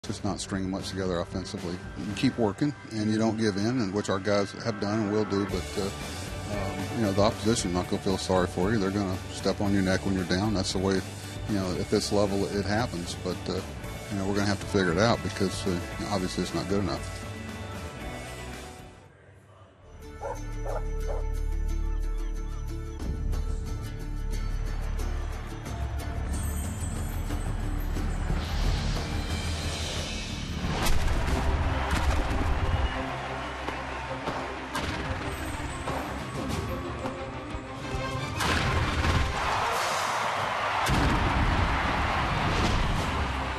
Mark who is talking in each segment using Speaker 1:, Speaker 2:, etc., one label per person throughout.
Speaker 1: just not stringing much together offensively. You keep working, and you don't give in, and which our guys have done and will do. But the opposition not going to feel sorry for you. They're going to step on your neck when you're down. That's the way, at this level it happens. But we're going to have to figure it out because obviously it's not good enough.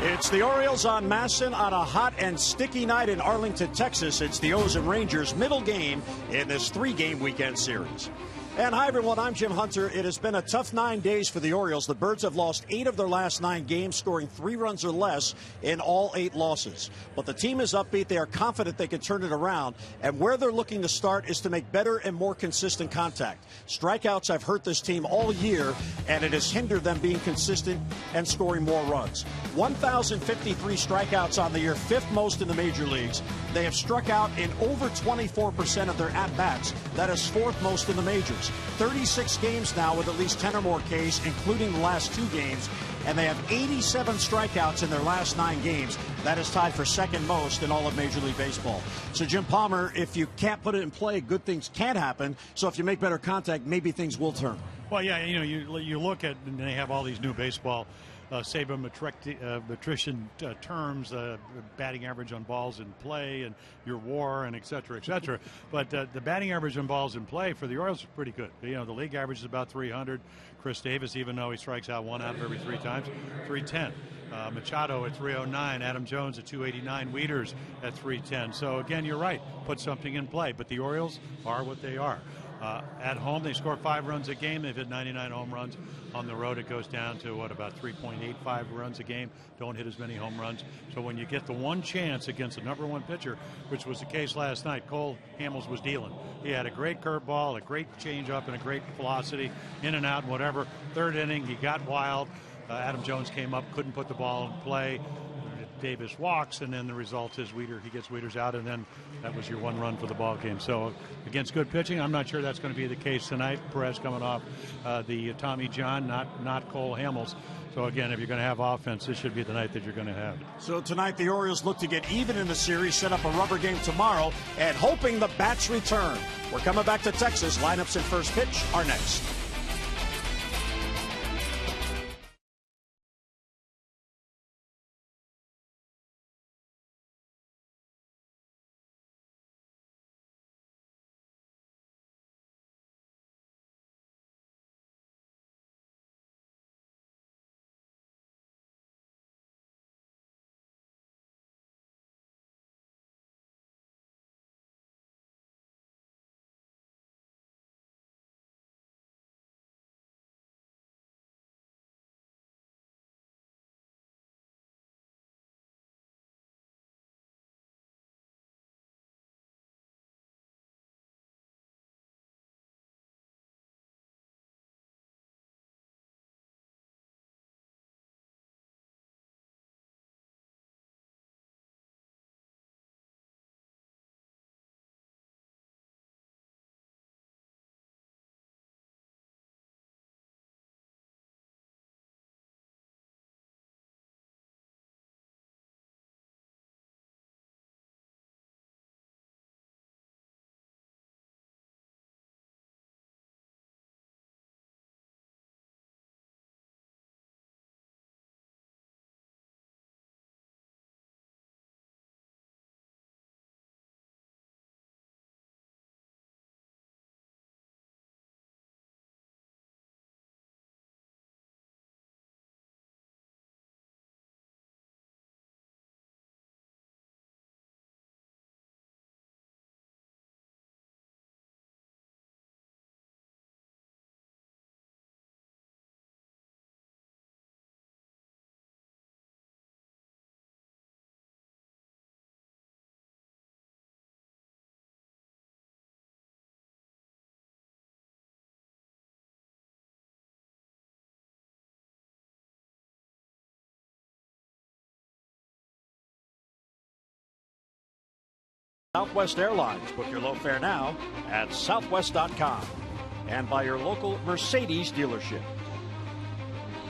Speaker 2: It's the Orioles on Masson on a hot and sticky night in Arlington, Texas. It's the O's and Rangers middle game in this 3-game weekend series. And hi, everyone. I'm Jim Hunter. It has been a tough 9 days for the Orioles. The Birds have lost 8 of their last 9 games, scoring 3 runs or less in all 8 losses. But the team is upbeat. They are confident they can turn it around. And where they're looking to start is to make better and more consistent contact. Strikeouts have hurt this team all year, and it has hindered them being consistent and scoring more runs. 1,053 strikeouts on the year, 5th most in the major leagues. They have struck out in over 24% of their at-bats. That is 4th most in the majors. 36 games now with at least 10 or more Ks, including the last 2 games, and they have 87 strikeouts in their last 9 games. That is tied for 2nd most in all of Major League Baseball. So, Jim Palmer, if you can't put it in play, good things can happen. So if you make better contact, maybe things will turn.
Speaker 3: Well, yeah, you look at, and they have all these new baseball sabermetrician terms, batting average on balls in play and your WAR and et cetera, et cetera. But the batting average on balls in play for the Orioles is pretty good. The league average is about 300. Chris Davis, even though he strikes out 1 out of every 3 times, 310. Machado at 309, Adam Jones at 289, Wieters at 310. So again, you're right. Put something in play. But the Orioles are what they are. At home, they score 5 runs a game. They've hit 99 home runs. On the road, it goes down to, about 3.85 runs a game. Don't hit as many home runs. So when you get the one chance against the number 1 pitcher, which was the case last night, Cole Hamels was dealing. He had a great curveball, a great changeup, and a great velocity, in and out, whatever. 3rd inning, he got wild. Adam Jones came up, couldn't put the ball in play. Davis walks, and then the result is he gets Wieters out, and then that was your 1 run for the ball game. So against good pitching, I'm not sure that's going to be the case tonight. Perez coming off the Tommy John, not Cole Hamels. So again, if you're going to have offense, this should be the night that you're going to have.
Speaker 2: So tonight the Orioles look to get even in the series, set up a rubber game tomorrow, and hoping the bats return. We're coming back to Texas. Lineups and first pitch are next. Southwest Airlines. Book your low fare now at southwest.com. And by your local Mercedes dealership.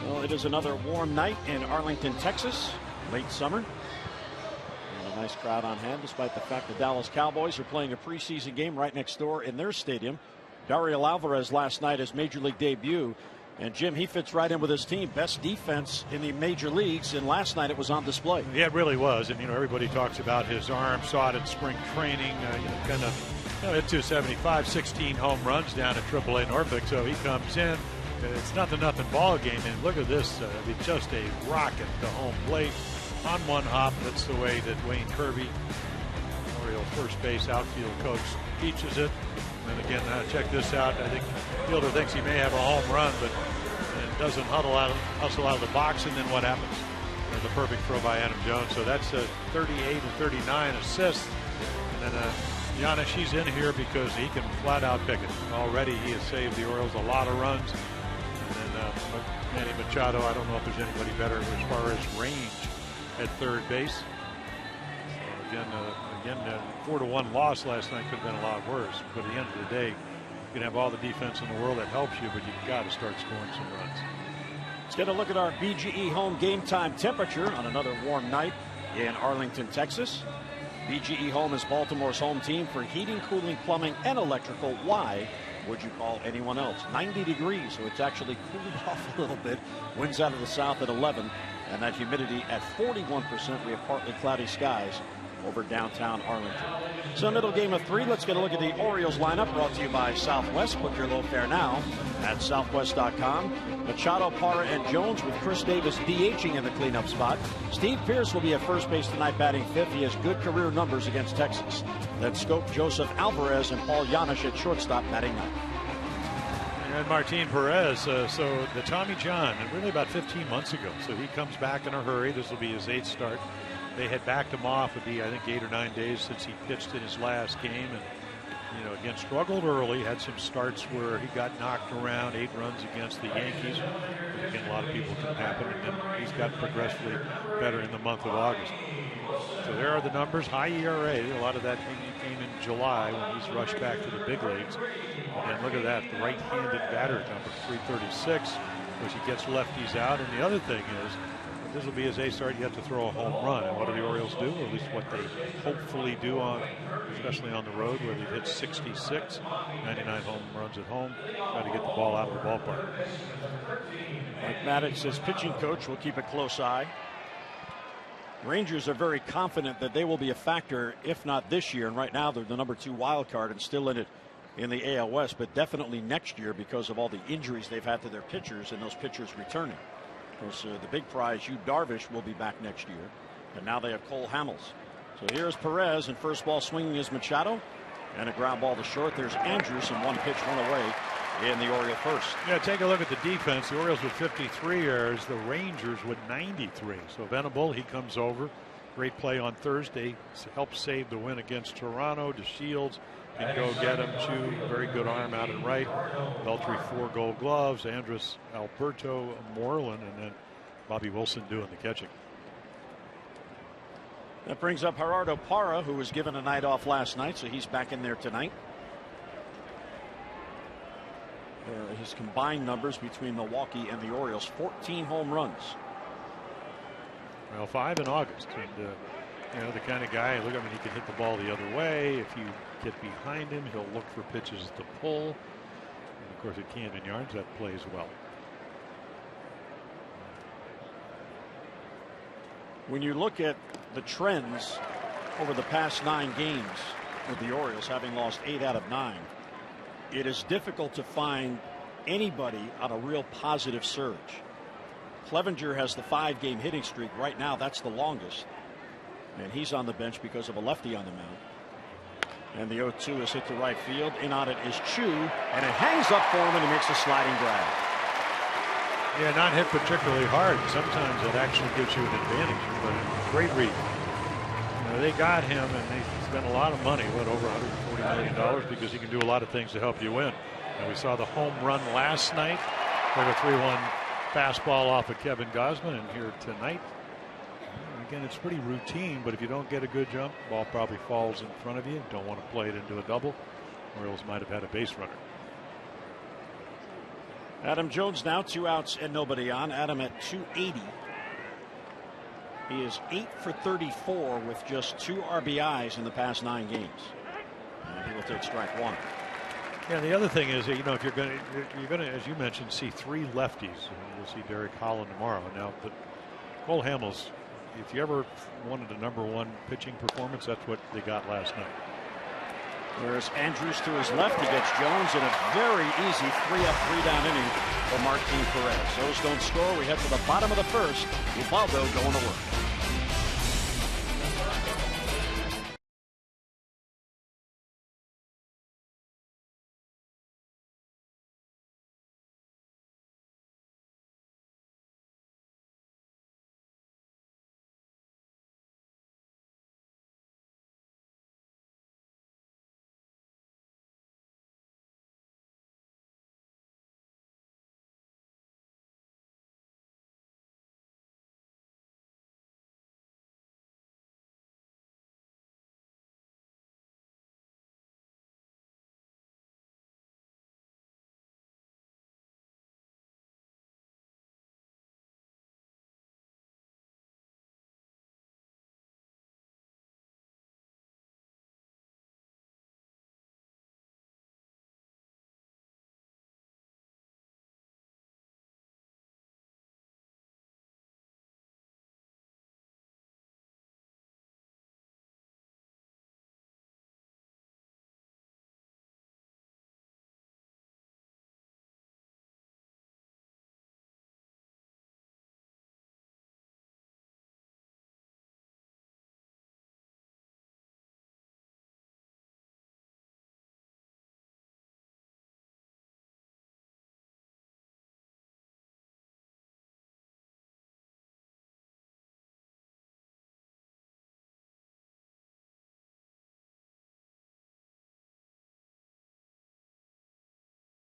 Speaker 2: Well, it is another warm night in Arlington, Texas. Late summer. And a nice crowd on hand, despite the fact the Dallas Cowboys are playing a preseason game right next door in their stadium. Dario Alvarez last night, his major league debut. And Jim, he fits right in with his team. Best defense in the major leagues, and last night it was on display.
Speaker 3: Yeah, it really was. And everybody talks about his arm. Saw it in spring training. Kind of hit 275, 16 home runs down at AAA Norfolk. So he comes in. It's nothing ball game. And look at this. Just a rocket to home plate on one hop. That's the way that Wayne Kirby, Orioles first base outfield coach, teaches it. And again, check this out. I think the fielder thinks he may have a home run, but doesn't hustle out of the box. And then what happens? The perfect throw by Adam Jones. So that's 38 and 39 assists. And then Giannis, he's in here because he can flat out pick it. Already he has saved the Orioles a lot of runs. And then Manny Machado, I don't know if there's anybody better as far as range at third base. So again, 4-1 loss last night could have been a lot worse. But at the end of the day, you can have all the defense in the world that helps you, but you've got to start scoring some runs.
Speaker 2: Let's get a look at our BGE home game time temperature on another warm night in Arlington, Texas. BGE Home is Baltimore's home team for heating, cooling, plumbing, and electrical. Why would you call anyone else? 90 degrees, so it's actually cooled off a little bit. Winds out of the south at 11, and that humidity at 41%. We have partly cloudy skies over downtown Arlington. So middle game of 3, let's get a look at the Orioles lineup, brought to you by Southwest. Book your low fare now at southwest.com. Machado, Parra, and Jones, with Chris Davis DHing in the cleanup spot. Steve Pearce will be at first base tonight, batting 5th. He has good career numbers against Texas. Then Scope, Joseph Alvarez, and Paul Janisch at shortstop, batting 9th.
Speaker 3: And Martin Perez, so the Tommy John, really about 15 months ago. So he comes back in a hurry. This will be his 8th start. They had backed him off. It'd be, I think, 8 or 9 days since he pitched in his last game. And, again, struggled early. Had some starts where he got knocked around, 8 runs against the Yankees. But again, a lot of people can happen. And then he's got progressively better in the month of August. So there are the numbers. High ERA. A lot of that came in July when he's rushed back to the big leagues. And look at that. The right-handed batter number, 336, which he gets lefties out. And the other thing is, this will be his 8th start. You have to throw a home run. And what do the Orioles do? Or at least what they hopefully do, especially on the road, where they've hit 66, 99 home runs at home. Try to get the ball out of the ballpark.
Speaker 2: Mike Maddox, as pitching coach, will keep a close eye. Rangers are very confident that they will be a factor, if not this year. And right now they're the number 2 wild card and still in it in the AL West, but definitely next year because of all the injuries they've had to their pitchers and those pitchers returning. Of course, the big prize, Yu Darvish, will be back next year. And now they have Cole Hamels. So here's Perez, and first ball swinging is Machado. And a ground ball to short. There's Andrews, and 1 pitch, 1 away in the Oriole first.
Speaker 3: Yeah, take a look at the defense. The Orioles with 53 errors. The Rangers with 93. So Venable, he comes over. Great play on Thursday. Helps save the win against Toronto. DeShields can go get him. Chu, very good arm out and right. Beltry, 4 gold gloves. Andrus, Alberto, Moreland, and then Bobby Wilson doing the catching.
Speaker 2: That brings up Gerardo Parra, who was given a night off last night, so he's back in there tonight. His combined numbers between Milwaukee and the Orioles, 14 home runs.
Speaker 3: Well, 5 in August. And the kind of guy, look, he can hit the ball the other way. If you get behind him, he'll look for pitches to pull. And of course, at Camden Yards, that plays well.
Speaker 2: When you look at the trends over the past 9 games with the Orioles, having lost 8 out of 9, it is difficult to find anybody on a real positive surge. Clevenger has the 5-game hitting streak. Right now, that's the longest. And he's on the bench because of a lefty on the mound. And the 0-2 is hit to right field. In on it is Chu, and it hangs up for him, and he makes a sliding grab.
Speaker 3: Yeah, not hit particularly hard. Sometimes it actually gives you an advantage. But great read. They got him, and they spent a lot of money, over $140 million, because he can do a lot of things to help you win. And we saw the home run last night, like a 3-1 fastball off of Kevin Gausman, and here tonight, again, it's pretty routine, but if you don't get a good jump, ball probably falls in front of you. Don't want to play it into a double. Orioles might have had a base runner.
Speaker 2: Adam Jones now 2 outs and nobody on. Adam at 280. He is 8 for 34 with just 2 RBIs in the past 9 games. And he will take strike 1.
Speaker 3: Yeah, the other thing is, you know, if you're going to, as you mentioned, see 3 lefties. You'll see Derek Holland tomorrow. Now, but Cole Hamels, if you ever wanted a #1 pitching performance, that's what they got last night.
Speaker 2: Whereas Andrews to his left, he gets Jones in a very easy 3-up, 3-down inning for Martin Perez. Those don't score. We head to the bottom of the first. Ubaldo going to work.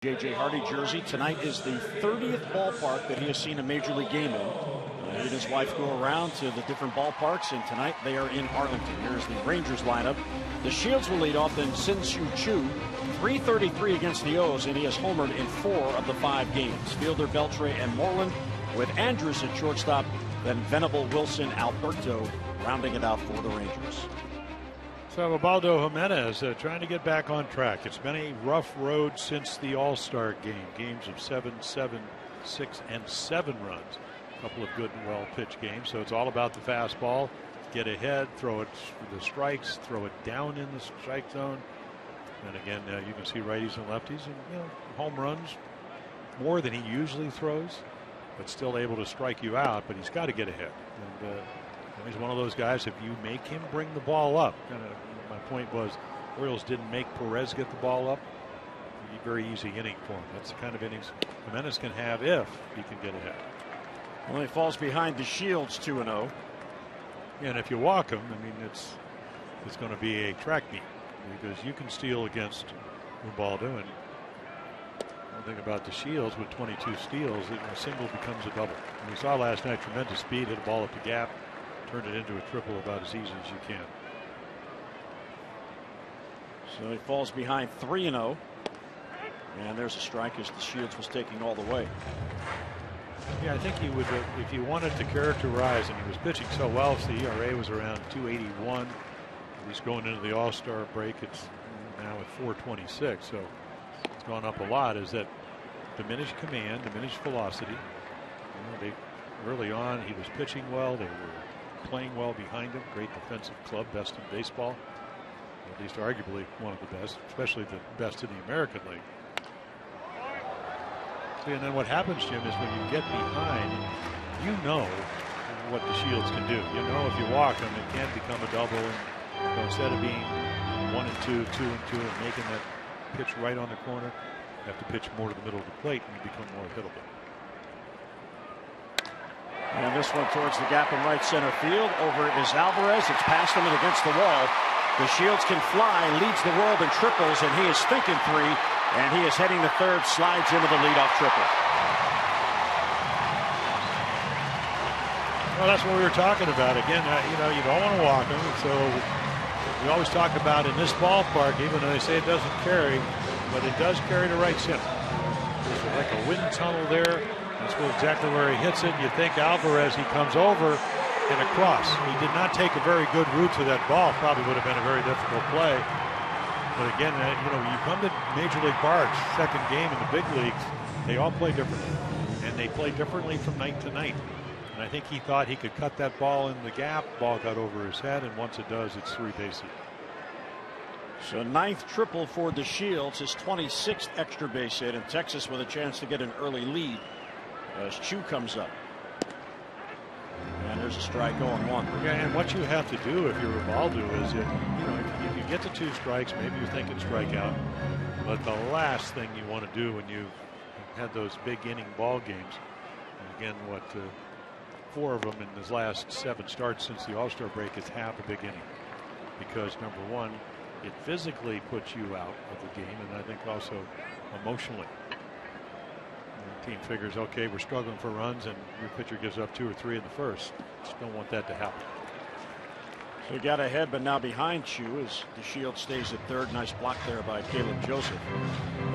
Speaker 2: J.J. Hardy jersey. Tonight is the 30th ballpark that he has seen a Major League game in. He and his wife go around to the different ballparks, and tonight they are in Arlington. Here's the Rangers lineup. The Shields will lead off, then Sin-Soo Choo. 333 against the O's, and he has homered in 4 of the 5 games. Fielder, Beltre, and Moreland, with Andrews at shortstop, then Venable, Wilson, Alberto rounding it out for the Rangers.
Speaker 3: So Ubaldo Jimenez trying to get back on track. It's been a rough road since the All-Star game. Games of 7, 7, 6, and 7 runs. A couple of good and well-pitched games. So it's all about the fastball. Get ahead, throw it for the strikes, throw it down in the strike zone. And again, you can see righties and lefties, and home runs more than he usually throws, but still able to strike you out. But he's got to get ahead. And he's one of those guys, if you make him bring the ball up. My point was, Orioles didn't make Perez get the ball up. Very easy inning for him. That's the kind of innings Jimenez can have if he can get ahead.
Speaker 2: Well, he falls behind the Shields 2-0.
Speaker 3: And if you walk him, I mean, it's going to be a track meet, because you can steal against Ubaldo. And one thing about the Shields, with 22 steals, a single becomes a double. And we saw last night tremendous speed, hit a ball up the gap, turned it into a triple about as easy as you can.
Speaker 2: So he falls behind 3-0. And there's a strike as the Shields was taking all the way.
Speaker 3: Yeah, I think he would, if you wanted to characterize, and he was pitching so well, so the ERA was around 281. He's going into the All-Star break. It's now at 426, so it's gone up a lot. Is that diminished command, diminished velocity? Early on, he was pitching well. They were playing well behind him. Great defensive club, best in baseball, at least arguably one of the best, especially the best in the American League. And then what happens, Jim, is when you get behind, you know what the Shields can do. You know if you walk them, it can become a double. And so instead of being 1 and 2, 2 and 2, and making that pitch right on the corner, you have to pitch more to the middle of the plate, and you become more hittable.
Speaker 2: And this one towards the gap in right center field. Over is Alvarez. It's past him and against the wall. The Shields can fly, leads the world in triples, and he is thinking 3. And he is heading to third, slides into the leadoff triple.
Speaker 3: Well, that's what we were talking about. Again, you don't want to walk him. So we always talk about in this ballpark, even though they say it doesn't carry, but it does carry to right center. There's like a wind tunnel there. That's exactly where he hits it. You think Alvarez, he comes over and across. He did not take a very good route to that ball. Probably would have been a very difficult play. But again, you come to Major League Park, second game in the big leagues, they all play differently. And they play differently from night to night. And I think he thought he could cut that ball in the gap. Ball got over his head, and once it does, it's 3 bases.
Speaker 2: So 9th triple for DeShields, his 26th extra base hit, and Texas with a chance to get an early lead as Chu comes up. And there's a strike on 1.
Speaker 3: Yeah, and what you have to do if you're Ubaldo is if you get to 2 strikes, maybe you're thinking strikeout. But the last thing you want to do when you've had those big inning ball games, again, 4 of them in his last 7 starts since the All-Star break, is half a big inning. Because number one, it physically puts you out of the game, and I think also emotionally. The team figures, okay, we're struggling for runs, and your pitcher gives up 2 or 3 in the first. Just don't want that to happen.
Speaker 2: So he got ahead, but now behind Chu as DeShields stays at third. Nice block there by Caleb Joseph.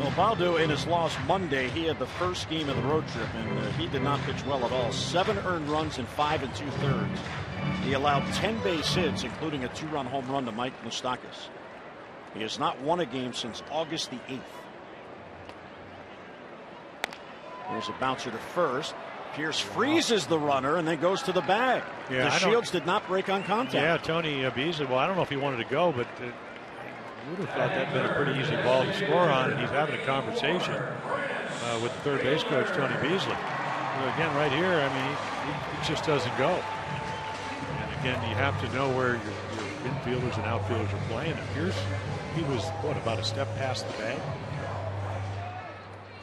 Speaker 2: Well, Baldo in his loss Monday, he had the first game of the road trip, and he did not pitch well at all. 7 earned runs in 5 2/3. He allowed 10 base hits, including a 2-run home run to Mike Moustakas. He has not won a game since August the 8th. There's a bouncer to first. Pierce freezes the runner and then goes to the bag.
Speaker 3: Yeah,
Speaker 2: DeShields did not break on contact.
Speaker 3: Yeah, Tony Beasley. Well, I don't know if he wanted to go, but you would have thought that'd been a pretty easy ball to score on. And he's having a conversation with the third base coach, Tony Beasley. Well, again, right here, I mean, he just doesn't go. And again, you have to know where your infielders and outfielders are playing. And Pierce, he was about a step past the bag.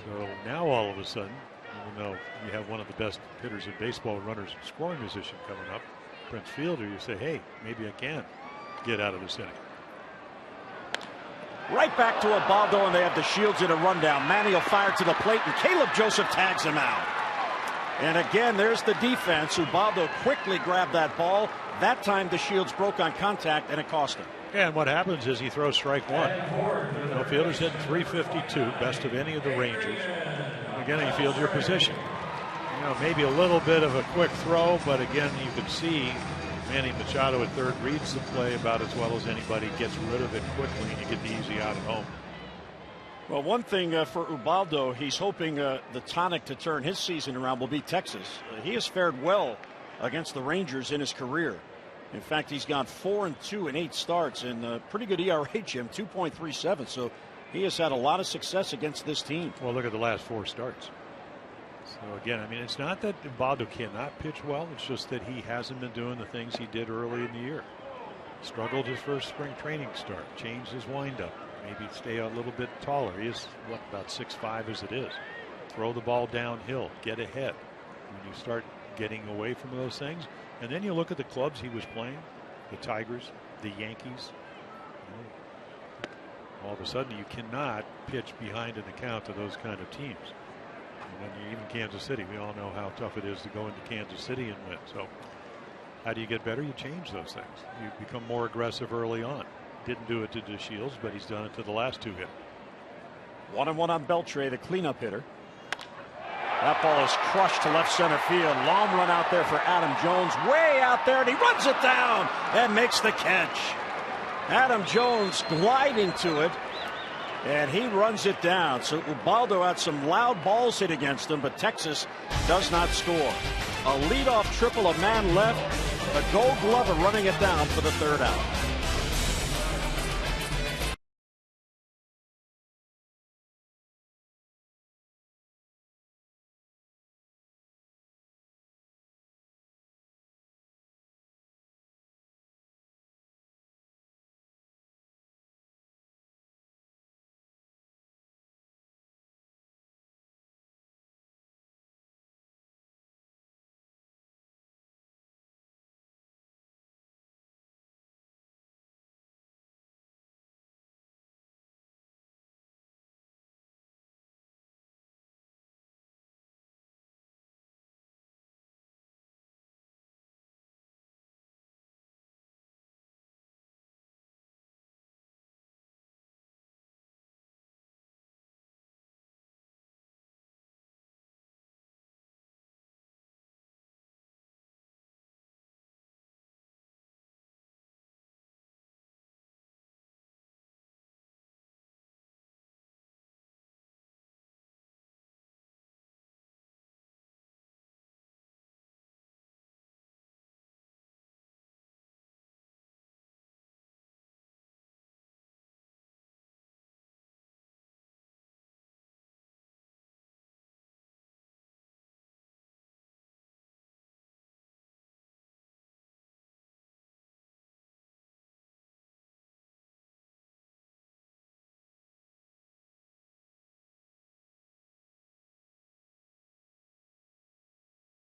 Speaker 3: So now all of a sudden, even though you have one of the best hitters in baseball, runners in scoring position coming up, Prince Fielder, you say, hey, maybe I can get out of this inning.
Speaker 2: Right back to Ubaldo, and they have DeShields in a rundown. Manny will fire to the plate, and Caleb Joseph tags him out. And again, there's the defense. Ubaldo quickly grabbed that ball. That time, DeShields broke on contact, and it cost him.
Speaker 3: Yeah, and what happens is he throws strike 1. Fielder's hitting .352, best of any of the Rangers. Again, he fields your position. Maybe a little bit of a quick throw, but again, you can see Manny Machado at third reads the play about as well as anybody, gets rid of it quickly, and you get the easy out at home.
Speaker 2: Well, one thing for Ubaldo, he's hoping the tonic to turn his season around will be Texas. He has fared well against the Rangers in his career. In fact, he's gone 4-2 in 8 starts, and pretty good ERA, Jim, 2.37. So he has had a lot of success against this team.
Speaker 3: Well, look at the last 4 starts. So again, I mean, it's not that Ubaldo cannot pitch well. It's just that he hasn't been doing the things he did early in the year. Struggled his first spring training start, changed his windup, maybe stay a little bit taller. He is about 6'5" as it is. Throw the ball downhill, get ahead. When you start getting away from those things, and then you look at the clubs he was playing, the Tigers, the Yankees. All of a sudden, you cannot pitch behind an account to those kind of teams. And then even Kansas City, we all know how tough it is to go into Kansas City and win. So how do you get better? You change those things. You become more aggressive early on. Didn't do it to DeShields, but he's done it to the last 2 hits.
Speaker 2: 1-1 on Beltre, the cleanup hitter. That ball is crushed to left center field. Long run out there for Adam Jones. Way out there, and he runs it down and makes the catch. Adam Jones gliding to it, and he runs it down. So Ubaldo had some loud balls hit against him, but Texas does not score. A leadoff triple, a man left. A Gold Glover running it down for the 3rd out.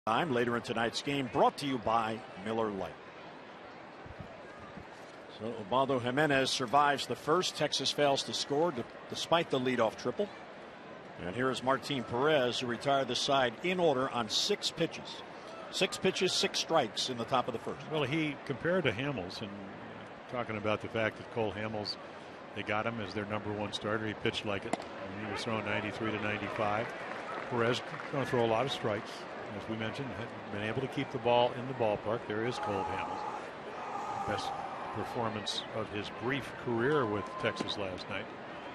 Speaker 2: Time later in tonight's game, brought to you by Miller Lite. So Ubaldo Jimenez survives the first. Texas fails to score despite the leadoff triple. And here is Martin Perez, who retired the side in order on 6 pitches. 6 pitches, 6 strikes in the top of the first.
Speaker 3: Well, he compared to Hamels, and talking about the fact that Cole Hamels, they got him as their #1 starter. He pitched like it. And he was throwing 93 to 95. Perez going to throw a lot of strikes. As we mentioned, been able to keep the ball in the ballpark. There is Cole Hamels. Best performance of his brief career with Texas last night.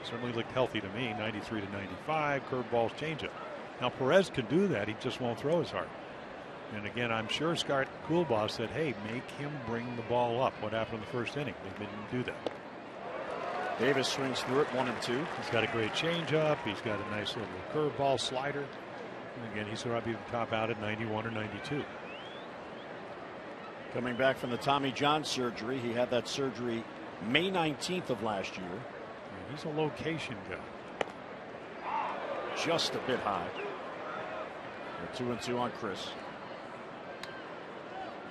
Speaker 3: Certainly looked healthy to me. 93 to 95, curveballs, changeup. Now Perez can do that. He just won't throw as hard. And again, I'm sure Scott Coolbaugh said, hey, make him bring the ball up. What happened in the first inning? They didn't do that.
Speaker 2: Davis swings through it 1 and 2.
Speaker 3: He's got a great changeup. He's got a nice little curveball slider. And again, he's probably top out at 91 or 92.
Speaker 2: Coming back from the Tommy John surgery. He had that surgery May 19th of last year.
Speaker 3: And he's a location guy.
Speaker 2: Just a bit high. 2 and 2 on Chris.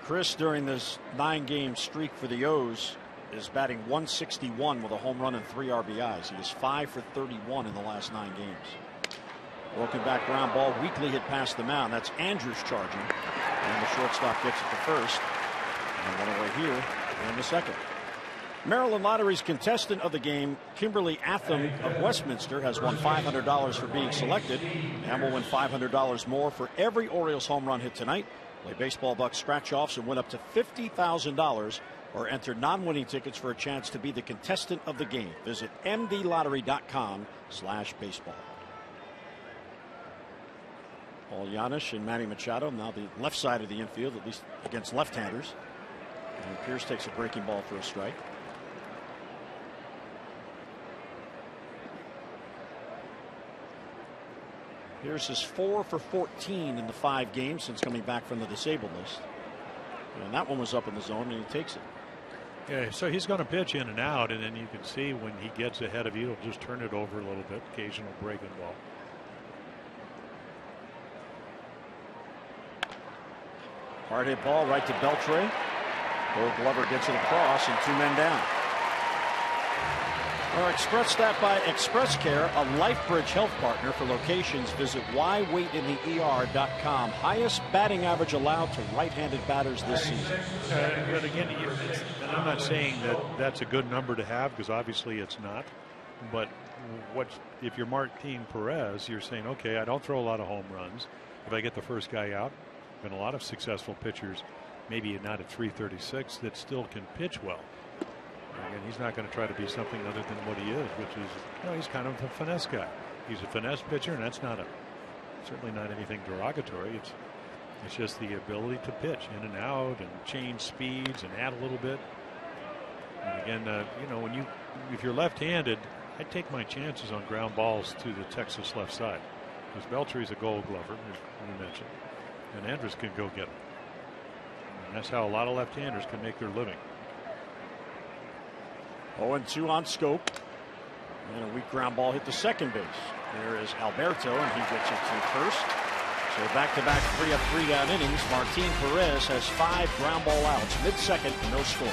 Speaker 2: Chris, during this 9-game streak for the O's, is batting .161 with a home run and 3 RBIs. He is 5 for 31 in the last 9 games. Broken back ground ball, weakly hit past the mound. That's Andrews charging. And the shortstop gets it to first. And one away here in the second. Maryland Lottery's contestant of the game, Kimberly Atham of Westminster, has won $500 for being selected and will win $500 more for every Orioles home run hit tonight. Play baseball bucks scratch-offs and win up to $50,000 or enter non-winning tickets for a chance to be the contestant of the game. Visit mdlottery.com/baseball. Paul Janisch and Manny Machado now the left side of the infield, at least against left-handers. And Pierce takes a breaking ball for a strike. Pierce is 4 for 14 in the 5 games since coming back from the disabled list. And that one was up in the zone, and he takes it.
Speaker 3: Yeah, so he's going to pitch in and out, and then you can see when he gets ahead of you, he'll just turn it over a little bit. Occasional breaking ball.
Speaker 2: Hard hit ball right to Beltre. Gold Glover gets it across, and 2 men down. Our Express Stat by Express Care, a LifeBridge health partner. For locations, visit whywaitintheer.com. Highest batting average allowed to right-handed batters this season.
Speaker 3: But again, and I'm not saying that that's a good number to have, because obviously it's not. But if you're Martin Perez, you're saying, okay, I don't throw a lot of home runs. If I get the first guy out, been a lot of successful pitchers, maybe not at 336, that still can pitch well. And he's not going to try to be something other than what he is, which is, he's kind of a finesse guy. He's a finesse pitcher, and that's certainly not anything derogatory. It's just the ability to pitch in and out and change speeds and add a little bit. And again, if you're left-handed, I take my chances on ground balls to the Texas left side, because Beltre's a Gold Glover, as we mentioned, and Andrews can go get him. And that's how a lot of left-handers can make their living.
Speaker 2: 0-2 on Scope. And a weak ground ball hit the second base. There is Alberto, and he gets it to first. So back-to-back 3 up, 3 down innings. Martin Perez has 5 ground ball outs. Mid-second, no score.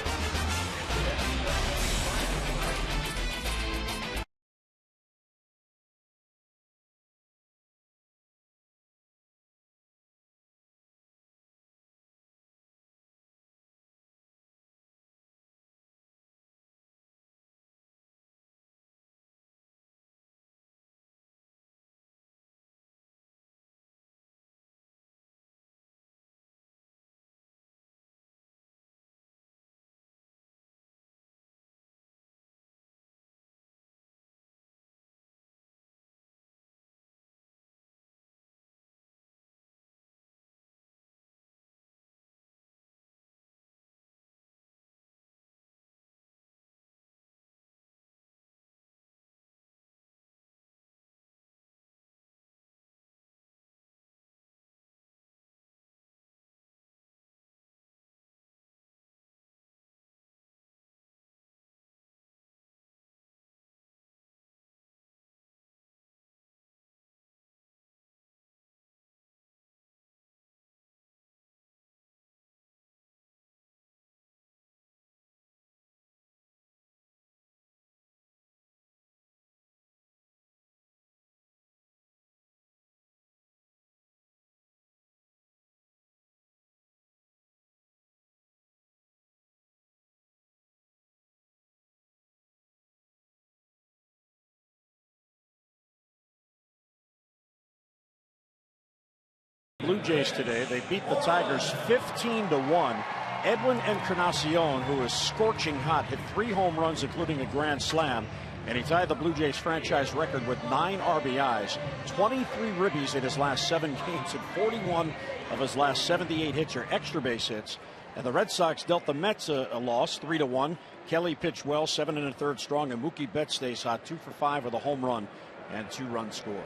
Speaker 2: Blue Jays today. They beat the Tigers 15-1. Edwin Encarnacion, who is scorching hot, hit 3 home runs, including a grand slam. And he tied the Blue Jays franchise record with 9 RBIs, 23 ribbies in his last 7 games, and 41 of his last 78 hits are extra base hits. And the Red Sox dealt the Mets a loss, 3-1. Kelly pitched well, 7 1/3 strong, and Mookie Betts stays hot, 2 for 5 with a home run and 2 runs scored.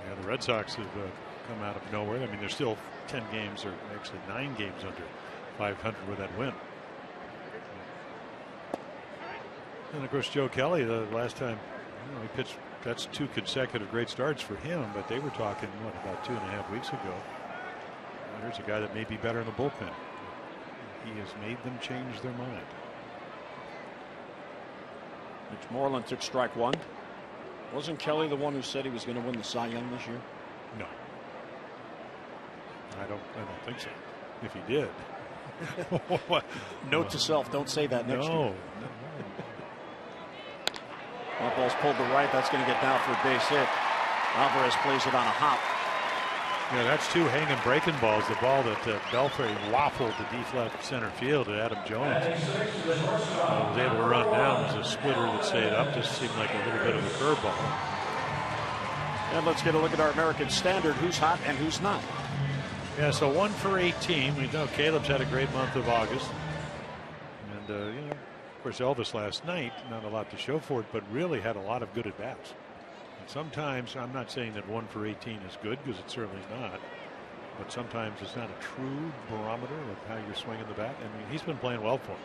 Speaker 3: Yeah, the Red Sox have come out of nowhere. I mean, they're still 10 games, or actually 9 games under 500 with that win. And of course, Joe Kelly, the last time he pitched, that's 2 consecutive great starts for him, but they were talking, about 2.5 weeks ago. Here's a guy that may be better in the bullpen. He has made them change their mind.
Speaker 2: Mitch Moreland took strike 1. Wasn't Kelly the one who said he was going to win the Cy Young this year?
Speaker 3: No. I don't think so. If he did.
Speaker 2: Note to self, don't say that next year.
Speaker 3: No.
Speaker 2: That ball's pulled to right. That's going to get down for a base hit. Alvarez plays it on a hop.
Speaker 3: Yeah, that's 2 hanging breaking balls. The ball that Belfry waffled to deep left center field to Adam Jones. Was able to run down. It was a splitter that stayed up. Just seemed like a little bit of a curveball.
Speaker 2: And let's get a look at our American Standard. Who's hot and who's not?
Speaker 3: Yeah, so 1 for 18. We know Caleb's had a great month of August. And, of course, Elvis last night, not a lot to show for it, but really had a lot of good at-bats. And sometimes, I'm not saying that 1 for 18 is good, because it's certainly not. But sometimes it's not a true barometer of how you're swinging the bat. I mean, he's been playing well for him.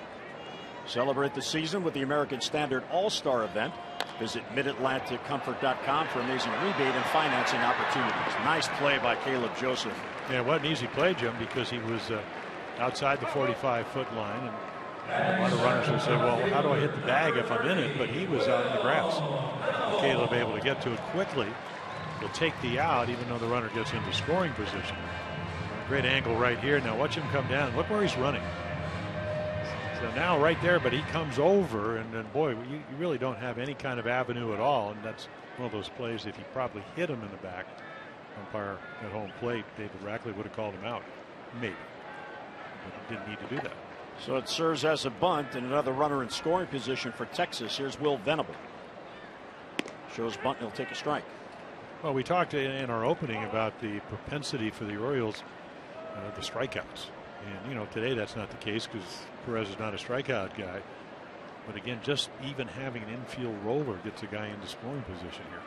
Speaker 2: Celebrate the season with the American Standard All-Star event. Visit MidAtlanticComfort.com for amazing rebate and financing opportunities. Nice play by Caleb Joseph.
Speaker 3: Yeah, it wasn't an easy play, Jim, because he was outside the 45-foot line. And a lot of runners will say, well, how do I hit the bag if I'm in it? But he was out in the grass. And Caleb able to get to it quickly. Will take the out, even though the runner gets into scoring position. Great angle right here. Now watch him come down. Look where he's running. So now right there, but he comes over, and then, boy, you really don't have any kind of avenue at all. And that's one of those plays, if he probably hit him in the back, umpire at home plate, David Rackley would have called him out. Maybe. But he didn't need to do that.
Speaker 2: So it serves as a bunt, and another runner in scoring position for Texas. Here's Will Venable. Shows bunt, and he'll take a strike.
Speaker 3: Well, we talked in our opening about the propensity for the Orioles, the strikeouts. And, today that's not the case because Perez is not a strikeout guy. But again, just even having an infield roller gets a guy into scoring position here.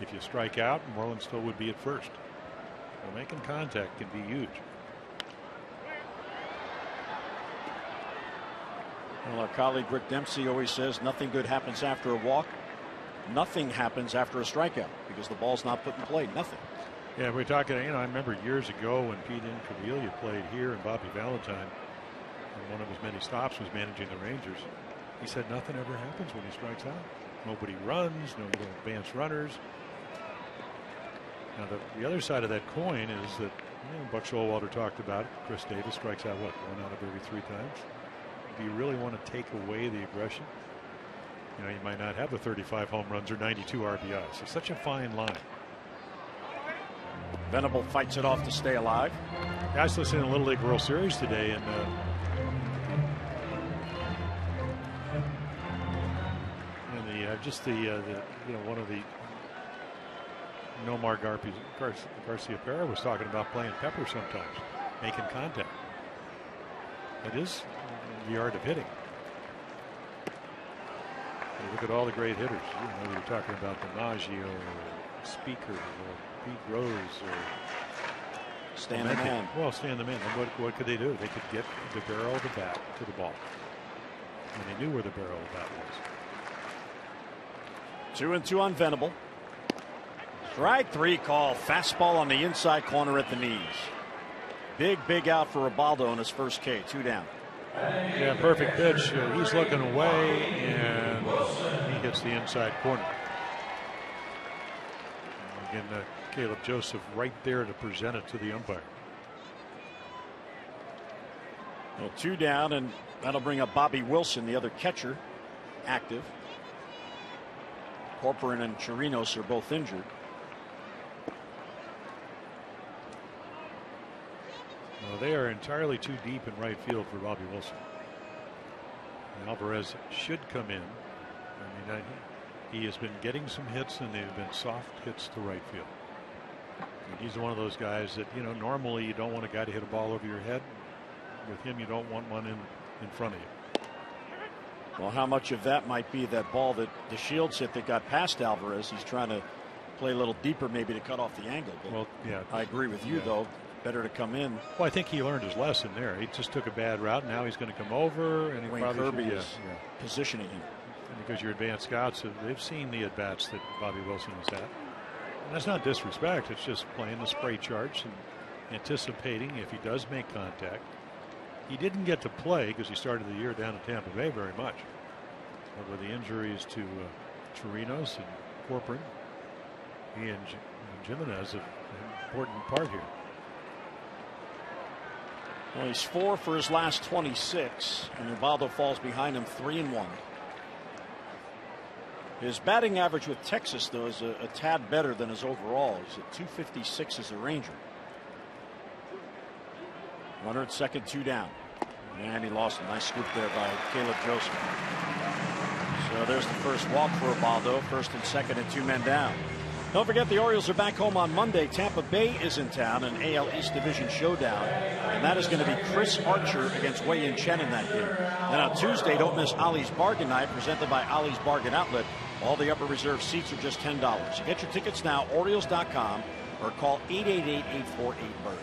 Speaker 3: If you strike out, Marlins still would be at first. So making contact can be huge.
Speaker 2: Well, our colleague Rick Dempsey always says nothing good happens after a walk. Nothing happens after a strikeout because the ball's not put in play. Nothing.
Speaker 3: Yeah, we're talking, I remember years ago when Pete Incaviglia played here and Bobby Valentine, and one of his many stops was managing the Rangers. He said nothing ever happens when he strikes out. Nobody runs, no advanced runners. Now, the other side of that coin is that Buck Showalter talked about it. Chris Davis strikes out, 1 out of every 3 times. Do you really want to take away the aggression? You might not have the 35 home runs or 92 RBIs. It's such a fine line.
Speaker 2: Venable fights it off to stay alive.
Speaker 3: I was listening to the Little League World Series today, and one of the Nomar Garcia Parra was talking about playing pepper sometimes, making contact. It is the art of hitting. You look at all the great hitters. You're talking about DiMaggio or Speaker or Pete Rose or
Speaker 2: Stan the Man.
Speaker 3: Well, Stan the Man. And what could they do? They could get the barrel of the bat to the ball. And they knew where the barrel of the bat was.
Speaker 2: 2-2 on Venable. Strike 3 call. Fastball on the inside corner at the knees. Big out for Ribaldo in his first K. 2 down.
Speaker 3: Yeah, perfect pitch. He's looking away, and he hits the inside corner. And again, Caleb Joseph right there to present it to the umpire.
Speaker 2: Well, 2 down, and that'll bring up Bobby Wilson, the other catcher, active. Corcoran and Chirinos are both injured.
Speaker 3: Well, they are entirely too deep in right field for Bobby Wilson. Alvarez should come in. I mean, he has been getting some hits, and they've been soft hits to right field. And he's one of those guys that, normally you don't want a guy to hit a ball over your head. With him, you don't want one in front of you.
Speaker 2: Well, how much of that might be that ball that the Shields hit that got past Alvarez? He's trying to play a little deeper, maybe to cut off the angle. But
Speaker 3: well, yeah,
Speaker 2: I agree with you, though. Better to come in.
Speaker 3: Well, I think he learned his lesson there. He just took a bad route. Now he's going to come over, and
Speaker 2: Wayne Kirby is positioning him.
Speaker 3: And because your advanced scouts, they've seen the at bats that Bobby Wilson has had. And that's not disrespect. It's just playing the spray charts and anticipating if he does make contact. He didn't get to play because he started the year down at Tampa Bay very much. But with the injuries to Chirinos and Corcoran, he and Jimenez have an important part here.
Speaker 2: Well, he's 4 for his last 26, and Ubaldo falls behind him 3-1. His batting average with Texas, though, is a tad better than his overall. He's at 256 as a Ranger. Runner at second, 2 down. And he lost a nice scoop there by Caleb Joseph. So there's the first walk for Ubaldo. First and second and 2 men down. Don't forget the Orioles are back home on Monday. Tampa Bay is in town, an AL East Division showdown. And that is going to be Chris Archer against Wei-Yin Chen in that game. Then on Tuesday, don't miss Ollie's Bargain Night, presented by Ollie's Bargain Outlet. All the upper reserve seats are just $10. So get your tickets now, Orioles.com, or call 888-848-BIRD.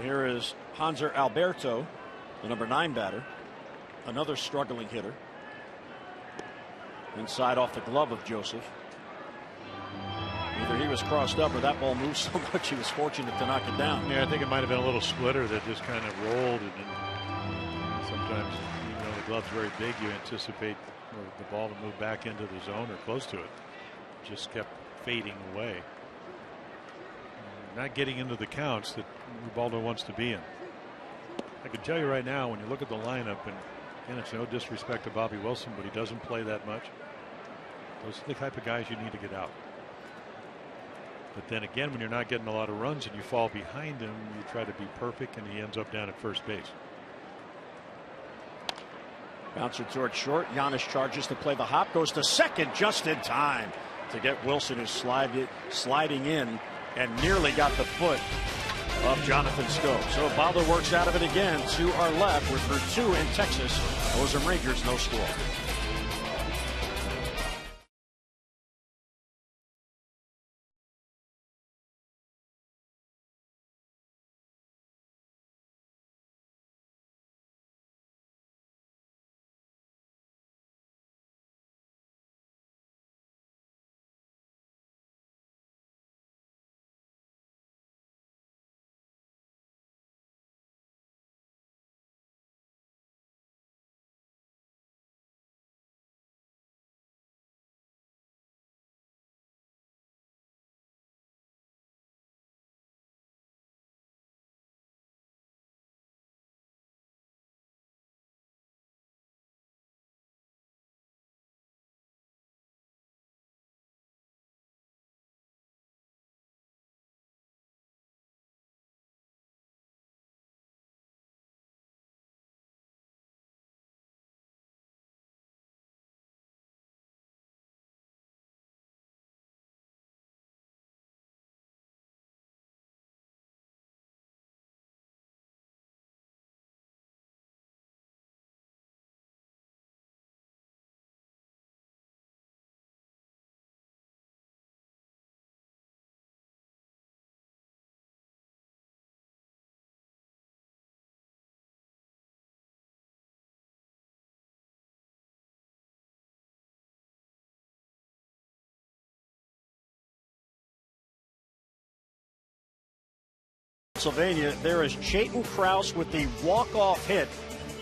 Speaker 2: Here is Hanser Alberto, the number 9 batter. Another struggling hitter. Inside off the glove of Joseph. Either he was crossed up or that ball moved so much he was fortunate to knock it down.
Speaker 3: Yeah, I think it might have been a little splitter that just kind of rolled. And sometimes, the glove's very big, you anticipate the ball to move back into the zone or close to it. Just kept fading away. Not getting into the counts that Ubaldo wants to be in. I can tell you right now, when you look at the lineup, and it's no disrespect to Bobby Wilson, but he doesn't play that much. Those are the type of guys you need to get out. But then again, when you're not getting a lot of runs and you fall behind him, you try to be perfect, and he ends up down at first base.
Speaker 2: Bouncer towards short. Giannis charges to play the hop. Goes to second just in time to get Wilson, who's sliding in and nearly got the foot of Jonathan Scope. So Ubaldo works out of it again. To our left, we're through 2 in Texas. Those are Rangers, no score. Pennsylvania, there is Chayton Krause with the walk-off hit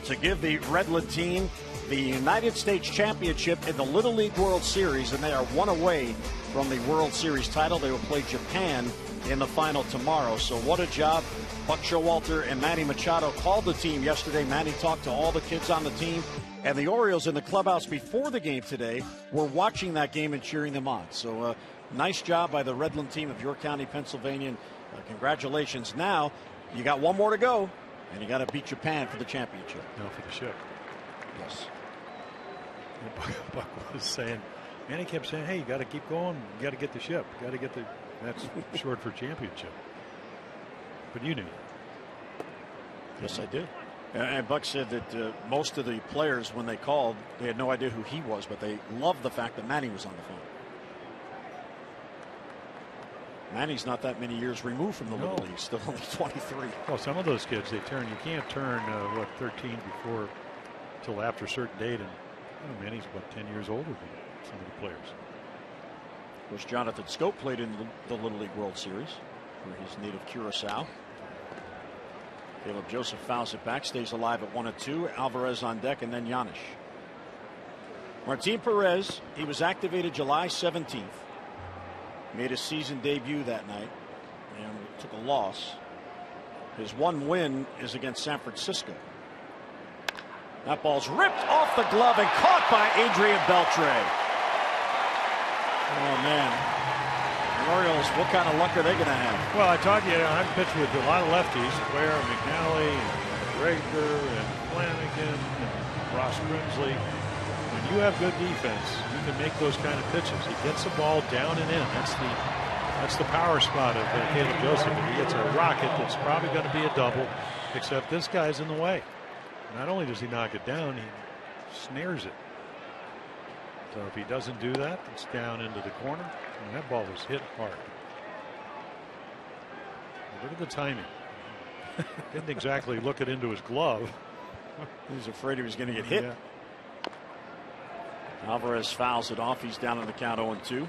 Speaker 2: to give the Redland team the United States Championship in the Little League World Series, and they are 1 away from the World Series title. They will play Japan in the final tomorrow. So what a job. Buck Showalter and Manny Machado called the team yesterday. Manny talked to all the kids on the team, and the Orioles in the clubhouse before the game today were watching that game and cheering them on. So nice job by the Redland team of York County, Pennsylvania. Congratulations. Now you got one more to go, and you got to beat Japan for the championship.
Speaker 3: No, for the ship.
Speaker 2: Yes.
Speaker 3: Buck was saying, and he kept saying, hey, you got to keep going. You got to get the ship. You got to get the. That's short for championship. But you knew.
Speaker 2: Yes, I did. And Buck said that most of the players, when they called, they had no idea who he was, but they loved the fact that Manny was on the phone. Manny's not that many years removed from the Little League, still only 23.
Speaker 3: Well, some of those kids, they turn. You can't turn 13 before till after a certain date, and Manny's about 10 years older than some of the players.
Speaker 2: Of course, Jonathan Scope played in the Little League World Series for his native Curacao. Caleb Joseph fouls it back, stays alive at 1-2. Alvarez on deck, and then Giannis. Martin Perez, he was activated July 17th. Made his season debut that night and took a loss. His one win is against San Francisco. That ball's ripped off the glove and caught by Adrian Beltre. Oh, man. The Orioles, what kind of luck are they going to have?
Speaker 3: Well, I told you, I've pitched with a lot of lefties. Ware, McNally, and Rager, and Flanagan, and Ross Grimsley. When you have good defense, you can make those kind of pitches. He gets the ball down and in. That's the power spot of Caleb Joseph. And he gets a rocket that's probably going to be a double, except this guy's in the way. Not only does he knock it down, he snares it. So if he doesn't do that, it's down into the corner. And that ball was hit hard. Look at the timing. Didn't exactly look it into his glove.
Speaker 2: He was afraid he was going to get hit.
Speaker 3: Yeah.
Speaker 2: Alvarez fouls it off. He's down on the count 0-2.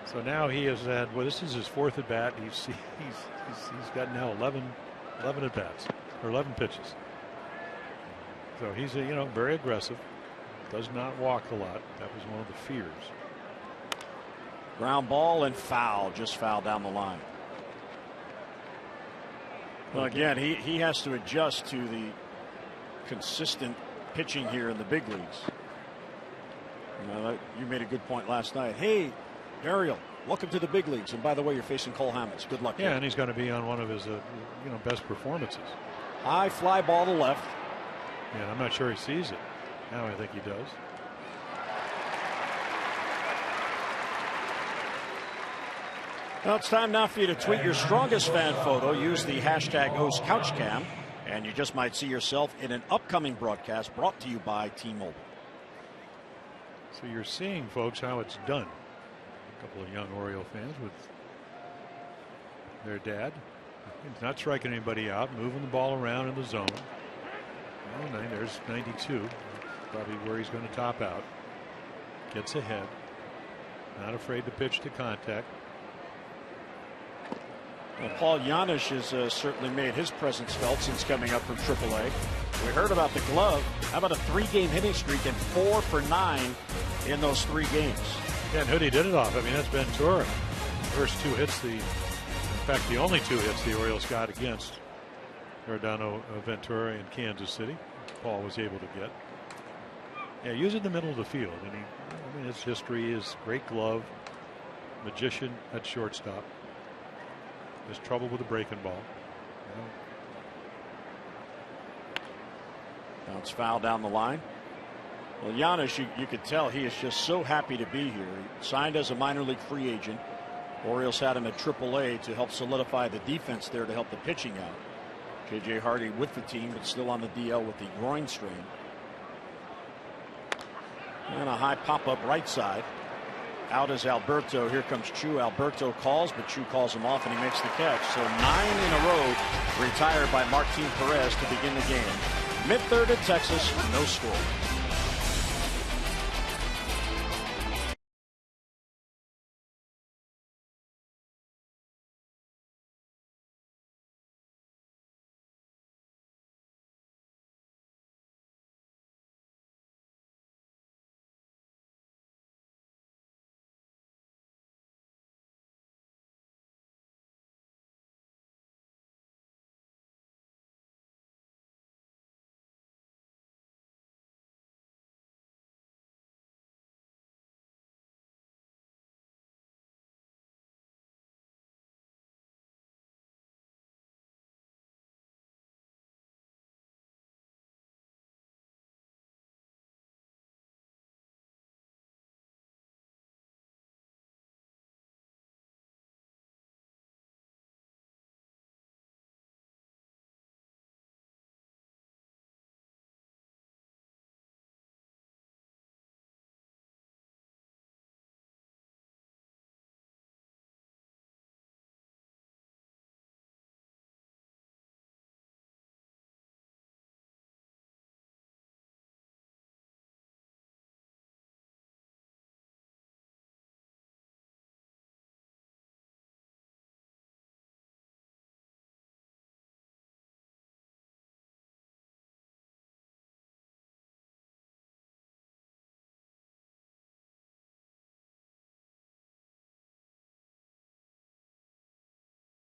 Speaker 3: So now he has had, well, this is his fourth at bat. He's got now 11 at bats, or 11 pitches. So he's very aggressive. Does not walk a lot. That was one of the fears.
Speaker 2: Ground ball and foul, just foul down the line. Well, again, he has to adjust to the consistent pitching here in the big leagues. You made a good point last night. Hey, Ariel, welcome to the big leagues. And by the way, you're facing Cole Hamels. Good luck.
Speaker 3: Yeah, and he's going to be on one of his best performances.
Speaker 2: High fly ball to left.
Speaker 3: Yeah, I'm not sure he sees it. Now I think he does.
Speaker 2: Well, it's time now for you to tweet your strongest fan photo. Use the hashtag #OsCouchCam, and you just might see yourself in an upcoming broadcast brought to you by T-Mobile.
Speaker 3: So you're seeing, folks, how it's done. A couple of young Oriole fans with their dad. He's not striking anybody out, moving the ball around in the zone. Oh, there's 92. Probably where he's going to top out. Gets ahead. Not afraid to pitch to contact.
Speaker 2: Well, Paul Giannis has certainly made his presence felt since coming up from AAA. We heard about the glove. How about a 3-game hitting streak and 4 for 9 in those 3 games?
Speaker 3: Yeah, and who'd he did it off? I mean, that's Ventura. The first 2 hits, in fact, the only 2 hits the Orioles got against Giordano Ventura in Kansas City. Paul was able to get. Yeah, use it in the middle of the field. And his history is great glove, magician at shortstop. There's trouble with the breaking ball.
Speaker 2: Bounce foul down the line. Well, Giannis, you could tell he is just so happy to be here. He signed as a minor league free agent. Orioles had him at AAA to help solidify the defense there to help the pitching out. J.J. Hardy with the team, but still on the DL with the groin strain. And a high pop-up right side. Out is Alberto. Here comes Chu. Alberto calls, but Chu calls him off, and he makes the catch. So 9 in a row retired by Martin Perez to begin the game. Mid-third at Texas, no score.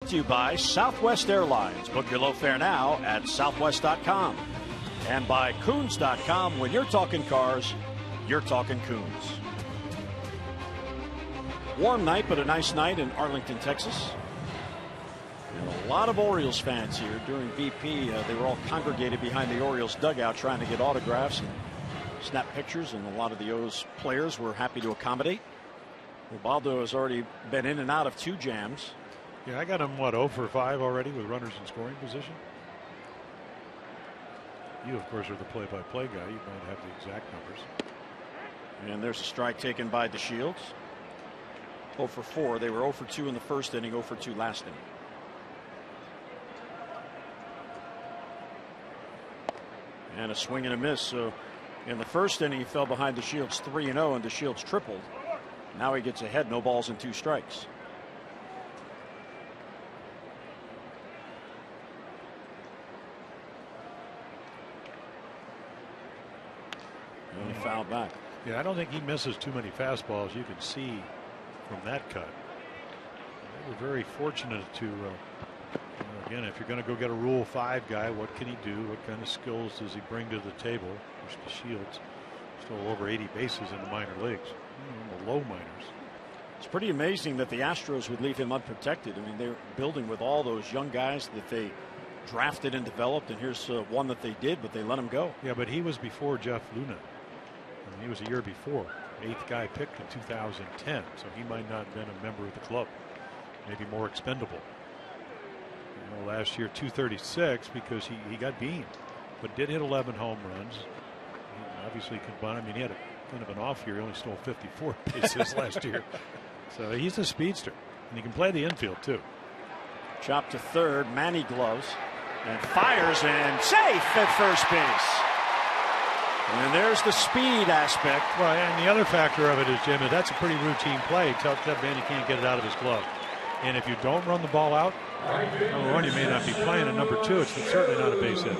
Speaker 2: To you by Southwest Airlines. Book your low fare now at southwest.com. And by Coons.com. When you're talking cars, you're talking Coons. Warm night, but a nice night in Arlington, Texas. And a lot of Orioles fans here during BP. They were all congregated behind the Orioles dugout trying to get autographs and snap pictures, and a lot of the O's players were happy to accommodate. Ubaldo has already been in and out of 2 jams.
Speaker 3: Yeah, I got him, 0 for 5 already with runners in scoring position? You, of course, are the play-by-play guy. You might have the exact numbers.
Speaker 2: And there's a strike taken by DeShields. 0 for 4. They were 0 for 2 in the first inning, 0 for 2 last inning. And a swing and a miss. So in the first inning, he fell behind DeShields 3-0, and DeShields tripled. Now he gets ahead, no balls and 2 strikes. And he fouled back.
Speaker 3: Yeah, I don't think he misses too many fastballs. You can see from that cut. They were very fortunate to, again, if you're going to go get a Rule 5 guy, what can he do? What kind of skills does he bring to the table? Which DeShields stole over 80 bases in the minor leagues, in the low minors.
Speaker 2: It's pretty amazing that the Astros would leave him unprotected. I mean, they're building with all those young guys that they drafted and developed, and here's one that they did, but they let him go.
Speaker 3: Yeah, but he was before Jeff Luna. I mean, he was a year before, 8th guy picked in 2010, so he might not have been a member of the club, maybe more expendable. You know, last year 236 because he got beamed, but did hit 11 home runs. He obviously combined. I mean, he had a kind of an off year. He only stole 54 bases last year, so he's a speedster, and he can play the infield too.
Speaker 2: Chop to third. Manny gloves and fires and safe at first base. And there's the speed aspect.
Speaker 3: Well, and the other factor of it is, Jim, that's a pretty routine play. Tell Manny can't get it out of his glove. And if you don't run the ball out, number one, you may not be playing, and number two, it's certainly not a base hit.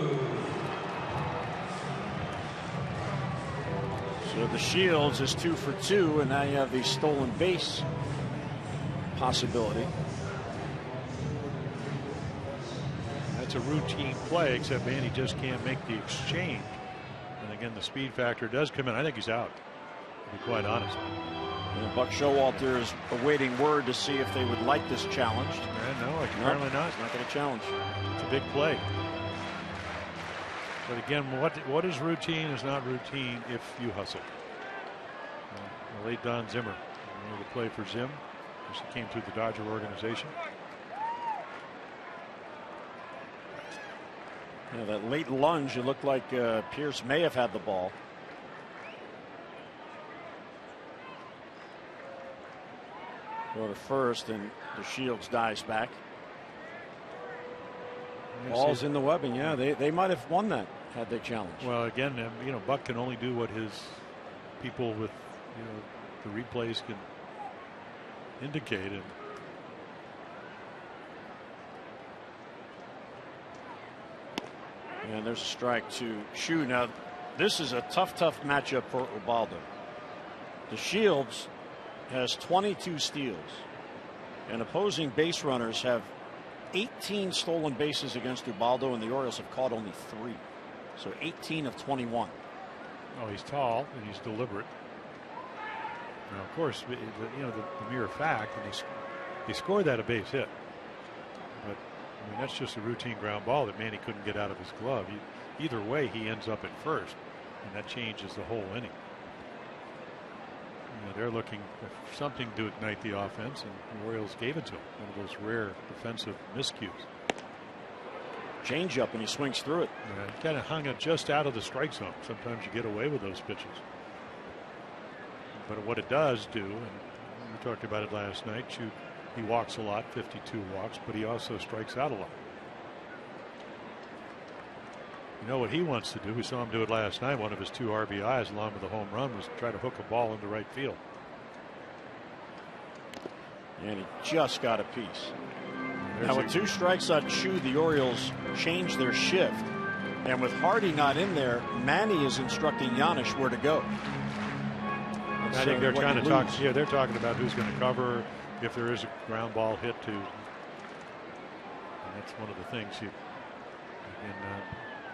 Speaker 2: So DeShields is 2 for 2, and now you have the stolen base possibility.
Speaker 3: That's a routine play, except Manny just can't make the exchange. And again, the speed factor does come in. I think he's out, to be quite honest.
Speaker 2: And Buck Showalter is awaiting word to see if they would like this challenged.
Speaker 3: Yeah, no, apparently not.
Speaker 2: He's not going to challenge.
Speaker 3: It's a big play. But again, what is routine is not routine if you hustle. The late Don Zimmer, the play for Zim, as he came through the Dodger organization.
Speaker 2: Yeah, that late lunge, it looked like Pierce may have had the ball. Go to first, and DeShields dives back. Ball's in the webbing. Yeah, they might have won that had they challenged.
Speaker 3: Well, again, you know, Buck can only do what his people with, you know, the replays can indicate.
Speaker 2: And there's a strike to Shu. Now, this is a tough matchup for Ubaldo. DeShields has 22 steals, and opposing base runners have 18 stolen bases against Ubaldo, and the Orioles have caught only 3. So 18 of 21.
Speaker 3: Oh, he's tall and he's deliberate. Now, of course, you know, the mere fact, and he scored that a base hit. But I mean, that's just a routine ground ball that Manny couldn't get out of his glove. Either way, he ends up at first, and that changes the whole inning. You know, they're looking for something to ignite the offense, and the Orioles gave it to him. One of those rare defensive miscues.
Speaker 2: Change up, and he swings through it.
Speaker 3: Yeah, he kind of hung it just out of the strike zone. Sometimes you get away with those pitches. But what it does do, and we talked about it last night, he walks a lot, 52 walks, but he also strikes out a lot. You know what he wants to do? We saw him do it last night. One of his 2 RBIs along with the home run was to try to hook a ball into right field.
Speaker 2: And he just got a piece. Now with 2 strikes on Chu, the Orioles change their shift. And with Hardy not in there, Manny is instructing Giannis where to go.
Speaker 3: I think they're trying to talk. Yeah, they're talking about who's going to cover if there is a ground ball hit to That's one of the things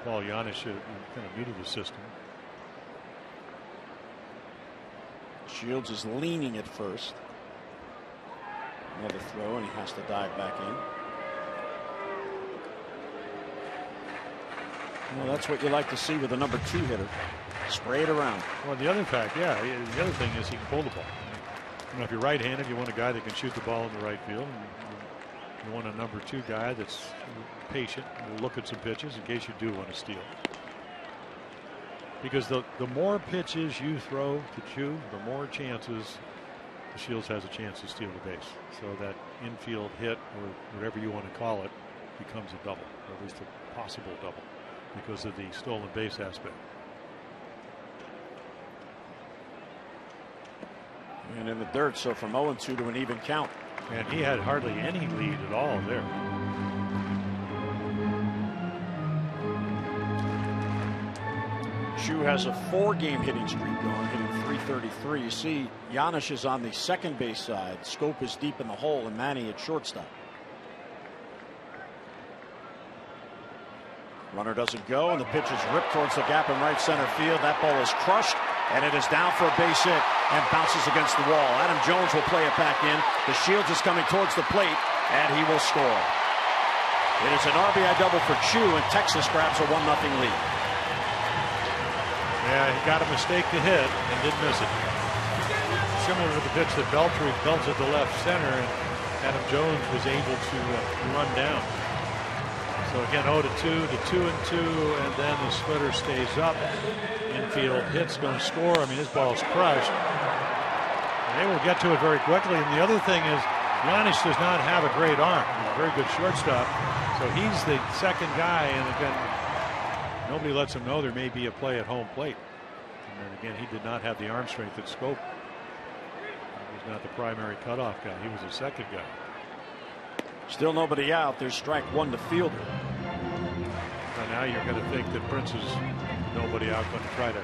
Speaker 3: Paul Giannis kind of new to the system.
Speaker 2: Shields is leaning at first. Another throw, and he has to dive back in. Well, that's what you like to see with a number 2 hitter. Spray it around.
Speaker 3: Well, the other thing is he can pull the ball. If you're right-handed, you want a guy that can shoot the ball in the right field. And you want a number 2 guy that's patient and will look at some pitches in case you do want to steal. Because the more pitches you throw to Chu, the more chances the Shields has a chance to steal the base. So that infield hit, or whatever you want to call it, becomes a double, or at least a possible double, because of the stolen base aspect.
Speaker 2: And in the dirt, so from 0-2 to an even count.
Speaker 3: And he had hardly any lead at all there.
Speaker 2: Chu has a 4-game hitting streak going, hitting .333. You see Giannis is on the second base side. Scope is deep in the hole, and Manny at shortstop. Runner doesn't go, and the pitch is ripped towards the gap in right center field. That ball is crushed, and it is down for a base hit and bounces against the wall. Adam Jones will play it back in. The Shields is coming towards the plate, and he will score. It is an RBI double for Chu, and Texas grabs a 1-0 lead.
Speaker 3: Yeah, he got a mistake to hit and didn't miss it. Similar to the pitch that Beltry belts at the left center, and Adam Jones was able to run down. So again, 0-2 to 2-2, and then the splitter stays up. Infield hit's going to score. I mean, his ball's crushed. And they will get to it very quickly. And the other thing is, Giannis does not have a great arm. He's a very good shortstop. So he's the second guy, and again, nobody lets him know there may be a play at home plate. And then again, he did not have the arm strength at Scope. He's not the primary cutoff guy. He was the second guy.
Speaker 2: Still nobody out. There's strike 1 to Fielder.
Speaker 3: And now you're going to think that Prince is nobody out, going to try to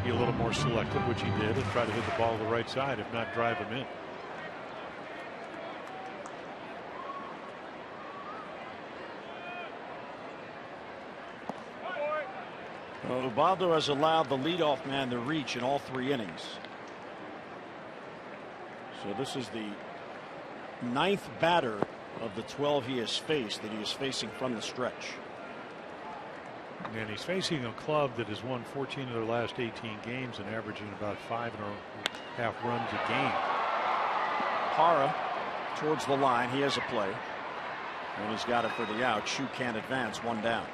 Speaker 3: be a little more selective, which he did, and try to hit the ball to the right side, if not drive him in.
Speaker 2: Well, Ubaldo has allowed the leadoff man to reach in all 3 innings. So this is the 9th batter of the 12 he has faced that he is facing from the stretch.
Speaker 3: And he's facing a club that has won 14 of their last 18 games and averaging about 5.5 runs a game.
Speaker 2: Hara towards the line. He has a play. And he's got it for the out. Chu can't advance. 1 down.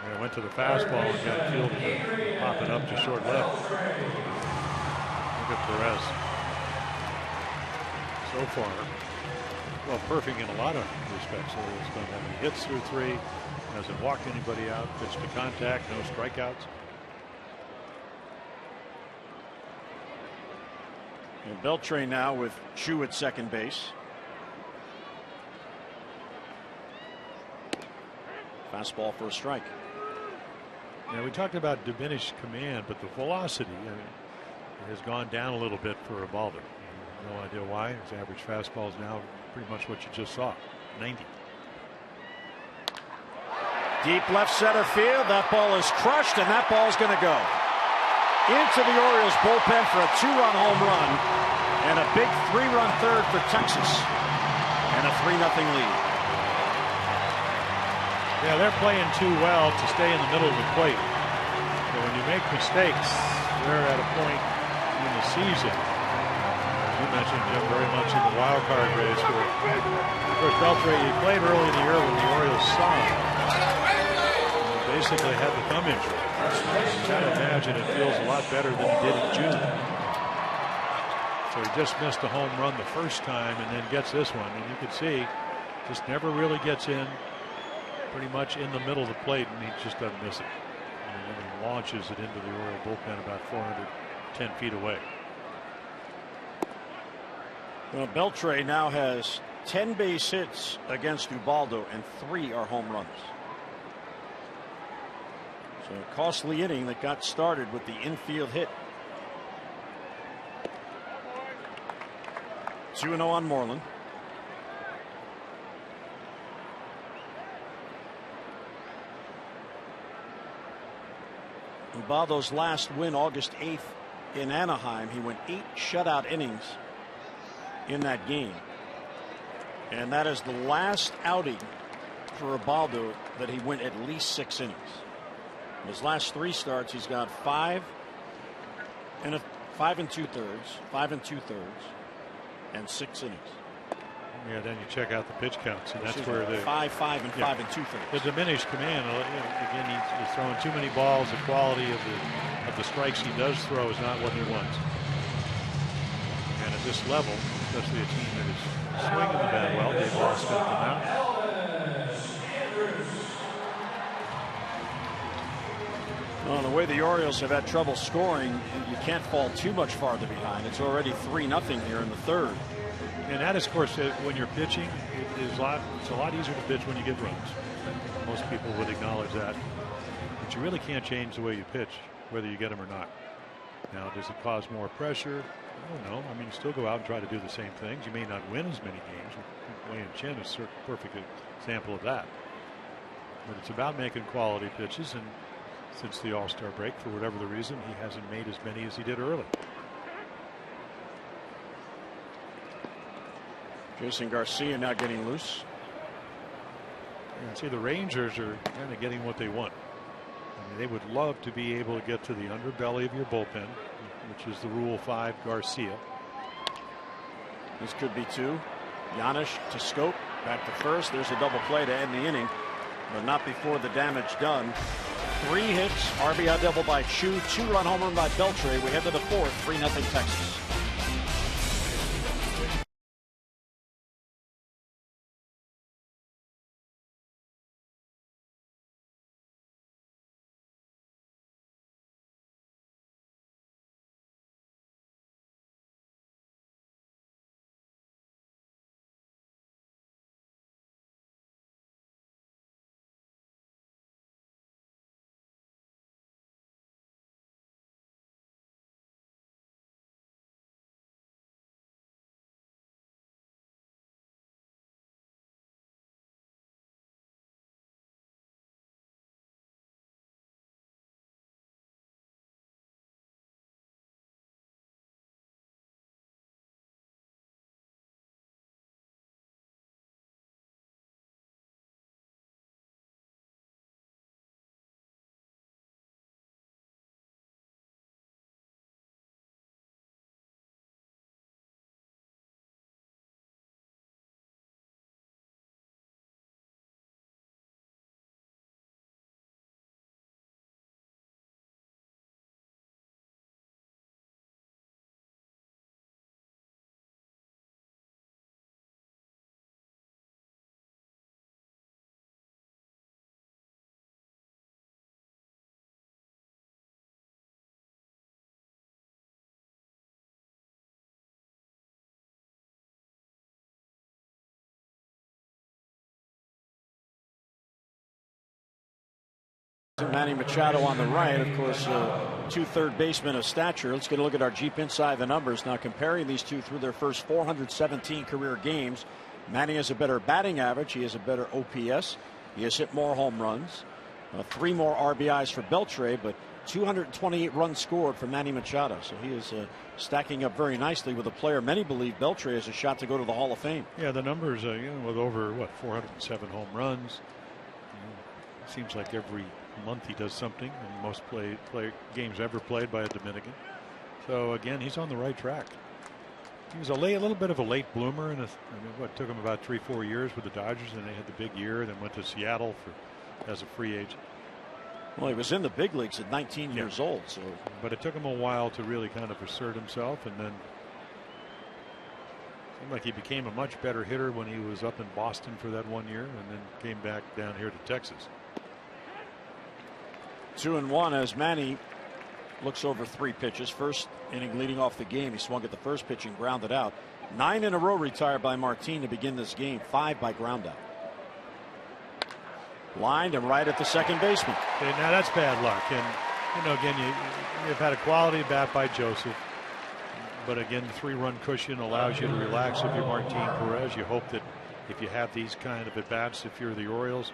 Speaker 3: Yeah, went to the fastball and got fielded, popping up to short left. Look at Perez. So far, well, perfect in a lot of respects. So he's done how many hits through 3, hasn't walked anybody out, pitched to contact, no strikeouts.
Speaker 2: And Beltray now with Chu at second base. Fastball for a strike.
Speaker 3: Yeah, we talked about diminished command, but the velocity has gone down a little bit for Ubaldo. No idea why. His average fastball is now pretty much what you just saw, 90.
Speaker 2: Deep left center field. That ball is crushed, and that ball is going to go into the Orioles bullpen for a 2-run home run and a big 3-run third for Texas and a 3-0 lead.
Speaker 3: Yeah, they're playing too well to stay in the middle of the plate. So when you make mistakes, they're at a point in the season. You mentioned Jim very much in the wild card race where, of course, Beltray, he played early in the year when the Orioles saw him. He basically had the thumb injury. You gotta imagine it feels a lot better than he did in June. So he just missed a home run the first time and then gets this one. And you can see, just never really gets in, pretty much in the middle of the plate, and he just doesn't miss it. And then he launches it into the Oriole bullpen about 410 feet away.
Speaker 2: Well, Beltray now has 10 base hits against Ubaldo, and 3 are home runs. So a costly inning that got started with the infield hit. 2-0 on Moreland. Ubaldo's last win, August 8th in Anaheim, he went 8 shutout innings in that game. And that is the last outing for Ubaldo that he went at least 6 innings. In his last 3 starts, he's got 5 2/3, 5 2/3, and 6 innings.
Speaker 3: Yeah, then you check out the pitch counts, and that's where the
Speaker 2: 5, 5, and 5 2/3.
Speaker 3: The diminished command. Again, he's throwing too many balls. The quality of the strikes he does throw is not what he wants. And at this level, especially a team that is swinging the bat well, they've lost at the mountain.
Speaker 2: Well, the way the Orioles have had trouble scoring, you can't fall too much farther behind. It's already 3-0 here in the 3rd.
Speaker 3: And that is, of course, when you're pitching, it's a lot easier to pitch when you get runs. Most people would acknowledge that. But you really can't change the way you pitch, whether you get them or not. Now, does it cause more pressure? I don't know. I mean, you still go out and try to do the same things. You may not win as many games. Wayne Chen is a perfect example of that. But it's about making quality pitches, and since the All-Star break, for whatever the reason, he hasn't made as many as he did early.
Speaker 2: Jason Garcia now getting loose.
Speaker 3: See, the Rangers are kind of getting what they want. I mean, they would love to be able to get to the underbelly of your bullpen, which is the Rule 5 Garcia.
Speaker 2: This could be 2. Giannis to Scope, back to first. There's a double play to end the inning, but not before the damage done. 3 hits, RBI double by Chu, 2-run home run by Beltre. We head to the 4th, 3-0 Texas. Manny Machado on the right, of course, 2 third basemen of stature. Let's get a look at our Jeep inside the numbers. Now, comparing these two through their first 417 career games, Manny has a better batting average. He has a better OPS. He has hit more home runs. 3 more RBIs for Beltre, but 228 runs scored for Manny Machado. So he is stacking up very nicely with a player many believe Beltre has a shot to go to the Hall of Fame.
Speaker 3: Yeah, the numbers, with over, 407 home runs. Seems like every month he does something, and most games ever played by a Dominican. So again, he's on the right track. He was a little bit of a late bloomer, and it took him about 3-4 years with the Dodgers, and they had the big year, then went to Seattle as a free agent.
Speaker 2: Well, he was in the big leagues at 19 years old. So,
Speaker 3: but it took him a while to really kind of assert himself, and then it seemed like he became a much better hitter when he was up in Boston for that 1 year, and then came back down here to Texas.
Speaker 2: 2-1 as Manny looks over 3 pitches. First inning leading off the game, he swung at the first pitch and grounded out. 9 in a row retired by Martin to begin this game. 5 by ground out. Lined and right at the second baseman.
Speaker 3: Okay, now that's bad luck, and again you've had a quality bat by Joseph, but again, the 3-run cushion allows you to relax if you're Martin Perez. You hope that if you have these kind of at bats, if you're the Orioles,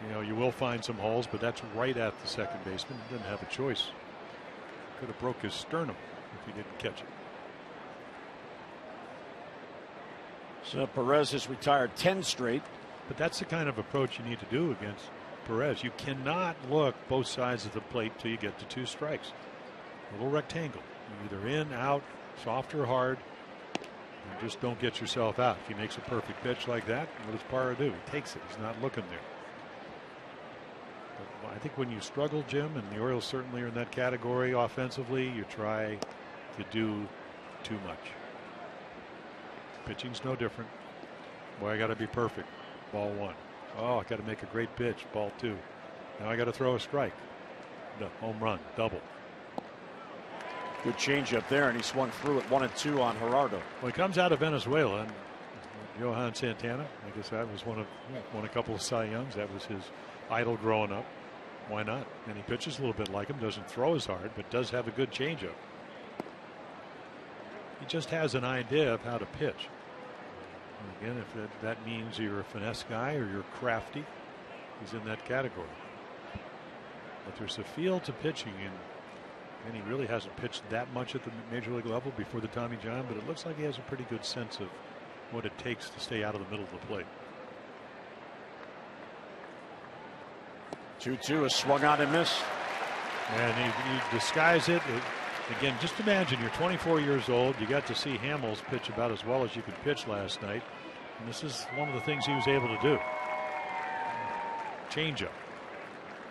Speaker 3: You know, you will find some holes, but that's right at the second baseman. He doesn't have a choice. Could have broke his sternum if he didn't catch it.
Speaker 2: So Perez has retired 10 straight.
Speaker 3: But that's the kind of approach you need to do against Perez. You cannot look both sides of the plate till you get to 2 strikes. A little rectangle. You're either in, out, soft or hard. And just don't get yourself out. If he makes a perfect pitch like that, what does Parra do? He takes it. He's not looking there. But I think when you struggle, Jim, and the Orioles certainly are in that category offensively, you try to do too much. Pitching's no different. Boy, I got to be perfect. Ball 1. Oh, I got to make a great pitch. Ball 2. Now I got to throw a strike. No, home run, double.
Speaker 2: Good changeup there, and he swung through it 1-2 on Gerardo.
Speaker 3: Well, he comes out of Venezuela, and Johan Santana, I guess that was won a couple of Cy Youngs. That was his idol growing up. Why not? And he pitches a little bit like him. Doesn't throw as hard, but does have a good changeup. He just has an idea of how to pitch. And again, if that means you're a finesse guy or you're crafty, he's in that category. But there's a feel to pitching, and he really hasn't pitched that much at the major league level before the Tommy John, but it looks like he has a pretty good sense of what it takes to stay out of the middle of the plate.
Speaker 2: 2-2 is swung on and missed.
Speaker 3: And he disguised it. Again, just imagine you're 24 years old. You got to see Hamels pitch about as well as you could pitch last night. And this is one of the things he was able to do. Changeup.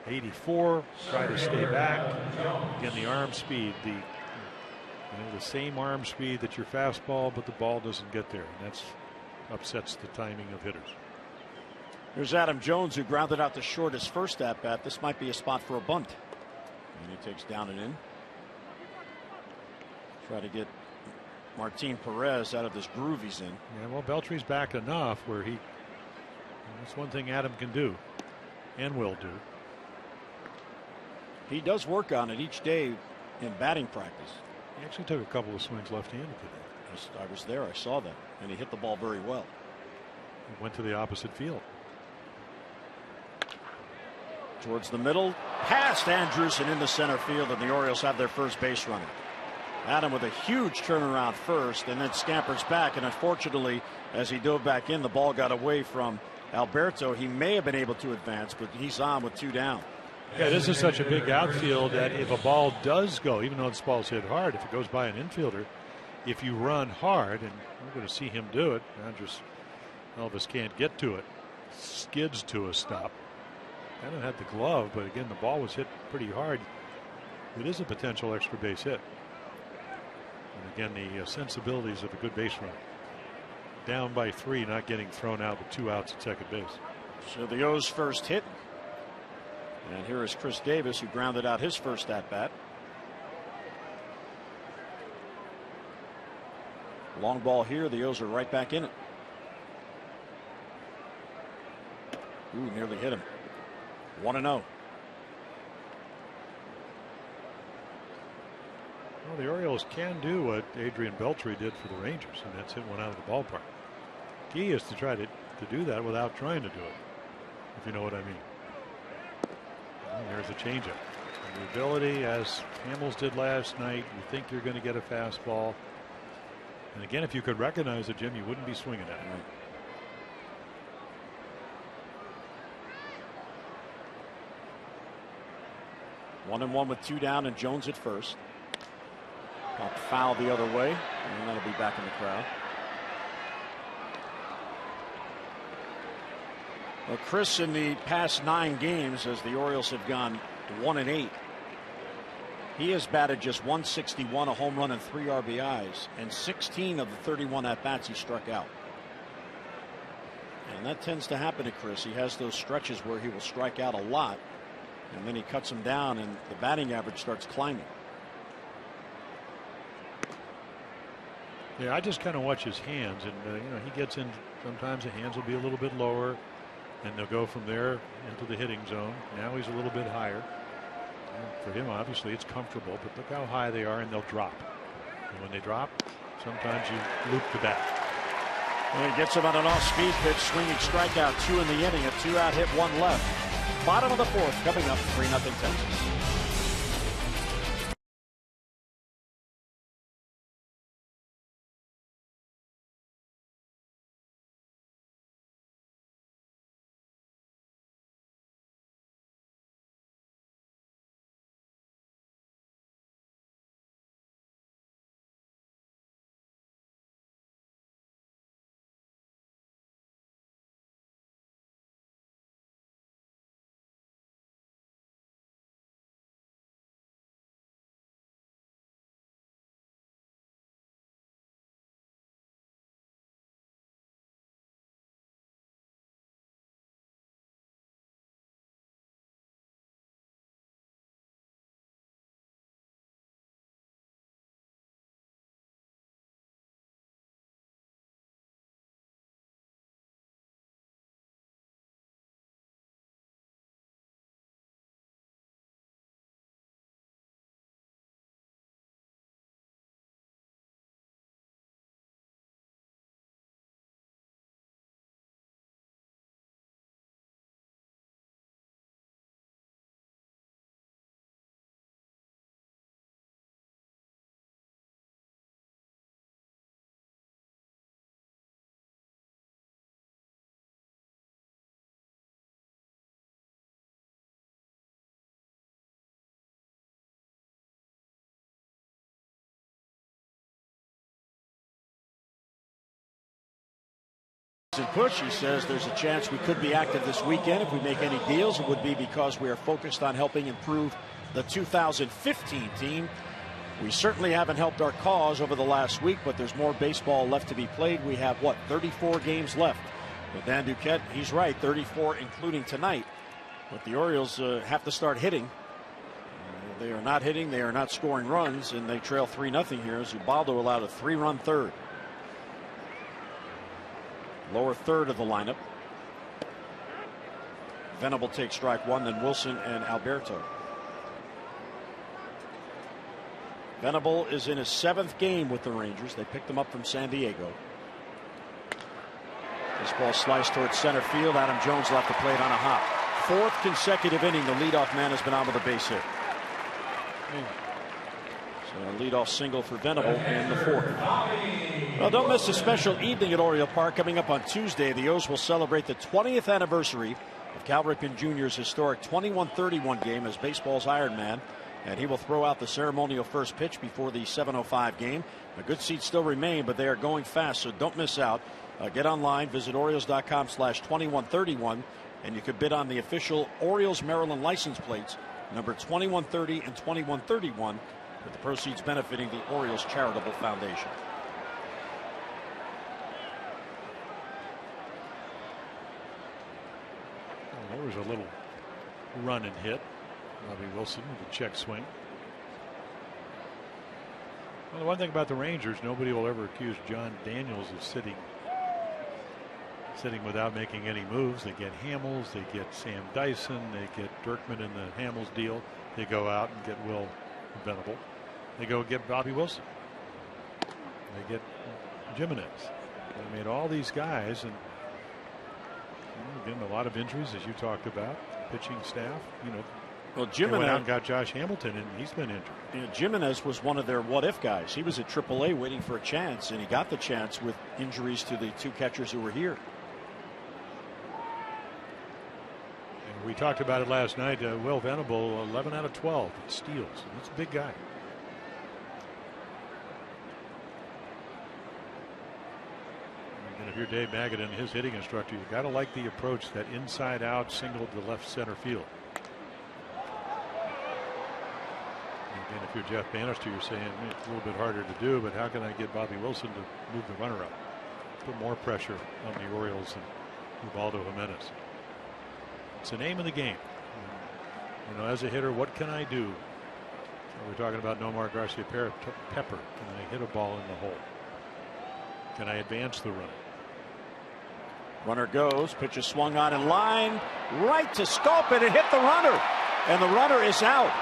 Speaker 3: 84. Try to stay back. Again, the arm speed. The same arm speed that your fastball, but the ball doesn't get there. And that's upsets the timing of hitters.
Speaker 2: Here's Adam Jones, who grounded out to short his first at bat. This might be a spot for a bunt. And he takes down and in. Try to get Martin Perez out of this groove he's in.
Speaker 3: Yeah, well, Beltre's back enough where that's one thing Adam can do and will do.
Speaker 2: He does work on it each day in batting practice.
Speaker 3: He actually took a couple of swings left-handed today.
Speaker 2: I was there. I saw that. And he hit the ball very well.
Speaker 3: He went to the opposite field.
Speaker 2: Towards the middle. Past Andrews and into center field. And the Orioles have their first base runner. Adam with a huge turnaround first and then scampers back. And unfortunately, as he dove back in, the ball got away from Alberto. He may have been able to advance, but he's on with 2 down.
Speaker 3: Yeah, this is such a big outfield that if a ball does go, even though this ball's hit hard, if it goes by an infielder, if you run hard, and we're going to see him do it, Elvis can't get to it, skids to a stop. Haven't had the glove, but again, the ball was hit pretty hard. It is a potential extra base hit. And again, the sensibilities of a good base run. Down by 3, not getting thrown out with 2 outs at second base.
Speaker 2: So the O's first hit. And here is Chris Davis, who grounded out his first at bat. Long ball here. The O's are right back in it. Ooh, nearly hit him. 1-0.
Speaker 3: Well, the Orioles can do what Adrian Beltre did for the Rangers, and that's hit one out of the ballpark. Key is to try to do that without trying to do it, if you know what I mean. And there's a changeup. And the ability, as Hamels did last night, you think you're going to get a fastball. And again, if you could recognize it, Jim, you wouldn't be swinging at it.
Speaker 2: Right. 1-1 with 2 down and Jones at first. Got fouled the other way, and that'll be back in the crowd. Well, Chris, in the past 9 games, as the Orioles have gone 1-8, he has batted just .161, a home run, and 3 RBIs, and 16 of the 31 at-bats he struck out. And that tends to happen to Chris. He has those stretches where he will strike out a lot, and then he cuts them down, and the batting average starts climbing.
Speaker 3: Yeah, I just kind of watch his hands, and he gets in. Sometimes the hands will be a little bit lower, and they'll go from there into the hitting zone. Now he's a little bit higher. For him, obviously, it's comfortable, but look how high they are, and they'll drop. And when they drop, sometimes you loop the bat.
Speaker 2: And he gets him on an off-speed pitch, swinging strikeout, 2 in the inning, a 2-out hit, 1 left. Bottom of the fourth coming up, 3-0 Texas. Push, he says there's a chance we could be active this weekend if we make any deals. It would be because we are focused on helping improve the 2015 team. We certainly haven't helped our cause over the last week, but there's more baseball left to be played. We have, 34 games left. But Dan Duquette, he's right, 34 including tonight. But the Orioles have to start hitting. They are not hitting, they are not scoring runs, and they trail 3-0 here as Ubaldo allowed a 3-run third. Lower third of the lineup. Venable takes strike one, then Wilson and Alberto. Venable is in his 7th game with the Rangers. They picked him up from San Diego. This ball sliced towards center field. Adam Jones left the plate on a hop. 4th consecutive inning the leadoff man has been on with a base hit. So a leadoff single for Venable in the 4th. Well, don't miss a special evening at Oriole Park coming up on Tuesday. The O's will celebrate the 20th anniversary of Cal Ripken Jr.'s historic 21-31 game as baseball's Iron Man, and he will throw out the ceremonial first pitch before the 7:05 game. A good seats still remain, but they are going fast, so don't miss out. Get online, visit Orioles.com/2131, and you could bid on the official Orioles Maryland license plates, number 2130 and 2131, with the proceeds benefiting the Orioles Charitable Foundation.
Speaker 3: Well, there was a little run and hit. Bobby Wilson with a check swing. Well, the one thing about the Rangers, nobody will ever accuse John Daniels of sitting without making any moves. They get Hamels, they get Sam Dyson, they get Dirkman in the Hamels deal. They go out and get Will Venable. They go get Bobby Wilson. They get Jimenez. They made all these guys, and again, a lot of injuries, as you talked about. Pitching staff,
Speaker 2: Well,
Speaker 3: they
Speaker 2: Jimenez
Speaker 3: went out and got Josh Hamilton, and he's been injured.
Speaker 2: Jimenez was one of their what-if guys. He was at AAA waiting for a chance, and he got the chance with injuries to the 2 catchers who were here.
Speaker 3: And we talked about it last night. Will Venable, 11 out of 12 steals. That's a big guy. And if you're Dave Baggett and his hitting instructor, you got to like the approach, that inside-out single to left center field. And if you're Jeff Bannister, you're saying it's a little bit harder to do, but how can I get Bobby Wilson to move the runner up? Put more pressure on the Orioles and Ubaldo Jimenez. It's the name of the game. As a hitter, what can I do? We're talking about Nomar Garcia Pepper. Can I hit a ball in the hole? Can I advance the run?
Speaker 2: Runner goes, pitch is swung on in line, right to Sculp, and it hit the runner, and the runner is out.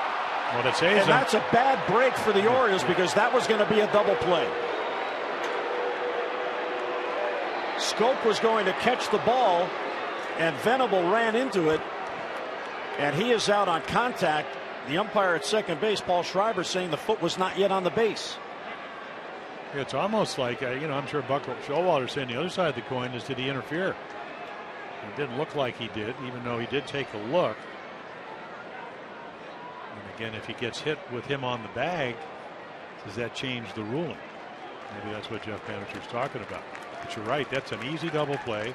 Speaker 3: Well,
Speaker 2: and that's a bad break for the Orioles because that was going to be a double play. Sculp was going to catch the ball, and Venable ran into it, And he is out on contact. The umpire at second base, Paul Schreiber, saying the foot was not yet on the base.
Speaker 3: It's almost like, I'm sure Buck Showalter's saying the other side of the coin is, did he interfere? It didn't look like he did, even though he did take a look. And again, if he gets hit with him on the bag, does that change the ruling? Maybe that's what Jeff Banister's talking about. But you're right, that's an easy double play.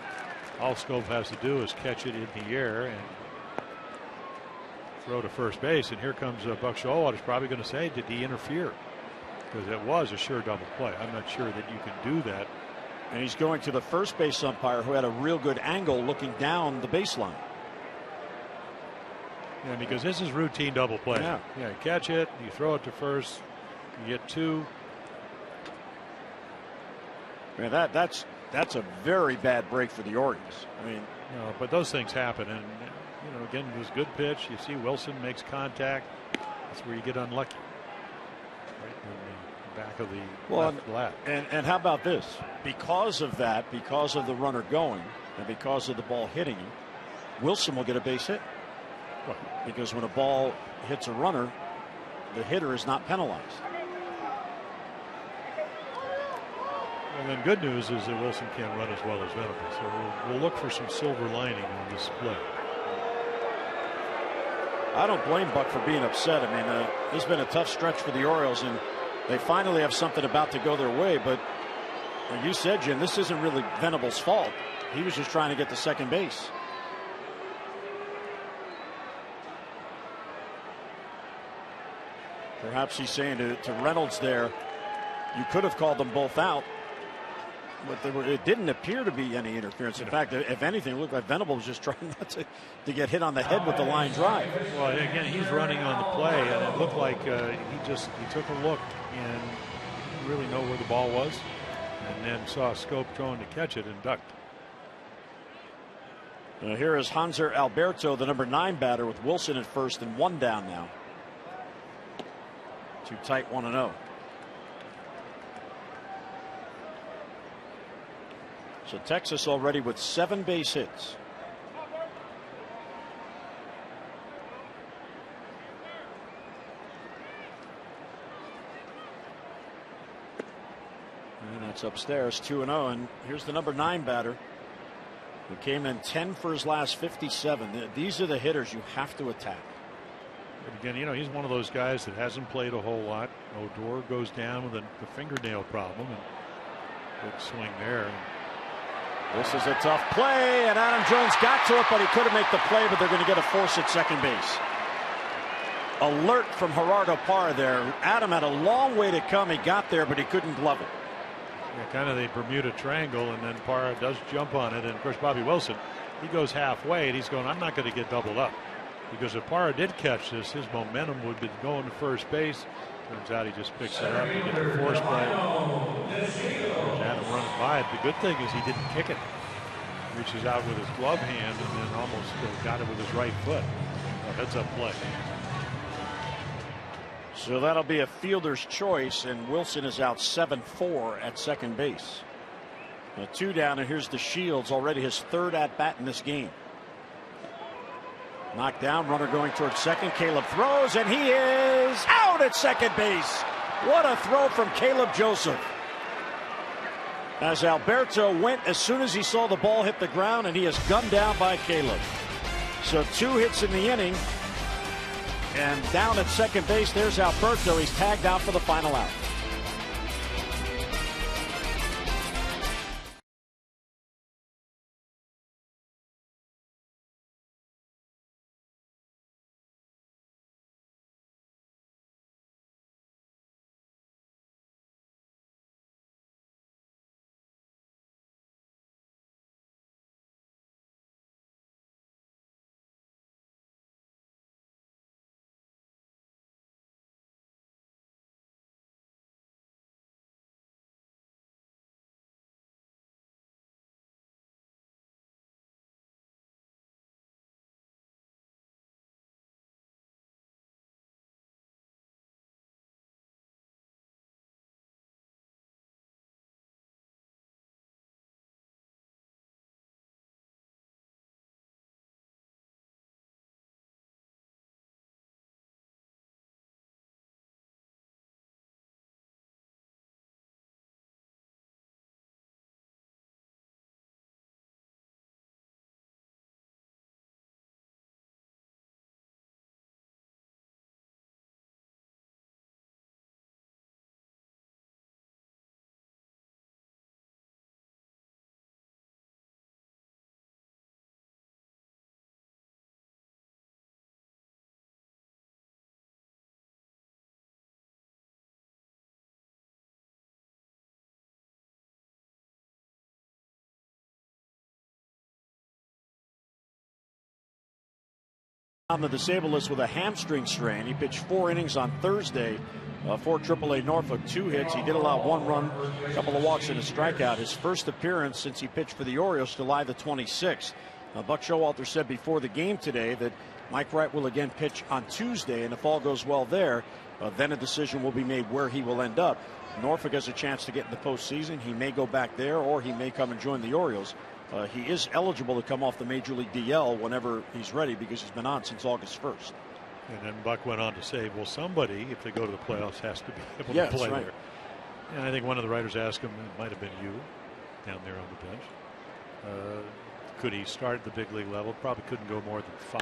Speaker 3: All Scope has to do is catch it in the air and throw to first base. And here comes Buck Showalter's probably going to say, did he interfere? Because it was a sure double play. I'm not sure that you can do that.
Speaker 2: And he's going to the first base umpire, who had a real good angle looking down the baseline.
Speaker 3: Yeah, because this is routine double play.
Speaker 2: Yeah,
Speaker 3: you catch it, you throw it to first, you get two.
Speaker 2: Man, that's a very bad break for the Orioles. I mean,
Speaker 3: but those things happen, and again, it was a good pitch. You see Wilson makes contact. That's where you get unlucky. Right in the back of the left lap.
Speaker 2: And how about this? Because of that, because of the runner going, and because of the ball hitting him, Wilson will get a base hit.
Speaker 3: Right.
Speaker 2: Because when a ball hits a runner, the hitter is not penalized.
Speaker 3: And then good news is that Wilson can't run as well as Venable. So we'll look for some silver lining on this play.
Speaker 2: I don't blame Buck for being upset. I mean, it's been a tough stretch for the Orioles, and they finally have something about to go their way. But you said, Jim, this isn't really Venable's fault. He was just trying to get to second base. Perhaps he's saying to Reynolds there, you could have called them both out. But it didn't appear to be any interference. In fact, if anything, it looked like Venable was just trying not to get hit on the head with the line drive.
Speaker 3: Well, again, he's running on the play, and it looked like he took a look and didn't really know where the ball was, and then saw Scope trying to catch it and ducked.
Speaker 2: Here is Hanser Alberto, the number 9 batter, with Wilson at first and 1 down now. Too tight, 1-0. So Texas already with 7 base hits. And that's upstairs, 2-0. And here's the number 9 batter, who came in 10 for his last 57. These are the hitters you have to attack.
Speaker 3: But again, he's one of those guys that hasn't played a whole lot. Odor goes down with the fingernail problem, and good swing there.
Speaker 2: This is a tough play, and Adam Jones got to it, but he couldn't make the play, but they're going to get a force at second base. Alert from Gerardo Parra there. Adam had a long way to come. He got there, but he couldn't glove it.
Speaker 3: Yeah, kind of the Bermuda Triangle, and then Parra does jump on it. And, of course, Bobby Wilson, he goes halfway, and he's going, I'm not going to get doubled up. Because if Parra did catch this, his momentum would be going to first base. Turns out he just picks it up. He gets a force play. Adam runs by it. The good thing is he didn't kick it. Reaches out with his glove hand and then almost got it with his right foot. Heads up play.
Speaker 2: So that'll be a fielder's choice, and Wilson is out 7-4 at second base. 2 down, and here's the Shields, already his 3rd at bat in this game. Knocked down, runner going towards second. Caleb throws, and he is out at second base. What a throw from Caleb Joseph. As Alberto went as soon as he saw the ball hit the ground, and he is gunned down by Caleb. So 2 hits in the inning. And down at second base, there's Alberto. He's tagged out for the final out. On the disabled list with a hamstring strain. He pitched 4 innings on Thursday for AAA Norfolk, 2 hits. He did allow 1 run, a couple of walks and a strikeout. His first appearance since he pitched for the Orioles, July the 26th. Buck Showalter said before the game today that Mike Wright will again pitch on Tuesday, and if all goes well there, then a decision will be made where he will end up. Norfolk has a chance to get in the postseason. He may go back there, or he may come and join the Orioles. He is eligible to come off the Major League DL whenever he's ready, because he's been on since August 1st.
Speaker 3: And then Buck went on to say, well, somebody, if they go to the playoffs, has to be able to play there. And I think one of the writers asked him, it might have been you, down there on the bench, could he start at the big league level? Probably couldn't go more than 5.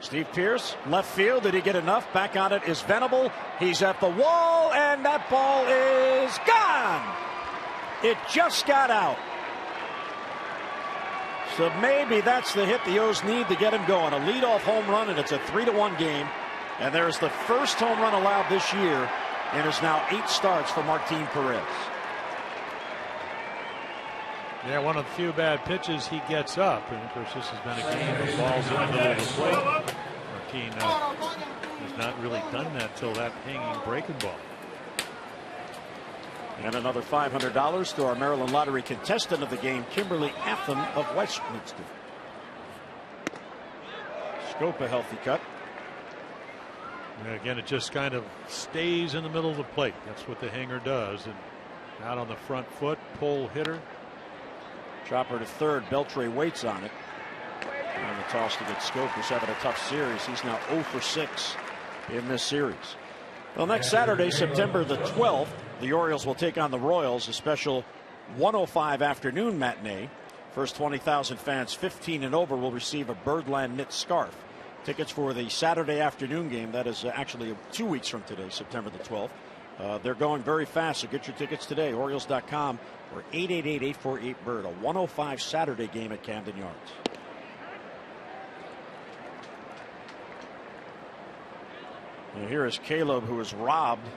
Speaker 2: Steve Pearce, left field. Did he get enough? Back on it is Venable. He's at the wall, and that ball is gone. It just got out. So maybe that's the hit the O's need to get him going. A leadoff home run, and it's a 3-1 game. And there's the first home run allowed this year, and is now 8 starts for Martin Perez.
Speaker 3: Yeah, one of the few bad pitches he gets up, and of course this has been a game of balls in the middle of the plate. Martin has not really done that till that hanging breaking ball.
Speaker 2: And another $500 to our Maryland Lottery contestant of the game, Kimberly Atham of Westminster. Scope a healthy cut.
Speaker 3: And again, it just kind of stays in the middle of the plate. That's what the hanger does. And out on the front foot, pull hitter.
Speaker 2: Chopper to third. Beltre waits on it. And the toss to get Scope, who's having a tough series. He's now 0 for 6 in this series. Well, next Saturday, September the 12th, the Orioles will take on the Royals, a special 1:05 afternoon matinee. First 20,000 fans 15 and over will receive a Birdland knit scarf. Tickets for the Saturday afternoon game, that is actually 2 weeks from today, September the 12th. They're going very fast, so get your tickets today. Orioles.com or 888-848-BIRD. A 1:05 Saturday game at Camden Yards. And here is Caleb, who was robbed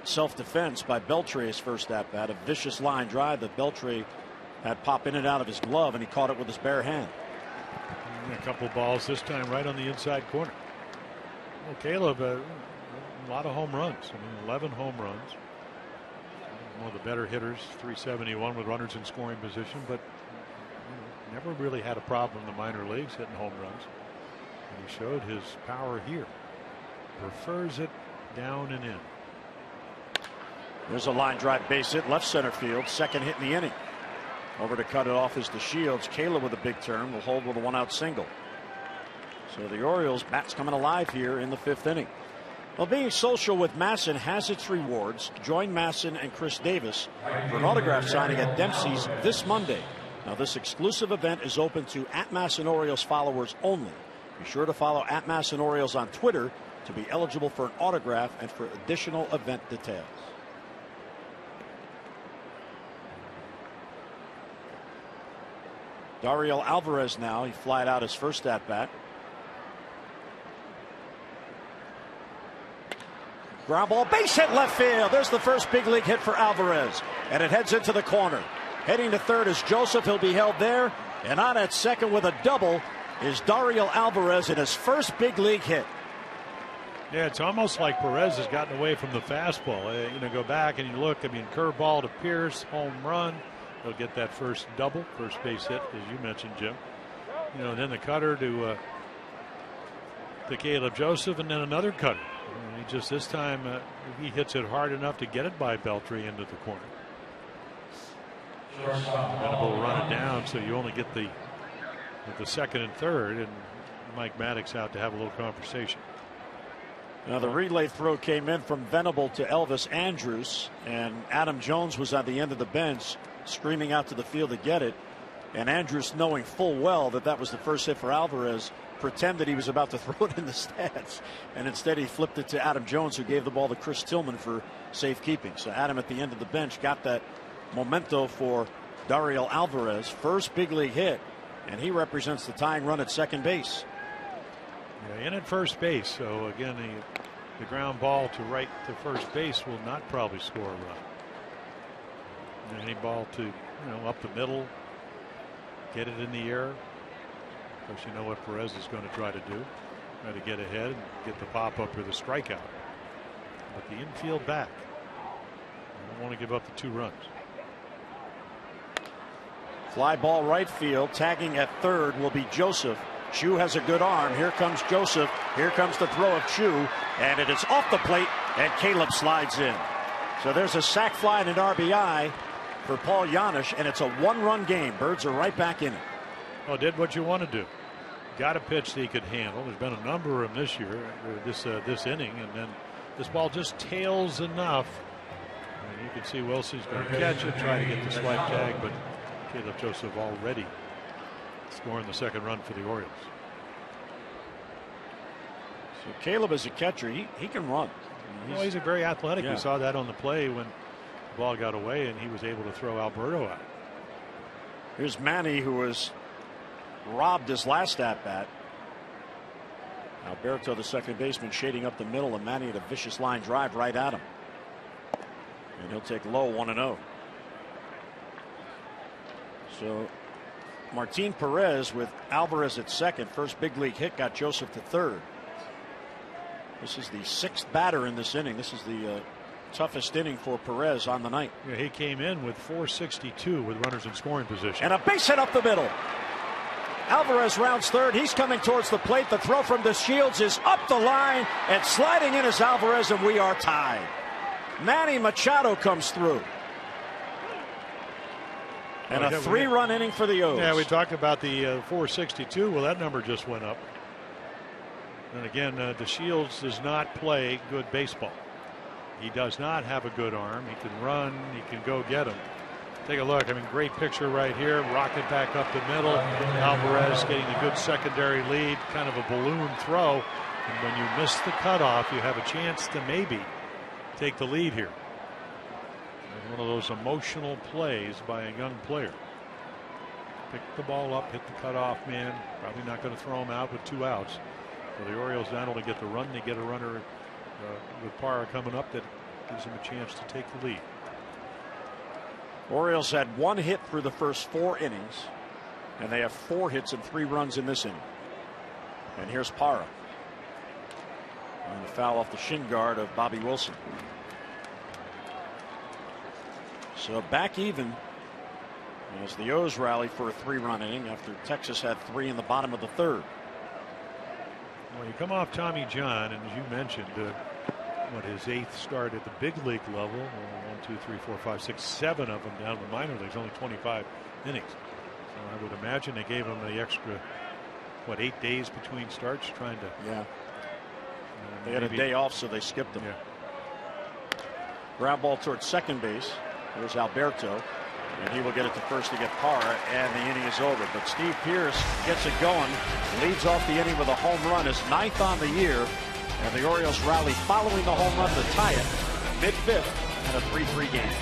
Speaker 2: self-defense by Beltre's first at-bat. A vicious line drive that Beltre had pop in and out of his glove, and he caught it with his bare hand.
Speaker 3: A couple balls this time right on the inside corner. Well, Caleb, a lot of home runs. I mean, 11 home runs. One of the better hitters, 371 with runners in scoring position, but never really had a problem in the minor leagues hitting home runs. And he showed his power here. Prefers it down and in.
Speaker 2: There's a line drive base hit left center field. Second hit in the inning. Over to cut it off is DeShields. Caleb with a big turn will hold with a 1-out single. So the Orioles bats coming alive here in the 5th inning. Well, being social with Masson has its rewards. Join Masson and Chris Davis for an autograph signing at Dempsey's this Monday. Now, this exclusive event is open to @Masson Orioles followers only. Be sure to follow @Masson Orioles on Twitter to be eligible for an autograph and for additional event details. Dariel Alvarez now. He flied out his first at bat. Ground ball, base hit left field. There's the first big league hit for Alvarez, and it heads into the corner. Heading to third is Joseph. He'll be held there, and on at second with a double is Dariel Alvarez in his first big league hit.
Speaker 3: Yeah, it's almost like Perez has gotten away from the fastball. Go back and you look. I mean, curveball to Pierce, home run. He'll get that first double, first base hit, as you mentioned, Jim. And then the cutter to Caleb Joseph, and then another cutter. He just this time he hits it hard enough to get it by Beltre into the corner. Venable will run it down, so you only get the second and third, and Mike Maddox out to have a little conversation.
Speaker 2: Now the relay throw came in from Venable to Elvis Andrus, and Adam Jones was on the end of the bench screaming out to the field to get it, and Andrus, knowing full well that was the first hit for Alvarez, pretended he was about to throw it in the stands, and instead he flipped it to Adam Jones, who gave the ball to Chris Tillman for safekeeping. So Adam at the end of the bench got that memento for Dariel Alvarez, first big league hit, and he represents the tying run at second base.
Speaker 3: Yeah, in at first base. So again, the ground ball to right to first base will not probably score a run. And any ball to up the middle, get it in the air. Of course, you know what Perez is going to try to do. Try to get ahead and get the pop up or the strikeout. But the infield back. I don't want to give up the 2 runs.
Speaker 2: Fly ball right field. Tagging at third will be Joseph. Chu has a good arm. Here comes Joseph. Here comes the throw of Chu. And it is off the plate. And Caleb slides in. So there's a sac fly and an RBI for Paul Janisch. And it's a 1-run game. Birds are right back in it.
Speaker 3: Well, did what you want to do. Got a pitch that he could handle. There's been a number of them this year, this inning, and then this ball just tails enough. And you can see Wilson's going to catch it, try to get the swipe tag, but Caleb Joseph already scoring the 2nd run for the Orioles.
Speaker 2: So Caleb is a catcher. He can run.
Speaker 3: He's a very athletic.
Speaker 2: Yeah.
Speaker 3: We saw that on the play when the ball got away, and he was able to throw Alberto out.
Speaker 2: Here's Manny, who was robbed his last at bat. Alberto, the second baseman, shading up the middle, and Manny had a vicious line drive right at him. And he'll take low 1-0. So Martin Perez with Alvarez at second. First big league hit got Joseph to third. This is the 6th batter in this inning. This is the toughest inning for Perez on the night.
Speaker 3: Yeah, he came in with 462 with runners in scoring position.
Speaker 2: And a base hit up the middle. Alvarez rounds third. He's coming towards the plate. The throw from DeShields is up the line, and sliding in is Alvarez, and we are tied. Manny Machado comes through. And a 3-run inning for the O's.
Speaker 3: Yeah, we talked about the 462. Well, that number just went up. And again, DeShields does not play good baseball. He does not have a good arm. He can run. He can go get him. Take a look. I mean, great picture right here. Rocket back up the middle. Alvarez getting a good secondary lead. Kind of a balloon throw. And when you miss the cutoff, you have a chance to maybe take the lead here. And one of those emotional plays by a young player. Pick the ball up, hit the cutoff man. Probably not going to throw him out with 2 outs. So the Orioles not only get the run, they get a runner with Parra coming up that gives them a chance to take the lead.
Speaker 2: Orioles had 1 hit through the first 4 innings, and they have 4 hits and 3 runs in this inning. And here's Parra. And a foul off the shin guard of Bobby Wilson. So back even as the O's rally for a 3-run inning after Texas had 3 in the bottom of the 3rd.
Speaker 3: Well, you come off Tommy John, and as you mentioned, his 8th start at the big league level. 1, 2, 3, 4, 5, 6, 7 of them down in the minor leagues, only 25 innings. So I would imagine they gave him the extra, 8 days between starts, trying to.
Speaker 2: Yeah. They had a day off, so they skipped him.
Speaker 3: Yeah.
Speaker 2: Ground ball towards second base. There's Alberto, and he will get it to first to get Parra, and the inning is over. But Steve Pearce gets it going, leads off the inning with a home run, his 9th on the year. And the Orioles rally following the home run to tie it mid-5th and a 3-3 game.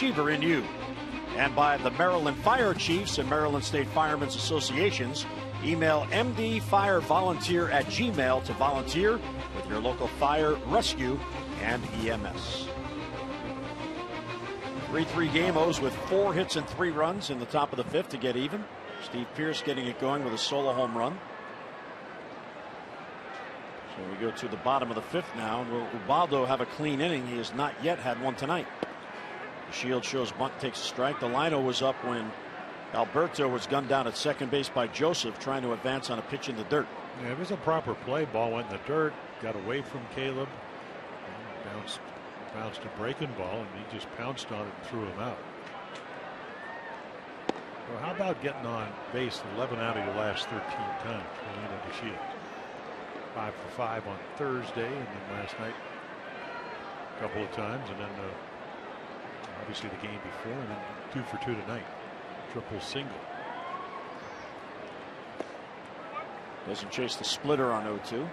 Speaker 2: Achiever in you. And by the Maryland Fire Chiefs and Maryland State Firemen's Associations. Email mdfirevolunteer@gmail to volunteer with your local fire, rescue, and EMS. 3-3 game. O's with 4 hits and 3 runs in the top of the 5th to get even. Steve Pearce getting it going with a solo home run. So we go to the bottom of the 5th now. Will Ubaldo have a clean inning? He has not yet had one tonight. The shield shows bunt takes a strike. The lino was up when Alberto was gunned down at second base by Joseph, trying to advance on a pitch in the dirt.
Speaker 3: Yeah, it was a proper play. Ball went in the dirt, got away from Caleb, bounced a breaking ball, and he just pounced on it and threw him out. Well, how about getting on base 11 out of your last 13 times? Molina to Shields. 5 for 5 on Thursday, and then last night a couple of times, and then obviously the game before, and then 2 for 2 tonight. Triple single.
Speaker 2: Doesn't chase the splitter on 0-2.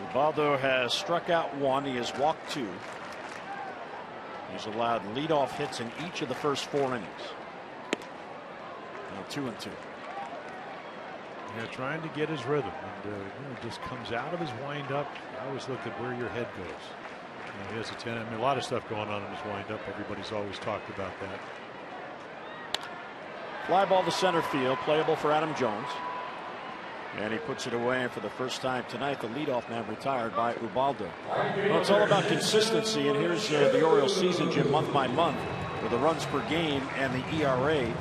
Speaker 2: Ubaldo has struck out 1. He has walked 2. He's allowed leadoff hits in each of the first 4 innings. Now 2-2.
Speaker 3: Yeah, trying to get his rhythm, and just comes out of his windup. I always look at where your head goes. He has a lot of stuff going on in his windup. Everybody's always talked about that.
Speaker 2: Fly ball to center field, playable for Adam Jones. And he puts it away, and for the first time tonight, the leadoff man retired by Ubaldo. Well, it's all about consistency, and here's the Orioles season, Jim, month by month, with the runs per game and the ERA.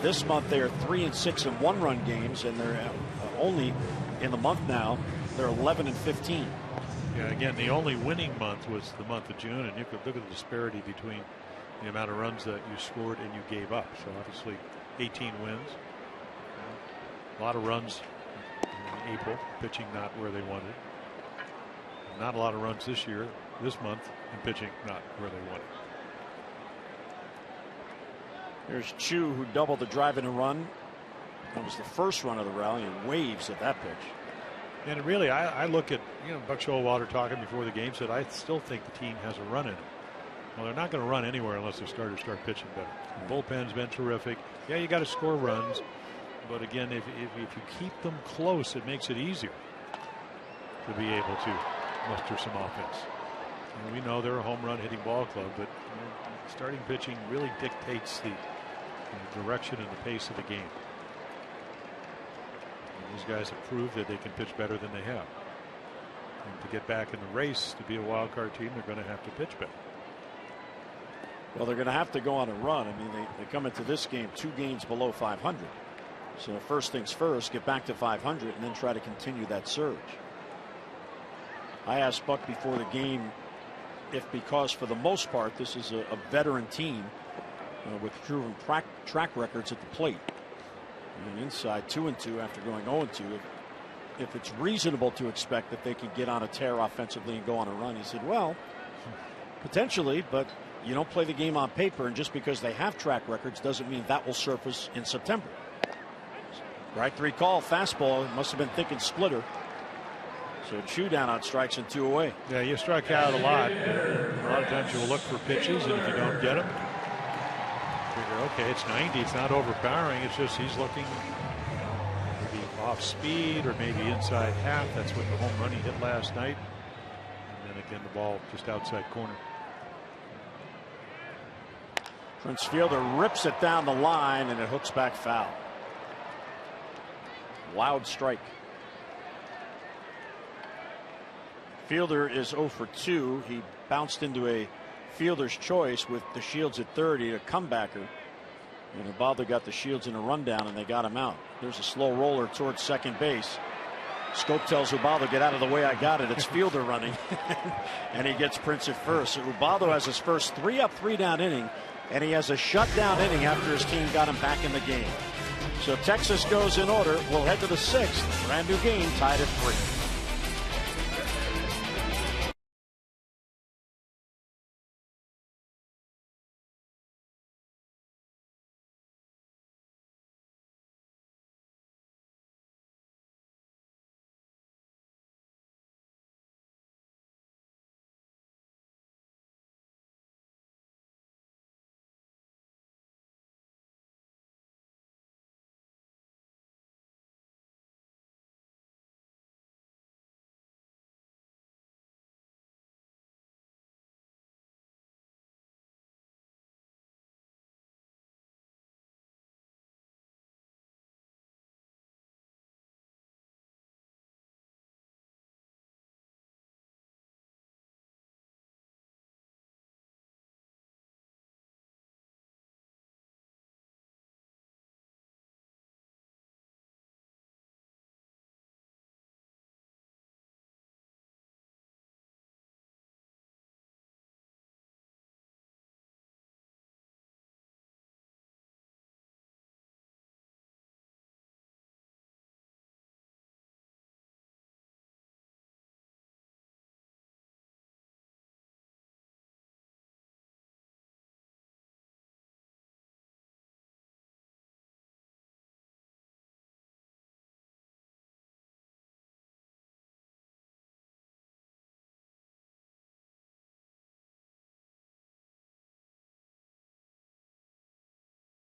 Speaker 2: This month they are 3-6 in 1-run games, and they're only in the month now they're 11-15.
Speaker 3: Yeah, again, the only winning month was the month of June, and you could look at the disparity between the amount of runs that you scored and you gave up. So obviously 18 wins, a lot of runs in April, pitching not where they wanted. Not a lot of runs this month, and pitching not where they wanted.
Speaker 2: There's Chu, who doubled the drive in a run. That was the first run of the rally, and waves at that pitch.
Speaker 3: And really, I look at, Buck Showalter talking before the game said, I still think the team has a run in it. Well, they're not going to run anywhere unless their starters start pitching better. The bullpen's been terrific. Yeah, you got to score runs. But again, if you keep them close, it makes it easier to be able to muster some offense. We know they're a home run hitting ball club, but starting pitching really dictates the direction and the pace of the game. These guys have proved that they can pitch better than they have. And to get back in the race to be a wild card team, they're going to have to pitch better.
Speaker 2: Well, they're going to have to go on a run. I mean, they come into this game 2 games below 500. So first things first, get back to 500 and then try to continue that surge. I asked Buck before the game if, because for the most part this is a veteran team with proven track records at the plate. And inside 2-2 after going 0-2, if it's reasonable to expect that they can get on a tear offensively and go on a run. He said, well, potentially, but you don't play the game on paper, and just because they have track records doesn't mean that will surface in September. Right 3 call, fastball, must have been thinking splitter. So Chu down on strikes and 2 away.
Speaker 3: Yeah, you strike out a lot. A lot of times you will look for pitches, and if you don't get them, figure, okay, it's 90. It's not overpowering. It's just he's looking maybe off speed or maybe inside half. That's what the home run he hit last night. And then again, the ball just outside corner.
Speaker 2: Prince Fielder rips it down the line, and it hooks back foul. Loud strike. Fielder is 0 for 2. He bounced into a fielder's choice with the Shields at 30, a comebacker. And Ubaldo got the Shields in a rundown, and they got him out. There's a slow roller towards second base. Scope tells Ubaldo, get out of the way, I got it. It's Fielder running. And he gets Prince at first. So Ubaldo has his first 3 up, 3 down inning, and he has a shutdown inning after his team got him back in the game. So Texas goes in order. We'll head to the 6th. Brand new game, tied at 3.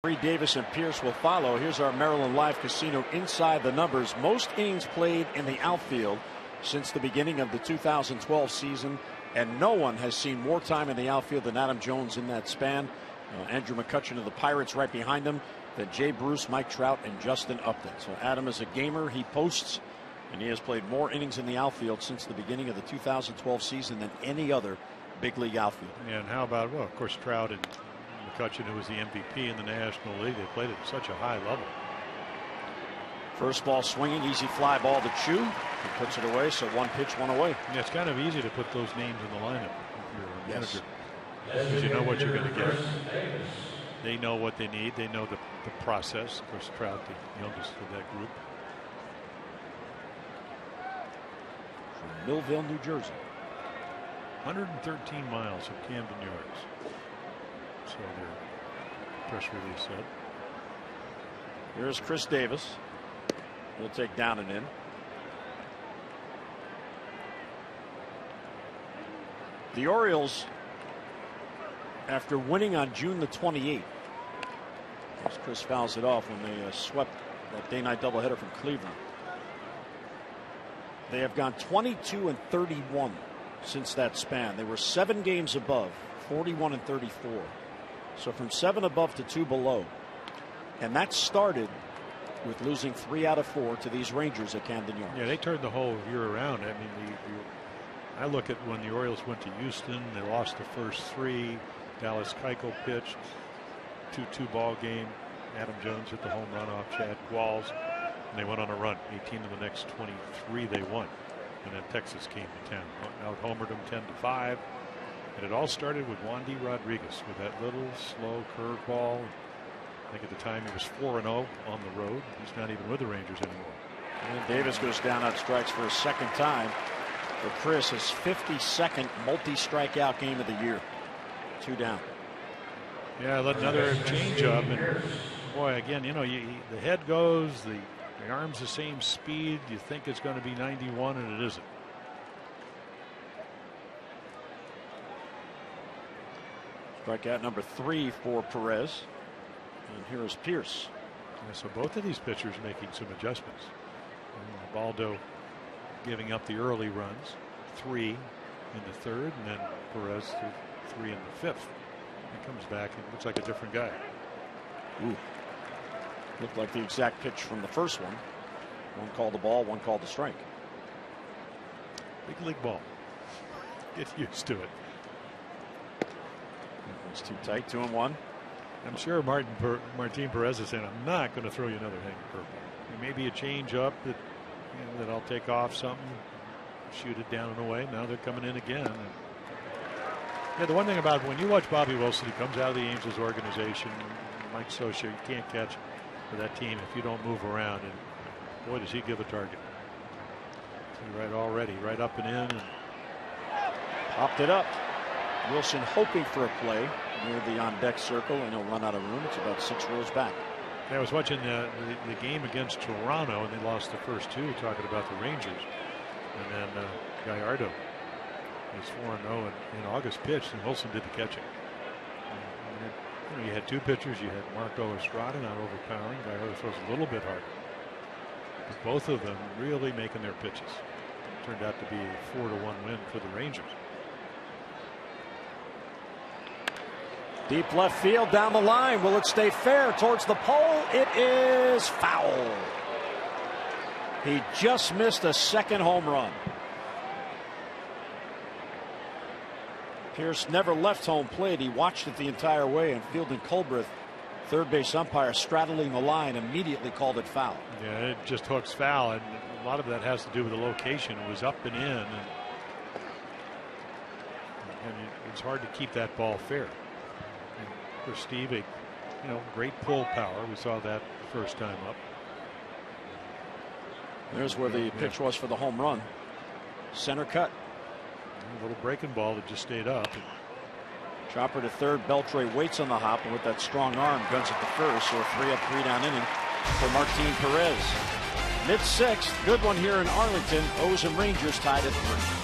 Speaker 2: Davis and Pierce will follow. Here's our Maryland Live Casino Inside the Numbers. Most innings played in the outfield since the beginning of the 2012 season, and no one has seen more time in the outfield than Adam Jones in that span. Andrew McCutchen of the Pirates right behind him, then Jay Bruce, Mike Trout, and Justin Upton. So Adam is a gamer. He posts, and he has played more innings in the outfield since the beginning of the 2012 season than any other big league outfield.
Speaker 3: Yeah, and how about, well, of course, Trout and McCutchen, who was the MVP in the National League. They played at such a high level.
Speaker 2: First ball swinging, easy fly ball to Chew. He puts it away, so one pitch, one away.
Speaker 3: Yeah, it's kind of easy to put those names in the lineup if you're a manager, because you know what you're going to get. They know what they need. They know the process. Of course, Trout, the youngest of that group.
Speaker 2: From Millville, New Jersey.
Speaker 3: 113 miles of Camden Yards. So their press release said.
Speaker 2: Here's Chris Davis. He'll take down and in. The Orioles, after winning on June the 28th, as Chris fouls it off when they swept that day-night doubleheader from Cleveland, they have gone 22-31 since that span. They were 7 games above, 41-34. So from 7 above to 2 below. And that started with losing 3 out of 4 to these Rangers at Camden Yards.
Speaker 3: Yeah, they turned the whole year around. I mean, I look at when the Orioles went to Houston, they lost the first 3. Dallas Keuchel pitched, 2-2 ball game. Adam Jones hit the home run off Chad Qualls, and they went on a run. 18 of the next 23 they won. And then Texas came to town, out-homered them 10-5. And it all started with Wandy Rodriguez with that little slow curveball. I think at the time he was 4-0 on the road. He's not even with the Rangers anymore.
Speaker 2: And Davis goes down on strikes for a second time. For Chris, his 52nd multi-strikeout game of the year. 2 down.
Speaker 3: Yeah, let another change up, and boy, again, you know, the head goes, the arm's the same speed. You think it's going to be 91, and it isn't.
Speaker 2: Strikeout number 3 for Perez. And here is Pierce.
Speaker 3: Yeah, so both of these pitchers making some adjustments. Baldo giving up the early runs, 3 in the 3rd, and then Perez 3 in the 5th. He comes back and looks like a different guy.
Speaker 2: Ooh. Looked like the exact pitch from the first one. One called the ball, one called the strike.
Speaker 3: Big league ball. Get used to it.
Speaker 2: It's too tight, 2-1.
Speaker 3: I'm sure Martin Perez is saying, I'm not going to throw you another hanging curveball. Maybe a change up that, that I'll take off something, shoot it down and away. Now they're coming in again. And yeah, the one thing about when you watch Bobby Wilson, he comes out of the Angels organization, Mike Scioscia, you can't catch for that team if you don't move around. And boy, does he give a target. Right already, right up and in. And
Speaker 2: popped it up. Wilson hoping for a play near the on-deck circle, and he'll run out of room. It's about 6 rows back.
Speaker 3: I was watching the game against Toronto, and they lost the first 2, talking about the Rangers. And then Gallardo was 4-0 in August pitched, and Wilson did the catching. You had 2 pitchers. You had Marco Estrada, not overpowering. Gallardo throws a little bit harder. But both of them really making their pitches. It turned out to be a 4-1 win for the Rangers.
Speaker 2: Deep left field down the line. Will it stay fair towards the pole? It is foul. He just missed a second home run. Pierce never left home plate. He watched it the entire way, and Fielding Culbreth, third base umpire, straddling the line, immediately called it foul.
Speaker 3: Yeah, it just hooks foul, and a lot of that has to do with the location. It was up and in, and it's hard to keep that ball fair. For Steve, great pull power. We saw that first time up.
Speaker 2: There's where the pitch was for the home run. Center cut.
Speaker 3: A little breaking ball that just stayed up.
Speaker 2: Chopper to third. Beltre waits on the hop, and with that strong arm, guns at the first. So a 3-up, 3-down inning for Martin Perez. Mid-6th, good one here in Arlington. O's and Rangers tied at 3.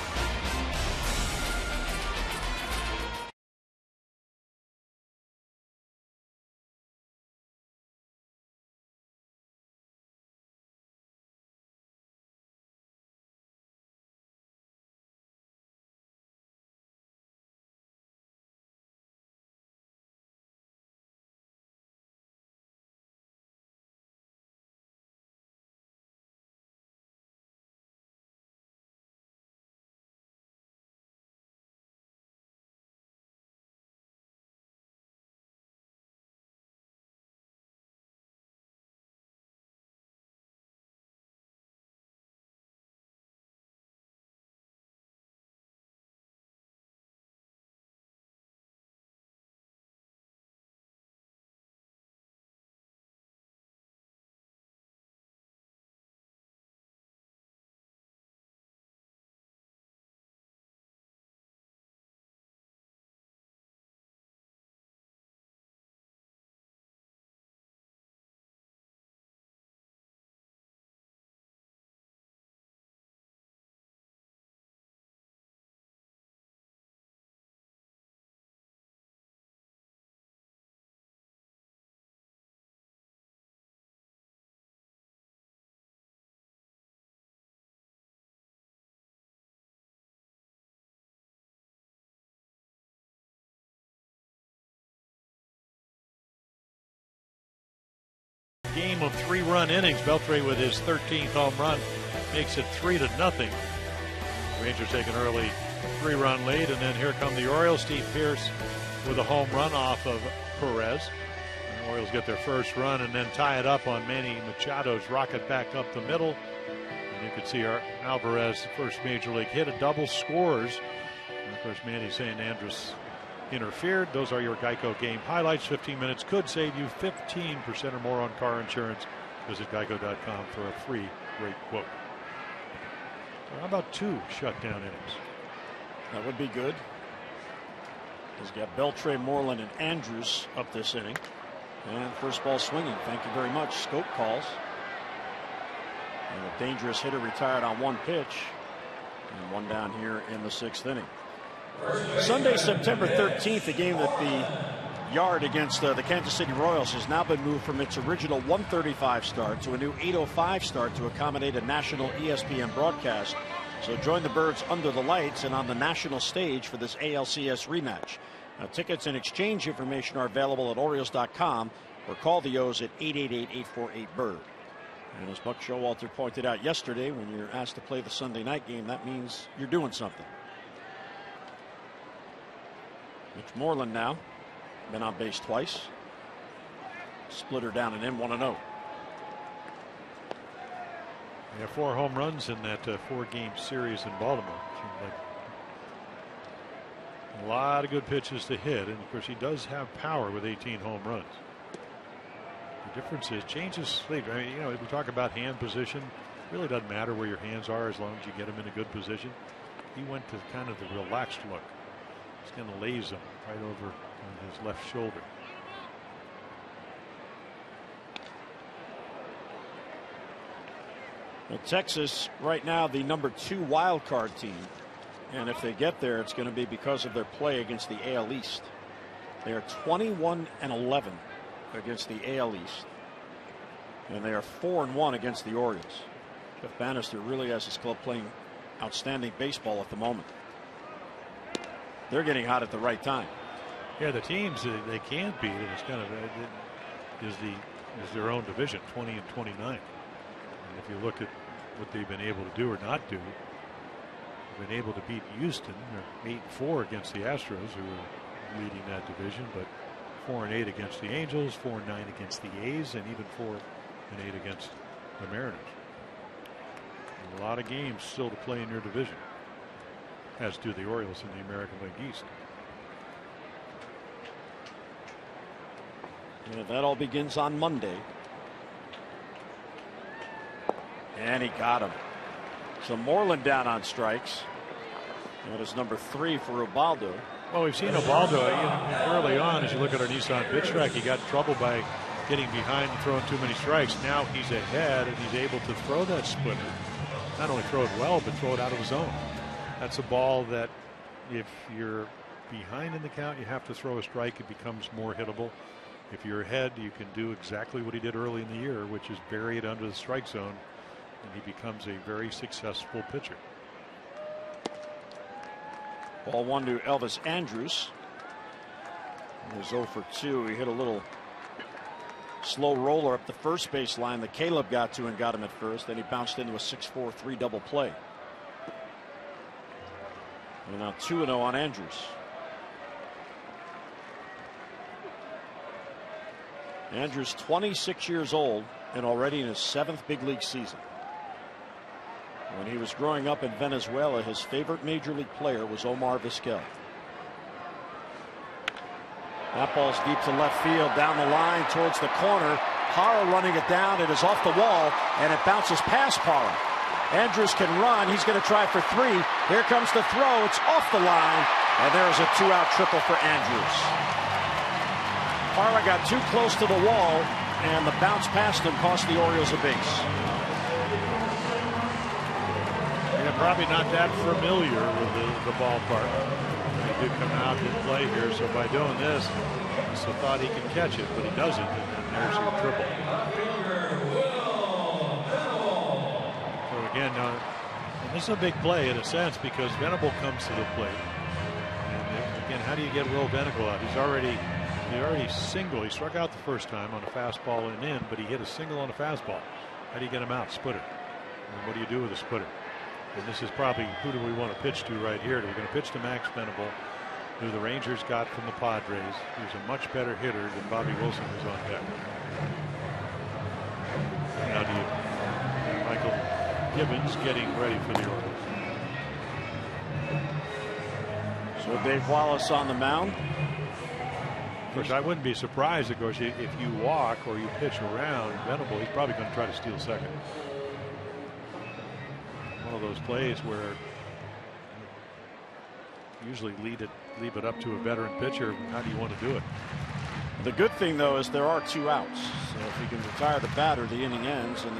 Speaker 3: game of 3-run innings. Beltre with his 13th home run makes it 3-0. Rangers take an early 3-run lead, and then here come the Orioles. Steve Pearce with a home run off of Perez. The Orioles get their first run and then tie it up on Manny Machado's rocket back up the middle. And you can see our Alvarez, first major league hit, a double scores. And of course, Manny saying Andrus interfered. Those are your Geico game highlights. 15 minutes could save you 15% or more on car insurance. Visit geico.com for a free rate quote. How about 2 shutdown innings?
Speaker 2: That would be good. He's got Beltre, Moreland, and Andrews up this inning. And first ball swinging. Thank you very much. Scope calls. And a dangerous hitter retired on 1 pitch. And 1 down here in the 6th inning. Sunday, September 13th, the game that the Yard against the Kansas City Royals has now been moved from its original 1:35 start to a new 8:05 start to accommodate a national ESPN broadcast. So join the Birds under the lights and on the national stage for this ALCS rematch. Now, tickets and exchange information are available at Orioles.com or call the O's at 888-848-BIRD. And as Buck Showalter pointed out yesterday, when you're asked to play the Sunday night game, that means you're doing something. Mitch Moreland now been on base twice. Splitter down and in, 1-0.
Speaker 3: They have 4 home runs in that 4-game series in Baltimore. Like a lot of good pitches to hit, and of course he does have power with 18 home runs. The difference is changes sleep. I mean, you know, we talk about hand position. It really doesn't matter where your hands are as long as you get them in a good position. He went to kind of the relaxed look. He's going to laze him right over on his left shoulder.
Speaker 2: Well, Texas right now the number 2 wild card team, and if they get there, it's going to be because of their play against the AL East. They are 21-11 against the AL East, and they are 4-1 against the Orioles. Jeff Bannister really has his club playing outstanding baseball at the moment. They're getting hot at the right time.
Speaker 3: Yeah, the teams they can beat, and it's kind of is their own division, 20 and 29. If you look at what they've been able to do or not do, they've been able to beat Houston. They're 8-4 against the Astros, who are leading that division, but 4-8 against the Angels, 4-9 against the A's, and even 4-8 against the Mariners. A lot of games still to play in your division, as do the Orioles in the American League East.
Speaker 2: Yeah, that all begins on Monday. And he got him. So Moreland down on strikes. That is number 3 for Ubaldo.
Speaker 3: Well, we've seen Ubaldo early on. As you look at our Nissan pitch track, he got in trouble by getting behind and throwing too many strikes. Now he's ahead and he's able to throw that splitter. Not only throw it well, but throw it out of his zone. That's a ball that if you're behind in the count, you have to throw a strike. It becomes more hittable. If you're ahead, you can do exactly what he did early in the year, which is bury it under the strike zone. And he becomes a very successful pitcher.
Speaker 2: Ball 1 to Elvis Andrus. He was 0 for 2. He hit a little slow roller up the first base line that Caleb got to and got him at first. Then he bounced into a 6-4-3 double play. And now 2-0 on Andrus. Andrus 26 years old and already in his 7th big league season. When he was growing up in Venezuela, his favorite major league player was Omar Vizquel. That ball's deep to left field, down the line towards the corner. Parra running it down. It is off the wall, and it bounces past Parra. Andrus can run. He's going to try for 3. Here comes the throw. It's off the line, and there's a 2-out triple for Andrus. Parra got too close to the wall, and the bounce past him cost the Orioles a base.
Speaker 3: Probably not that familiar with the ballpark. He did come out and play here, so by doing this, he thought he could catch it, but he doesn't, and there's your triple. So again, and this is a big play in a sense because Venable comes to the plate. And again, how do you get Will Venable out? He's already He already he struck out the first time on a fastball and in, but he hit a single on a fastball. How do you get him out? Splitter. And what do you do with a splitter? And this is probably, who do we want to pitch to right here? We're going to pitch to Max Venable, who the Rangers got from the Padres. He's a much better hitter than Bobby Wilson, who's on deck. Now do you, Michael Gibbons getting ready for the Orioles.
Speaker 2: So Dave Wallace on the mound.
Speaker 3: Of course, I wouldn't be surprised, of course, if you walk or you pitch around Venable, he's probably going to try to steal second. One of those plays where you usually leave it up to a veteran pitcher. How do you want to do it?
Speaker 2: The good thing, though, is there are 2 outs. So if you can retire the batter, the inning ends. And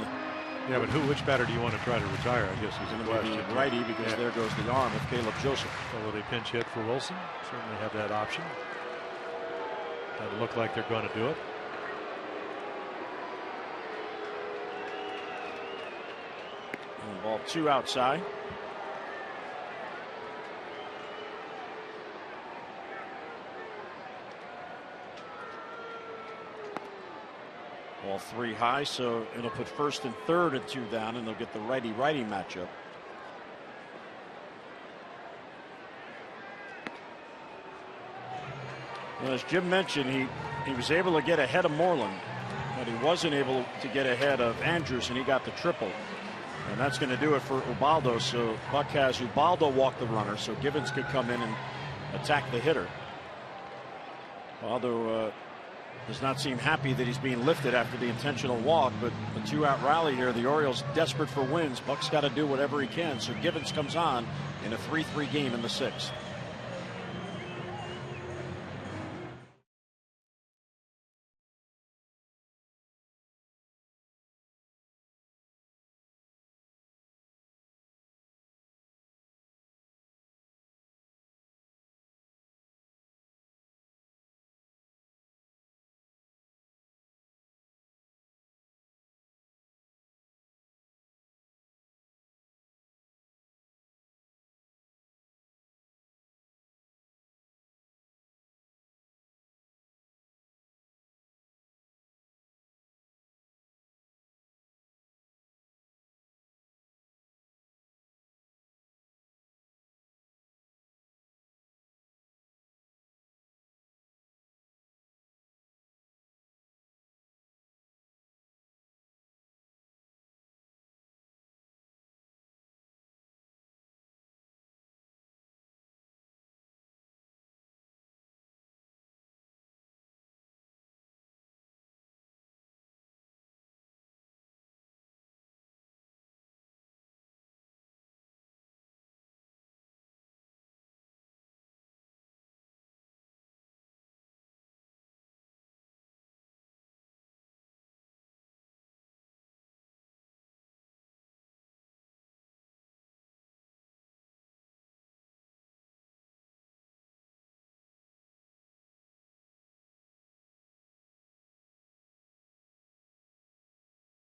Speaker 3: yeah, but which batter do you want to try to retire? I guess is the question.
Speaker 2: Righty, because there goes the arm of Caleb Joseph.
Speaker 3: So will they pinch hit for Wilson? Certainly have that option. Doesn't look like they're going to do it.
Speaker 2: And ball 2 outside. Ball 3 high, so it'll put first and third at 2 down, and they'll get the righty-righty matchup. Well, as Jim mentioned, he was able to get ahead of Moreland, but he wasn't able to get ahead of Andrews, and he got the triple. And that's going to do it for Ubaldo. So Buck has Ubaldo walk the runner, so Gibbons could come in and attack the hitter. Ubaldo does not seem happy that he's being lifted after the intentional walk, but the 2-out rally here, the Orioles desperate for wins. Buck's got to do whatever he can. So Gibbons comes on in a 3-3 game in the 6th.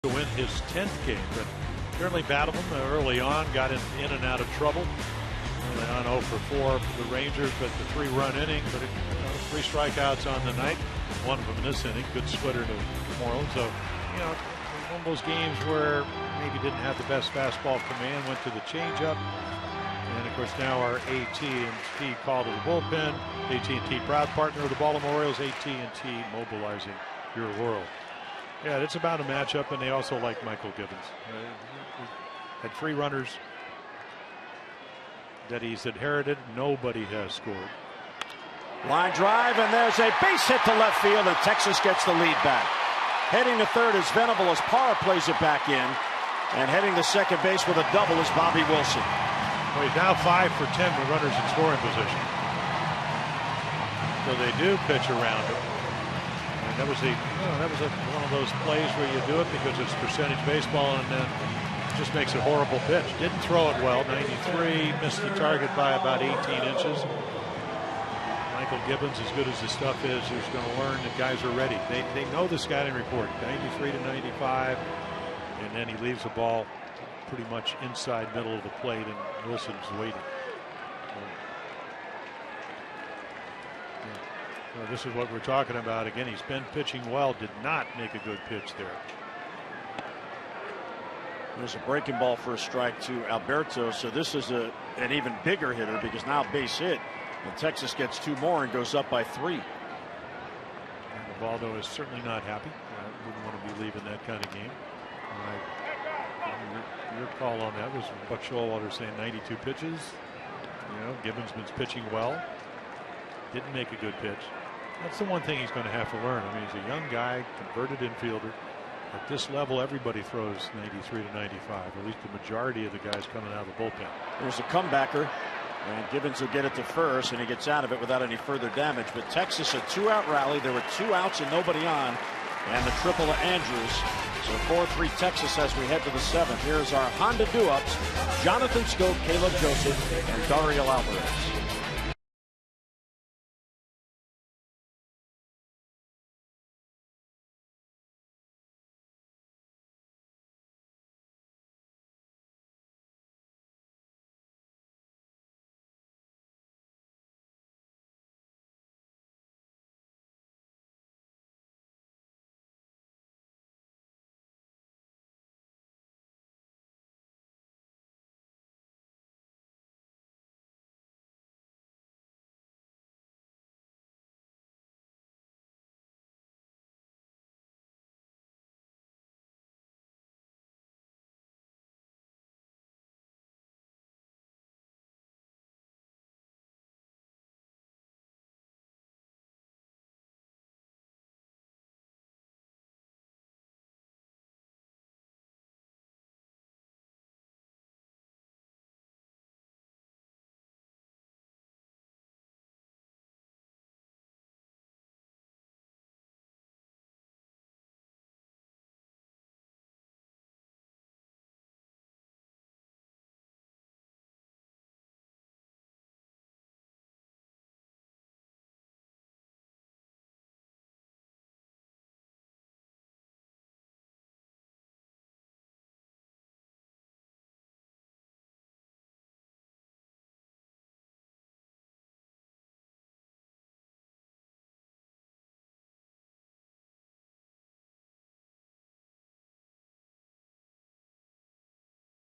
Speaker 3: To win his 10th game, but certainly battled them early on, got in and out of trouble. Early on 0 for 4 for the Rangers, but the 3-run inning, but 3 strikeouts on the night, one of them in this inning, good splitter to Moreland. So, one of those games where maybe didn't have the best fastball command, went to the changeup, and of course now our AT&T call to the bullpen. AT&T proud partner of the Baltimore Orioles. AT&T mobilizing your world. Yeah, it's about a matchup, and they also like Michael Gibbons. Had 3 runners that he's inherited. Nobody has scored.
Speaker 2: Line drive, and there's a base hit to left field, and Texas gets the lead back. Heading to third is Venable as Parra plays it back in, and heading to second base with a double is Bobby Wilson.
Speaker 3: Well, he's now 5 for 10 with runners in scoring position. So they do pitch around him. And that was one of those plays where you do it because it's percentage baseball, and then it just makes a horrible pitch. Didn't throw it well. 93, missed the target by about 18 inches. Michael Gibbons, as good as the stuff is, is going to learn that guys are ready. They know the scouting report, 93 to 95, and then he leaves the ball pretty much inside middle of the plate, and Wilson's waiting. Well, this is what we're talking about. Again, he's been pitching well, did not make a good pitch there.
Speaker 2: There's a breaking ball for a strike to Alberto. So this is an even bigger hitter because now base hit. And Texas gets 2 more and goes up by 3.
Speaker 3: Ubaldo is certainly not happy. I wouldn't want to be leaving that kind of game. Your call on that was Buck Showalter saying 92 pitches. Gibbons been pitching well. Didn't make a good pitch. That's the one thing he's going to have to learn. I mean, he's a young guy, converted infielder. At this level, everybody throws 93 to 95. At least the majority of the guys coming out of the bullpen.
Speaker 2: There's a comebacker, and Gibbons will get it to first, and he gets out of it without any further damage. But Texas, a 2-out rally. There were 2 outs and nobody on, and the triple to Andrews. So 4-3 Texas as we head to the 7th. Here's our Honda do-ups: Jonathan Scope, Caleb Joseph, and Dario Alvarez.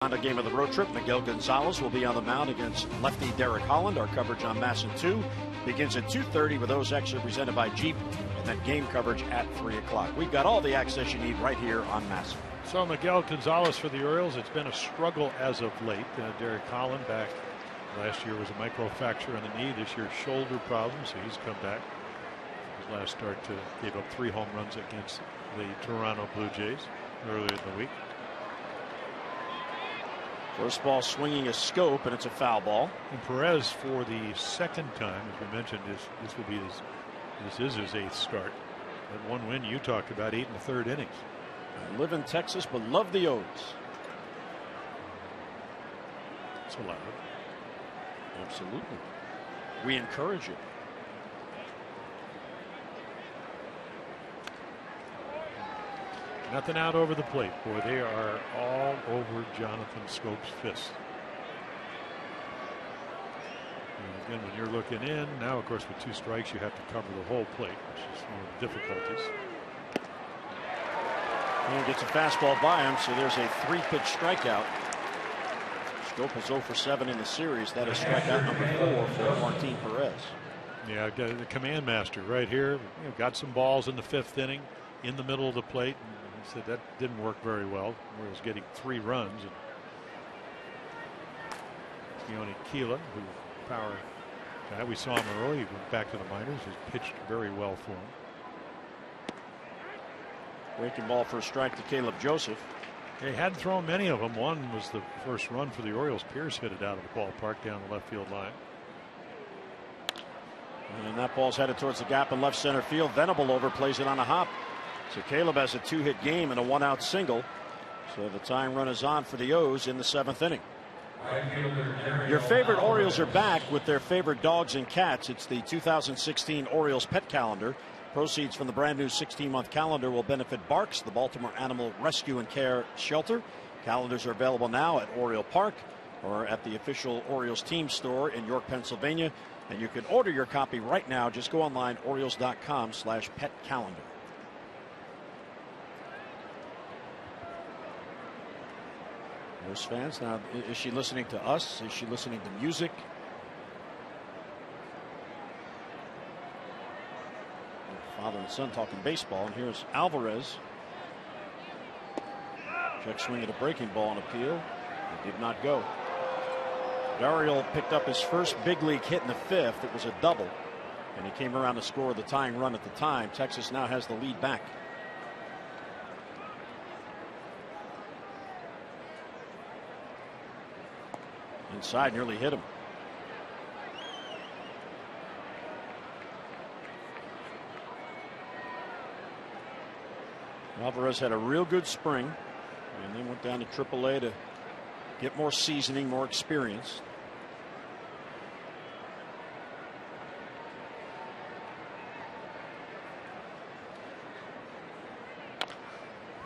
Speaker 2: On the game of the road trip, Miguel Gonzalez will be on the mound against lefty Derek Holland. Our coverage on MASN 2 begins at 2:30 with those extra presented by Jeep, and then game coverage at 3 o'clock. We've got all the access you need right here on MASN.
Speaker 3: So Miguel Gonzalez for the Orioles. It's been a struggle as of late. Derek Holland back last year was a microfracture in the knee. This year shoulder problems, so he's come back. His last start gave up 3 home runs against the Toronto Blue Jays earlier in the week.
Speaker 2: First ball swinging a Scope, and it's a foul ball.
Speaker 3: And Perez, for the second time, as we mentioned, this is his 8th start. That one win you talked about, 8 1/3 innings.
Speaker 2: I live in Texas, but love the O's.
Speaker 3: It's allowed.
Speaker 2: Absolutely. We encourage it.
Speaker 3: Nothing out over the plate. Boy, they are all over Jonathan Scope's fist. And again, when you're looking in, now, of course, with 2 strikes, you have to cover the whole plate, which is one of the difficulties.
Speaker 2: And gets a fastball by him, so there's a 3-pitch strikeout. Scope is 0 for 7 in the series. That is strikeout number 4 for Martin Perez.
Speaker 3: Yeah, the command master right here. Got some balls in the 5th inning in the middle of the plate. He said that didn't work very well. Orioles getting 3 runs. And Keone Keela, who power guy, we saw him early. He went back to the minors. He's pitched very well for him.
Speaker 2: Breaking ball for a strike to Caleb Joseph.
Speaker 3: They hadn't thrown many of them. One was the first run for the Orioles. Pierce hit it out of the ballpark down the left field line.
Speaker 2: And that ball's headed towards the gap in left center field. Venable overplays it on a hop. So Caleb has a 2-hit game and a 1-out single. So the tying run is on for the O's in the 7th inning. Your favorite Orioles are back with their favorite dogs and cats. It's the 2016 Orioles Pet Calendar. Proceeds from the brand new 16-month calendar will benefit Barks, the Baltimore Animal Rescue and Care Shelter. Calendars are available now at Oriole Park, or at the official Orioles team store in York, Pennsylvania. And you can order your copy right now. Just go online, Orioles.com/pet-calendar. There's fans. Now, is she listening to us? Is she listening to music? Father and son talking baseball. And here's Alvarez. Check swing at a breaking ball on appeal. It did not go. Gurriel picked up his first big league hit in the 5th. It was a double, and he came around to score the tying run at the time. Texas now has the lead back. Inside, nearly hit him. Alvarez had a real good spring and then went down to AAA to get more seasoning, more experience.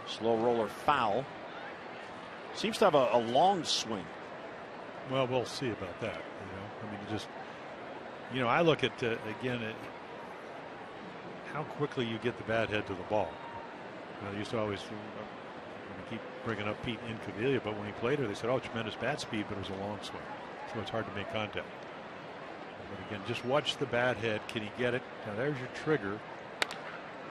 Speaker 2: Slow roller foul. Seems to have a long swing.
Speaker 3: Well, we'll see about that. I mean, I look at again how quickly you get the bat head to the ball. I used to always keep bringing up Pete Incaviglia, but when he played her, they said, "Oh, tremendous bat speed," but it was a long swing, so it's hard to make contact. But again, just watch the bat head. Can he get it? Now there's your trigger.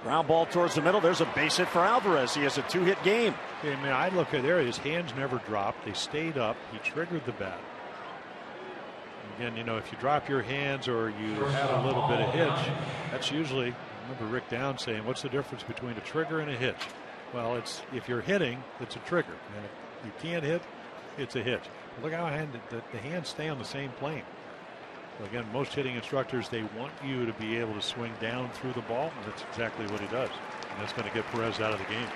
Speaker 2: Ground ball towards the middle. There's a base hit for Alvarez. He has a 2-hit game.
Speaker 3: I mean, I look at there. His hands never dropped. They stayed up. He triggered the bat. Again, if you drop your hands or you have a little bit of hitch, that's usually. I remember Rick Downs saying, "What's the difference between a trigger and a hitch?" Well, it's if you're hitting, it's a trigger, and if you can't hit, it's a hitch. But look how the hands stay on the same plane. So again, most hitting instructors, they want you to be able to swing down through the ball, and that's exactly what he does. And that's going to get Perez out of the game.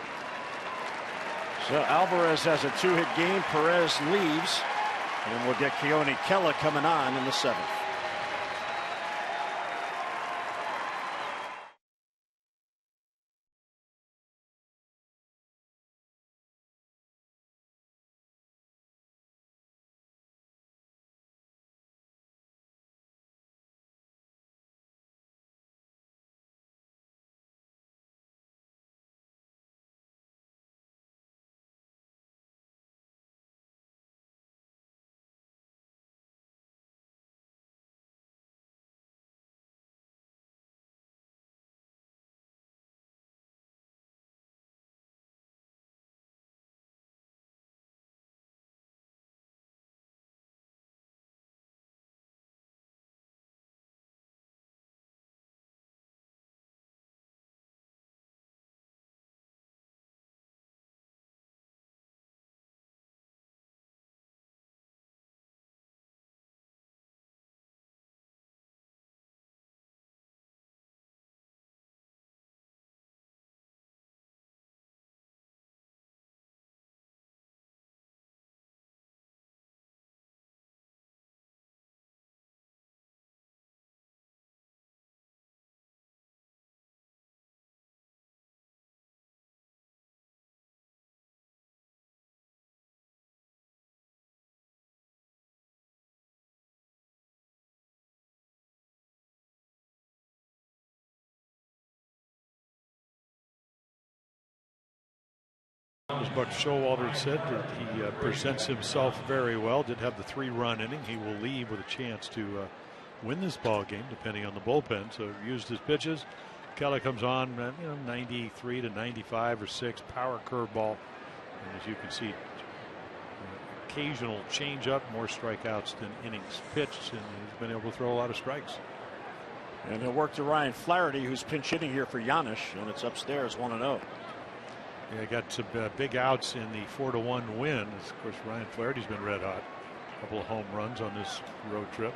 Speaker 2: So Alvarez has a 2-hit game. Perez leaves, and we'll get Keone Kela coming on in the 7th.
Speaker 3: As Buck Showalter said, that he presents himself very well. Did have the 3-run inning. He will leave with a chance to win this ball game, depending on the bullpen. So used his pitches. Kela comes on, 93 to 95 or 6 power curveball. And as you can see, occasional changeup, more strikeouts than innings pitched, and he's been able to throw a lot of strikes.
Speaker 2: And he'll work to Ryan Flaherty, who's pinch hitting here for Giannis, and it's upstairs 1-0.
Speaker 3: Yeah, got some big outs in the 4-1 win. Of course, Ryan Flaherty's been red hot. A couple of home runs on this road trip.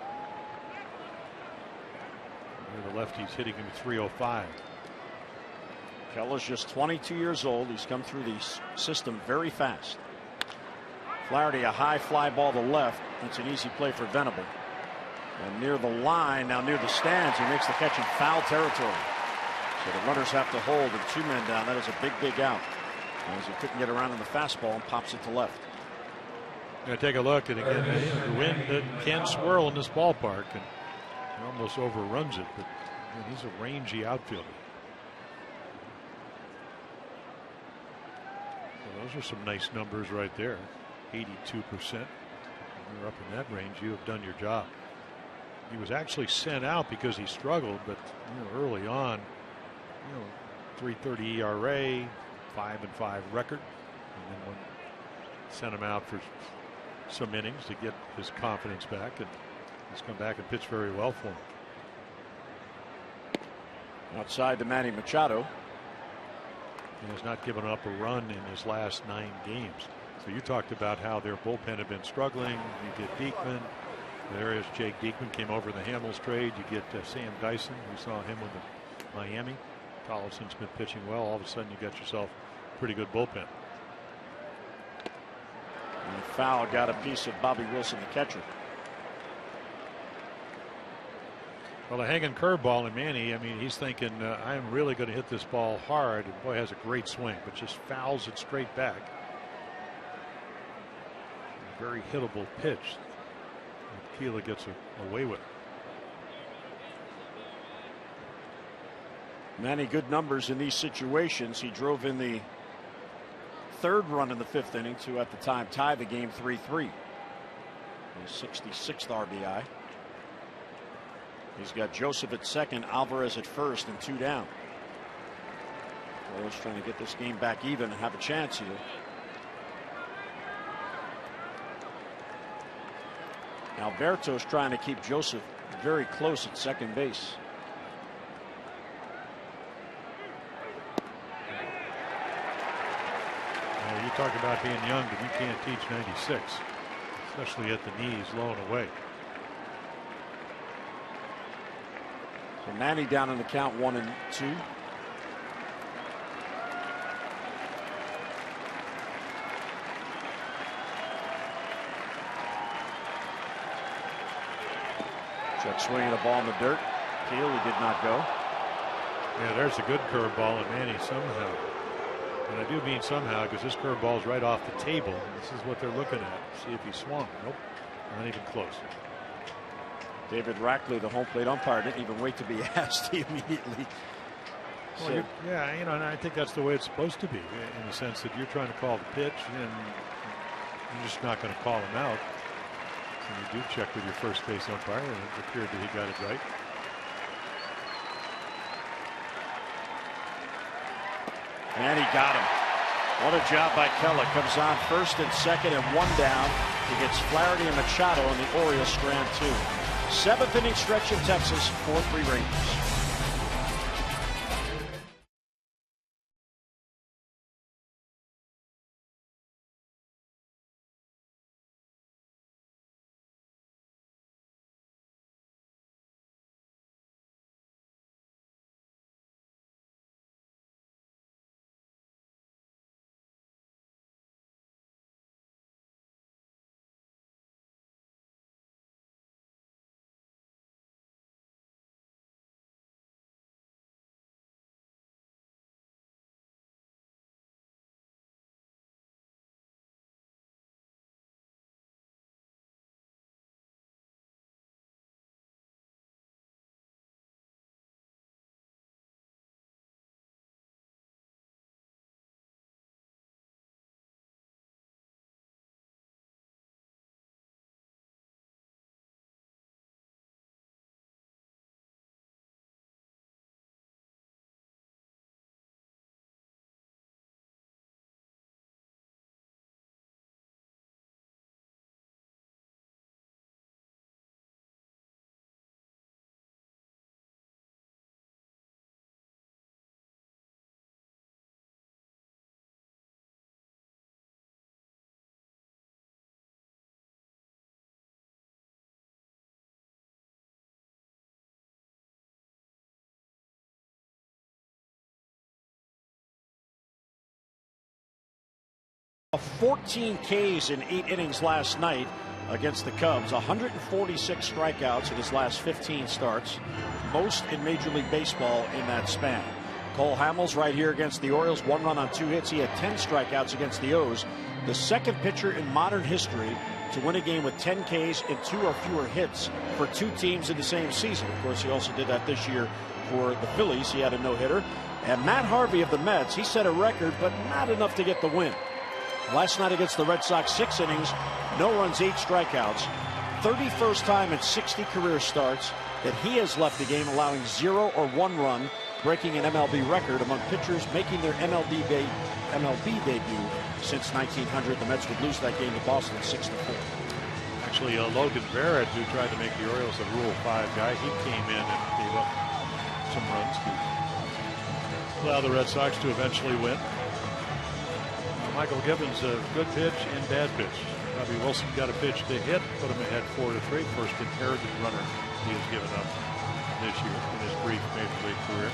Speaker 3: The lefty's hitting him 305.
Speaker 2: Kela's just 22 years old. He's come through the system very fast. Flaherty, a high fly ball to left. That's an easy play for Venable. And near the line, now near the stands, he makes the catch in foul territory. So the runners have to hold with 2 men down. That is a big out. As he couldn't get around in the fastball and pops it to left.
Speaker 3: Now take a look, and again, the wind can swirl in this ballpark, and it almost overruns it. But he's a rangy outfielder. So those are some nice numbers right there. 82%. You're up in that range. You have done your job. He was actually sent out because he struggled, but early on, 3.30 ERA, 5-5 record, and then sent him out for some innings to get his confidence back, and he's come back and pitched very well for him.
Speaker 2: Outside to Manny Machado.
Speaker 3: He has not given up a run in his last 9 games. So you talked about how their bullpen had been struggling. You get Diekman. There is Jake Diekman, came over the Hamels trade. You get Sam Dyson. We saw him with the Miami. Collison's been pitching well. All of a sudden you got yourself a pretty good bullpen.
Speaker 2: And the foul got a piece of Bobby Wilson, the catcher.
Speaker 3: Well, a hanging curveball in Manny. I mean, he's thinking, I'm really going to hit this ball hard. And boy, has a great swing, but just fouls it straight back. A very hittable pitch. Keela gets away with it.
Speaker 2: Manny, good numbers in these situations. He drove in the 3rd run in the 5th inning to, at the time, tie the game 3-3. His 66th RBI. He's got Joseph at second, Alvarez at first, and 2 down. Orioles trying to get this game back even and have a chance here. Alberto's trying to keep Joseph very close at second base.
Speaker 3: Well, you talk about being young, but you can't teach 96, especially at the knees, low and away.
Speaker 2: So Manny down in the count 1-2. Check swinging the ball in the dirt. Keeley did not go.
Speaker 3: Yeah, there's a good curveball, and Manny somehow, and I do mean somehow, because this curveball is right off the table. This is what they're looking at. See if he swung. Nope, not even close.
Speaker 2: David Rackley, the home plate umpire, didn't even wait to be asked. He immediately
Speaker 3: said, yeah, and I think that's the way it's supposed to be, in the sense that you're trying to call the pitch, and you're just not going to call him out. And you do check with your first base umpire, and it appeared that he got it right.
Speaker 2: And he got him. What a job by Keller. Comes on first and second and 1 down. He gets Flaherty and Machado, and the Orioles strand 2. 7th inning stretch in Texas, 4-3 Rangers. A 14 Ks in 8 innings last night against the Cubs. 146 strikeouts in his last 15 starts, most in Major League Baseball in that span. Cole Hamels right here against the Orioles, 1 run on 2 hits. He had 10 strikeouts against the O's. The second pitcher in modern history to win a game with 10 Ks and 2 or fewer hits for 2 teams in the same season. Of course, he also did that this year for the Phillies. He had a no-hitter. And Matt Harvey of the Mets, he set a record, but not enough to get the win. Last night against the Red Sox, 6 innings, no runs, 8 strikeouts. 31st time in 60 career starts that he has left the game allowing 0 or 1 run, breaking an MLB record among pitchers making their MLB debut since 1900. The Mets would lose that game to Boston 6-4.
Speaker 3: Actually, Logan Barrett, who tried to make the Orioles a Rule 5 guy, he came in and gave up some runs to allow the Red Sox to eventually win. Michael Gibbons, a good pitch and bad pitch. Bobby Wilson got a pitch to hit, put him ahead 4-3. First inherited runner he has given up this year in his brief Major League career.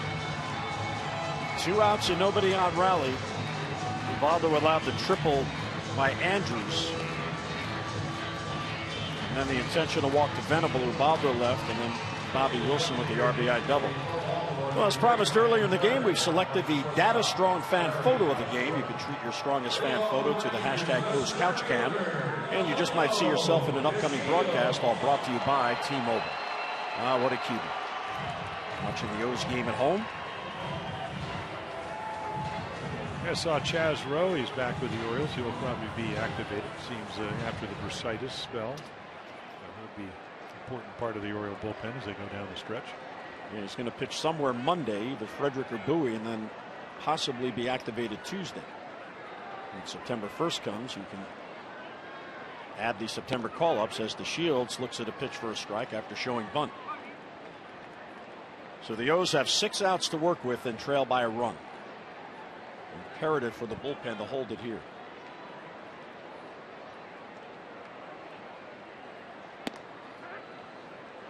Speaker 2: 2 outs and nobody on rally. Ubaldo allowed the triple by Andrews. And then the intentional walk to Venable. Ubaldo left, and then Bobby Wilson with the RBI double. Well, as promised earlier in the game, we've selected the Data Strong fan photo of the game. You can treat your strongest fan photo to the hashtag OsCouchCam, and you just might see yourself in an upcoming broadcast, all brought to you by T-Mobile. Ah, what a cutie. Watching the O's game at home.
Speaker 3: I saw Chaz Rowe. He's back with the Orioles. He will probably be activated. Seems after the bursitis spell. He'll be an important part of the Oriole bullpen as they go down the stretch.
Speaker 2: Yeah, he's going to pitch somewhere Monday, either Frederick or Bowie, and then possibly be activated Tuesday. When September 1st comes, you can add the September call-ups as the Shields looks at a pitch for a strike after showing bunt. So the O's have 6 outs to work with and trail by a run. Imperative for the bullpen to hold it here.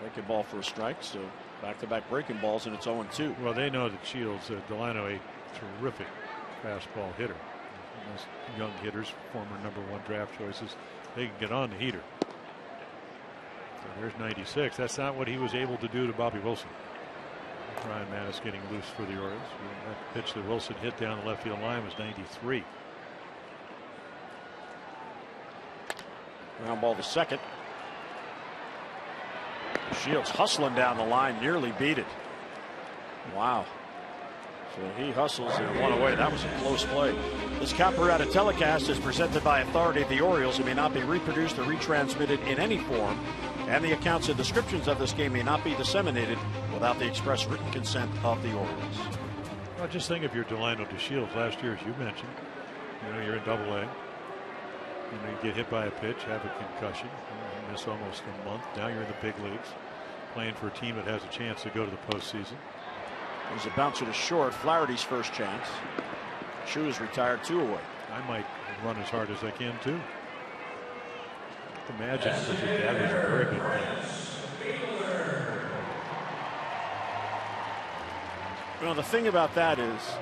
Speaker 2: Breaking ball for a strike, so back-to-back breaking balls, and it's 0-2.
Speaker 3: Well, they know that Shields, Delano, a terrific fastball hitter. Most young hitters, former #1 draft choices, they can get on the heater. So there's 96. That's not what he was able to do to Bobby Wilson. Ryan Mattis getting loose for the Orioles. That pitch that Wilson hit down the left field line was 93.
Speaker 2: Ground ball to second. Shields hustling down the line, nearly beat it. Wow. So he hustles and 1 away. That was a close play. This Caparata telecast is presented by authority of the Orioles. It may not be reproduced or retransmitted in any form, and the accounts and descriptions of this game may not be disseminated without the express written consent of the Orioles.
Speaker 3: Well, just think if you're Delano to Shields last year, as you mentioned, you're in Double-A. You get hit by a pitch, have a concussion, you miss almost a month. Now you're in the big leagues, playing for a team that has a chance to go to the postseason.
Speaker 2: There's a bouncer to short. Flaherty's first chance. Chu is retired, 2 away.
Speaker 3: I might run as hard as I can too. Imagine that your dad was a very good player.
Speaker 2: Well, the thing about that is,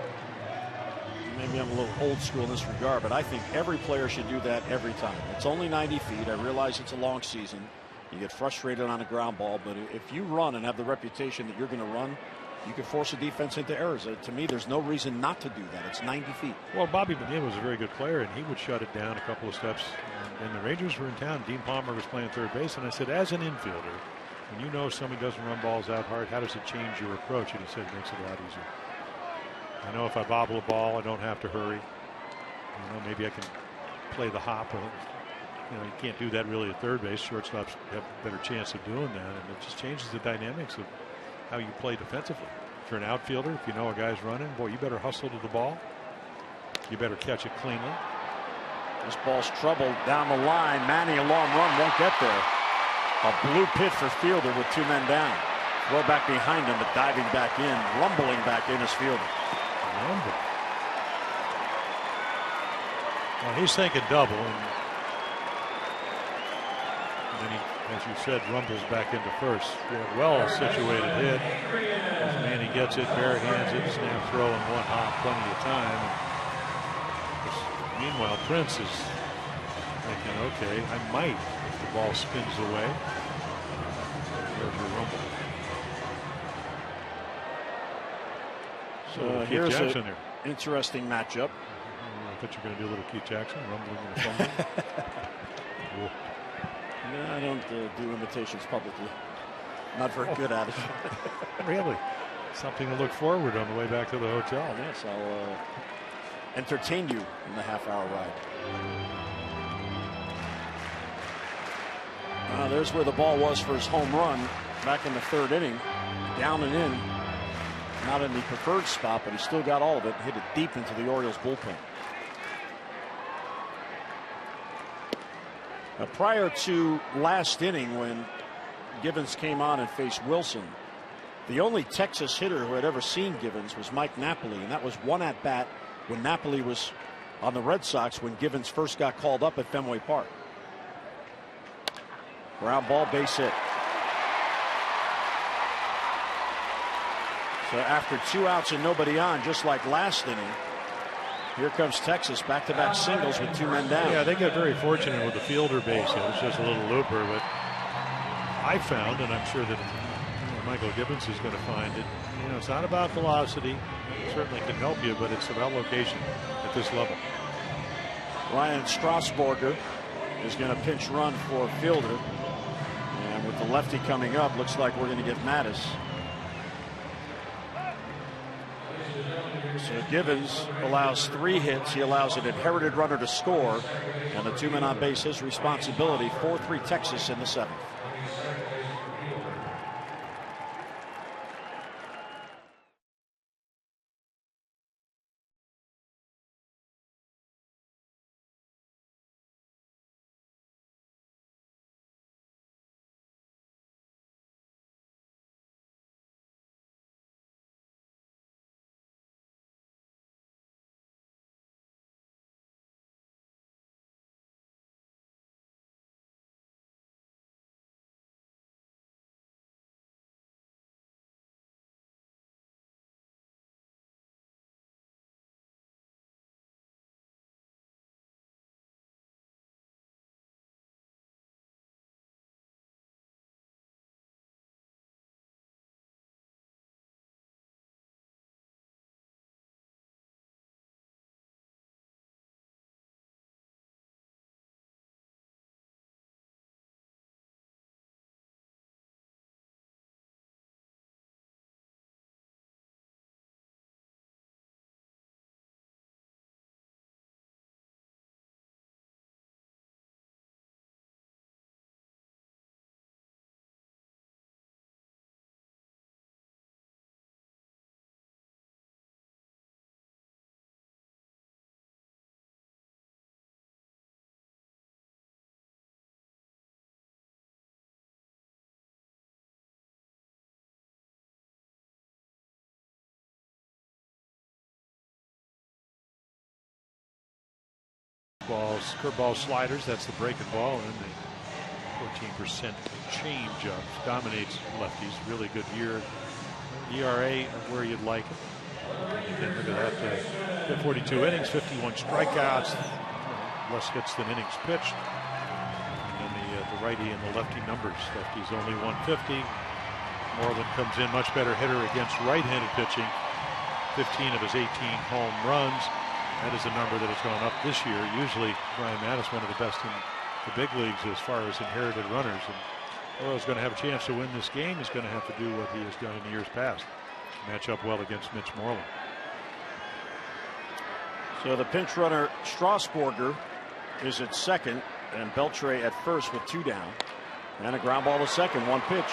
Speaker 2: maybe I'm a little old school in this regard, but I think every player should do that every time. It's only 90 feet. I realize it's a long season. You get frustrated on a ground ball, but if you run and have the reputation that you're going to run, you can force a defense into errors. To me, there's no reason not to do that. It's 90 feet.
Speaker 3: Well, Bobby McGinn was a very good player, and he would shut it down a couple of steps. And the Rangers were in town. Dean Palmer was playing third base, and I said, as an infielder, when you know somebody doesn't run balls out hard, how does it change your approach? And he said it makes it a lot easier. I know if I bobble a ball, I don't have to hurry. Maybe I can play the hop. You can't do that really at third base. Shortstops have a better chance of doing that, and it just changes the dynamics of how you play defensively. If you're an outfielder, if you know a guy's running, boy, you better hustle to the ball. You better catch it cleanly.
Speaker 2: This ball's troubled down the line. Manny, a long run, won't get there. A blue pit for fielder with 2 men down. Throw back behind him, but diving back in, rumbling back in as fielder.
Speaker 3: Well, he's thinking double, and then he, as you said, rumbles back into first. Well situated hit. As Manny gets it, bare hands it, snap throw in 1 hop, plenty of time. And meanwhile, Prince is thinking, okay, I might if the ball spins away. There's your rumble.
Speaker 2: So here's an interesting matchup.
Speaker 3: I thought you were going to do a little Keith Jackson rumbling in the phone.
Speaker 2: Yeah, I don't do imitations publicly. Not very good at it.
Speaker 3: Really? Something to look forward on the way back to the hotel.
Speaker 2: Yes, I'll entertain you in the half-hour ride. There's where the ball was for his home run back in the third inning. Down and in. Not in the preferred spot, but he still got all of it. Hit it deep into the Orioles bullpen. Now, prior to last inning, when Givens came on and faced Wilson, the only Texas hitter who had ever seen Givens was Mike Napoli, and that was one at bat when Napoli was on the Red Sox when Givens first got called up at Fenway Park. Ground ball, base hit. So after 2 outs and nobody on, just like last inning, here comes Texas, back-to-back singles with 2 men down.
Speaker 3: Yeah, they got very fortunate with the fielder base. It was just a little looper, but I found, and I'm sure that Michael Gibbons is going to find it, it's not about velocity. It certainly can help you, but it's about location at this level.
Speaker 2: Ryan Strasburger is going to pinch run for Fielder. And with the lefty coming up, looks like we're going to get Mattis. So Givens allows 3 hits. He allows an inherited runner to score. And the 2 men on base, his responsibility. 4-3 Texas in the 7th.
Speaker 3: Curveball, sliders, that's the breaking ball, and the 14% change-up dominates lefties. Really good year. ERA where you'd like it. Again, look at that. 42 innings, 51 strikeouts, less hits than innings pitched. And then the righty and the lefty numbers. Lefty's only 150. Moreland comes in much better hitter against right-handed pitching. 15 of his 18 home runs. That is a number that has gone up this year. Usually Brian Mattis, one of the best in the big leagues as far as inherited runners. And Orioles going to have a chance to win this game. He's going to have to do what he has done in years past. Match up well against Mitch Moreland.
Speaker 2: So the pinch runner Strasburger is at second, and Beltre at first with 2 down. And a ground ball to second, 1 pitch.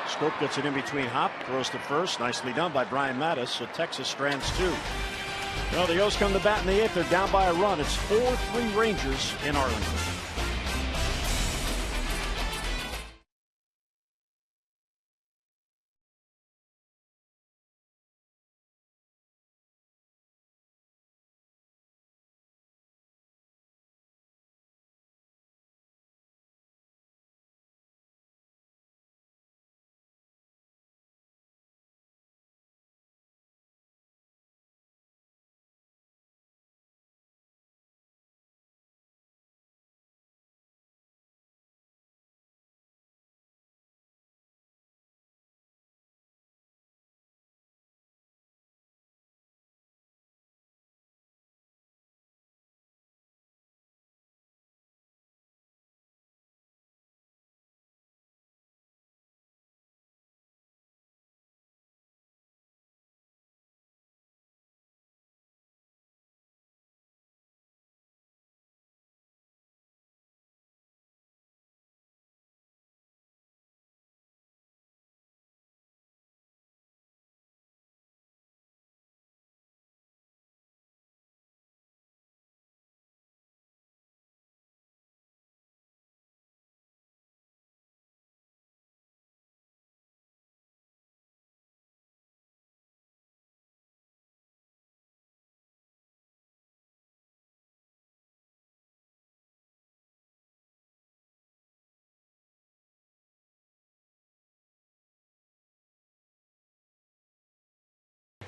Speaker 2: Scope gets it in between Hop, throws to first. Nicely done by Brian Mattis. So Texas strands 2. Well, the O's come to bat in the 8th. They're down by a run. It's 4-3 Rangers in Arlington.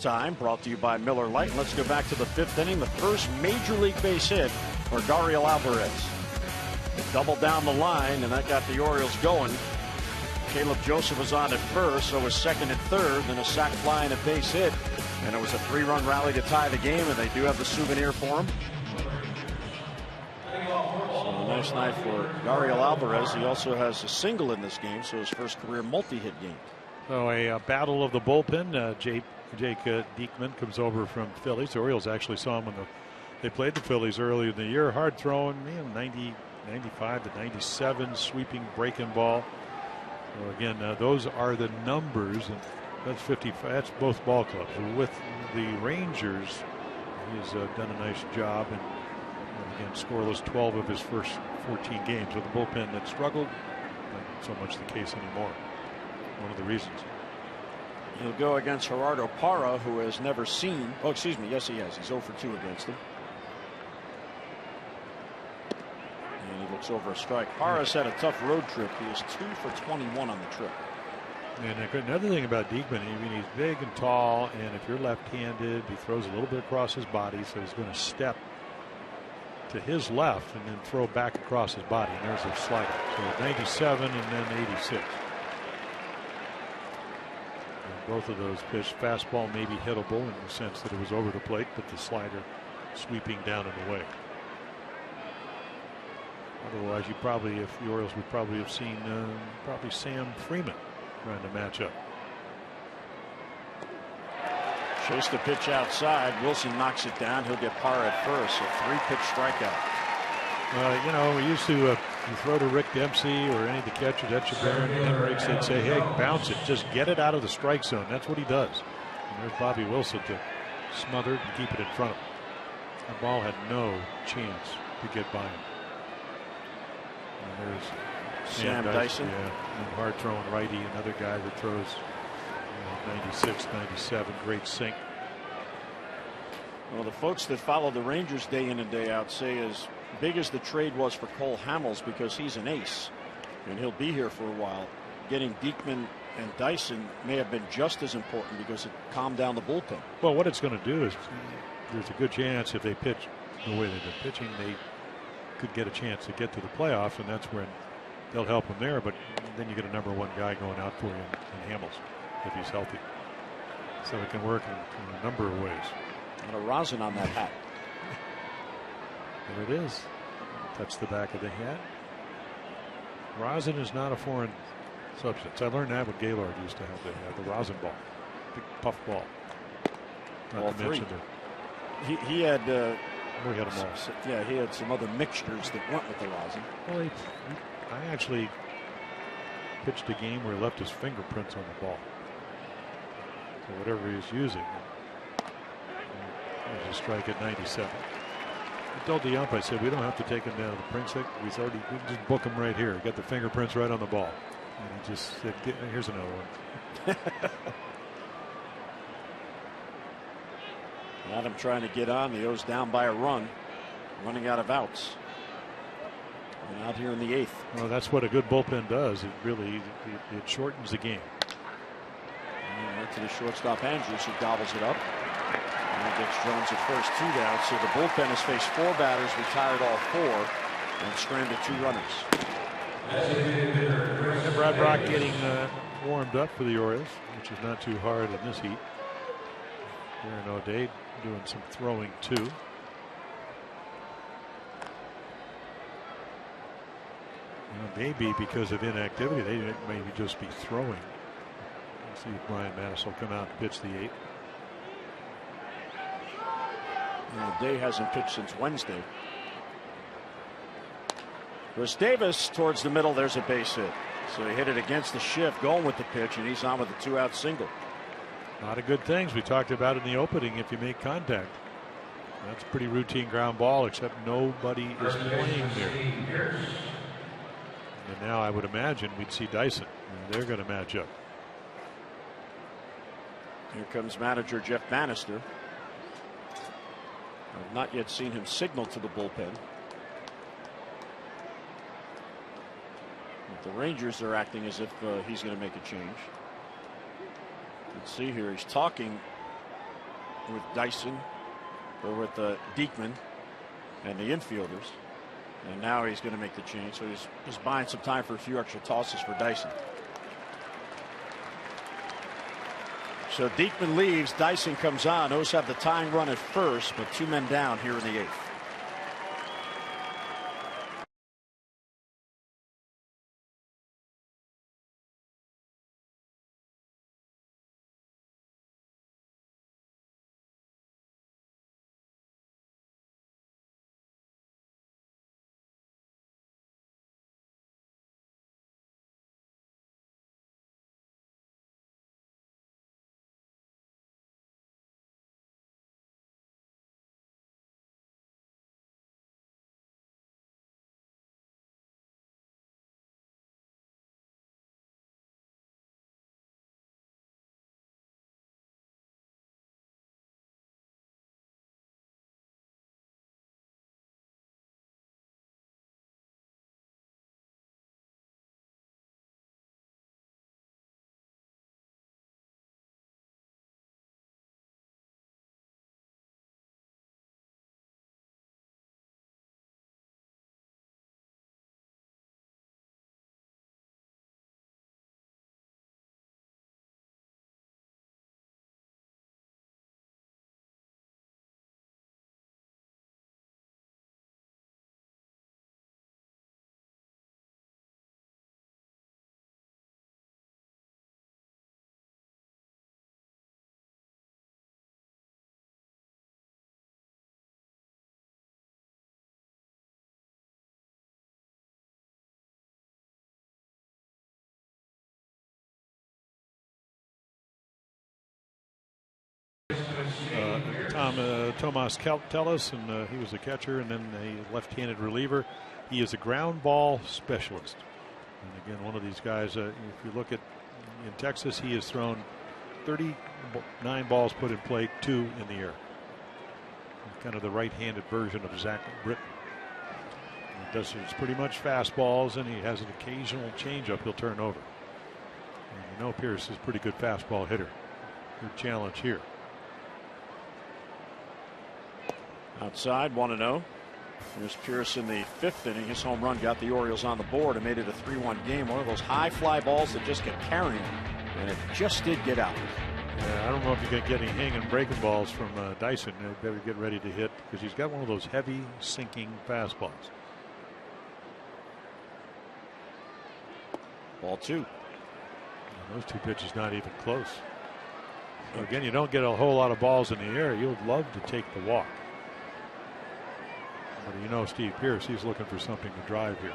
Speaker 2: Time brought to you by Miller Lite. Let's go back to the 5th inning. The first major league base hit for Ariel Alvarez. They doubled down the line, and that got the Orioles going. Caleb Joseph was on at first, so was second and third, then a sac fly and a base hit. And it was a 3-run rally to tie the game, and they do have the souvenir for him. So a nice night for Ariel Alvarez. He also has a single in this game, so his first career multi-hit game.
Speaker 3: So a battle of the bullpen. Jake Diekman comes over from Phillies. The Orioles actually saw him when they played the Phillies earlier in the year. Hard throwing, 95 to 97, sweeping breaking ball. So again, those are the numbers, and that's 55. That's both ball clubs. With the Rangers, he's done a nice job, and again, scoreless 12 of his first 14 games. With the bullpen that struggled, not so much the case anymore. One of the reasons.
Speaker 2: He'll go against Gerardo Parra, who has never seen. Oh, excuse me. Yes, he has. He's 0 for 2 against him. And he looks over a strike. Parra's had a tough road trip. He is 2 for 21 on the trip.
Speaker 3: And another thing about Diekman, he's big and tall, and if you're left-handed, he throws a little bit across his body, so he's going to step to his left and then throw back across his body. And there's a slider. So 97 and then 86. Both of those pitched. Fastball may be hittable in the sense that it was over the plate, but the slider sweeping down and away. Otherwise, the Orioles would probably have seen probably Sam Freeman trying to match up.
Speaker 2: Chase the pitch outside. Wilson knocks it down. He'll get Parra at first. A 3-pitch strikeout.
Speaker 3: We used to you throw to Rick Dempsey or any of the catchers, Etchebarren, Henricks, they'd say, hey, bounce it, just get it out of the strike zone. That's what he does. And there's Bobby Wilson to smother it and keep it in front of him. The ball had no chance to get by him. And there's
Speaker 2: Sam Dyson.
Speaker 3: Yeah, and hard throwing righty, another guy that throws 96, 97, great sink.
Speaker 2: Well, the folks that follow the Rangers day in and day out say as big as the trade was for Cole Hamels, because he's an ace and he'll be here for a while, getting Diekman and Dyson may have been just as important because it calmed down the bullpen.
Speaker 3: Well, what it's going to do is there's a good chance if they pitch the way they've been pitching, they could get a chance to get to the playoff, and that's when they'll help him there. But then you get a #1 guy going out for you in Hamels if he's healthy. So it can work in a number of ways.
Speaker 2: And a rosin on that hat.
Speaker 3: There it is. Touch the back of the hat. Rosin is not a foreign substance. I learned that with Gaylord used to have the rosin ball, big puff ball.
Speaker 2: All three. He had.
Speaker 3: We had them all.
Speaker 2: Yeah, he had some other mixtures that went with the rosin.
Speaker 3: Well, I actually pitched a game where he left his fingerprints on the ball. So whatever he was using, it was a strike at 97. I told the ump, I said, we don't have to take him down to the Princeton. We just book him right here. Get the fingerprints right on the ball. And he just said, here's another one.
Speaker 2: Adam trying to get on. The O's down by a run, running out of outs. And out here in the 8th.
Speaker 3: Well, that's what a good bullpen does. It really it shortens the game.
Speaker 2: And right to the shortstop Andrews, who gobbles it up. And gets Jones at first, 2 down. So the bullpen has faced 4 batters, retired all 4, and stranded 2 runners.
Speaker 3: And Brad Brock getting warmed up for the Orioles, which is not too hard in this heat. Aaron O'Day doing some throwing too. Maybe because of inactivity, they maybe just be throwing. Let's see if Brian Mattis will come out and pitch the 8th.
Speaker 2: O'Day hasn't pitched since Wednesday. Chris Davis towards the middle. There's a base hit. So he hit it against the shift, going with the pitch, and he's on with a 2-out single.
Speaker 3: A lot of good things we talked about in the opening. If you make contact, that's a pretty routine ground ball, except nobody is playing there. And now I would imagine we'd see Dyson. They're going to match up.
Speaker 2: Here comes manager Jeff Bannister. I've not yet seen him signal to the bullpen. But the Rangers are acting as if he's going to make a change. Let's see here. He's talking with Dyson, or with Diekman and the infielders. And now he's going to make the change. So he's buying some time for a few extra tosses for Dyson. So Diekman leaves. Dyson comes on. Those have the tying run at first, but 2 men down here in the 8th.
Speaker 3: Tomas Tellis, and he was a catcher and then a left-handed reliever. He is a ground ball specialist. And again, one of these guys, if you look at in Texas, he has thrown 39 balls put in play, 2 in the air. Kind of the right-handed version of Zach Britton. He does pretty much fastballs, and he has an occasional changeup he'll turn over. And you know Pierce is a pretty good fastball hitter. Good challenge here.
Speaker 2: Outside, 1-0. Here's Pierce in the 5th inning. His home run got the Orioles on the board and made it a 3-1 game. One of those high fly balls that just get carrying, and it just did get out.
Speaker 3: Yeah, I don't know if you can get any hanging breaking balls from Dyson. They better get ready to hit because he's got one of those heavy sinking fastballs.
Speaker 2: Ball 2.
Speaker 3: And those 2 pitches not even close. So again, you don't get a whole lot of balls in the air. You'll love to take the walk. But you know Steve Pierce, he's looking for something to drive here.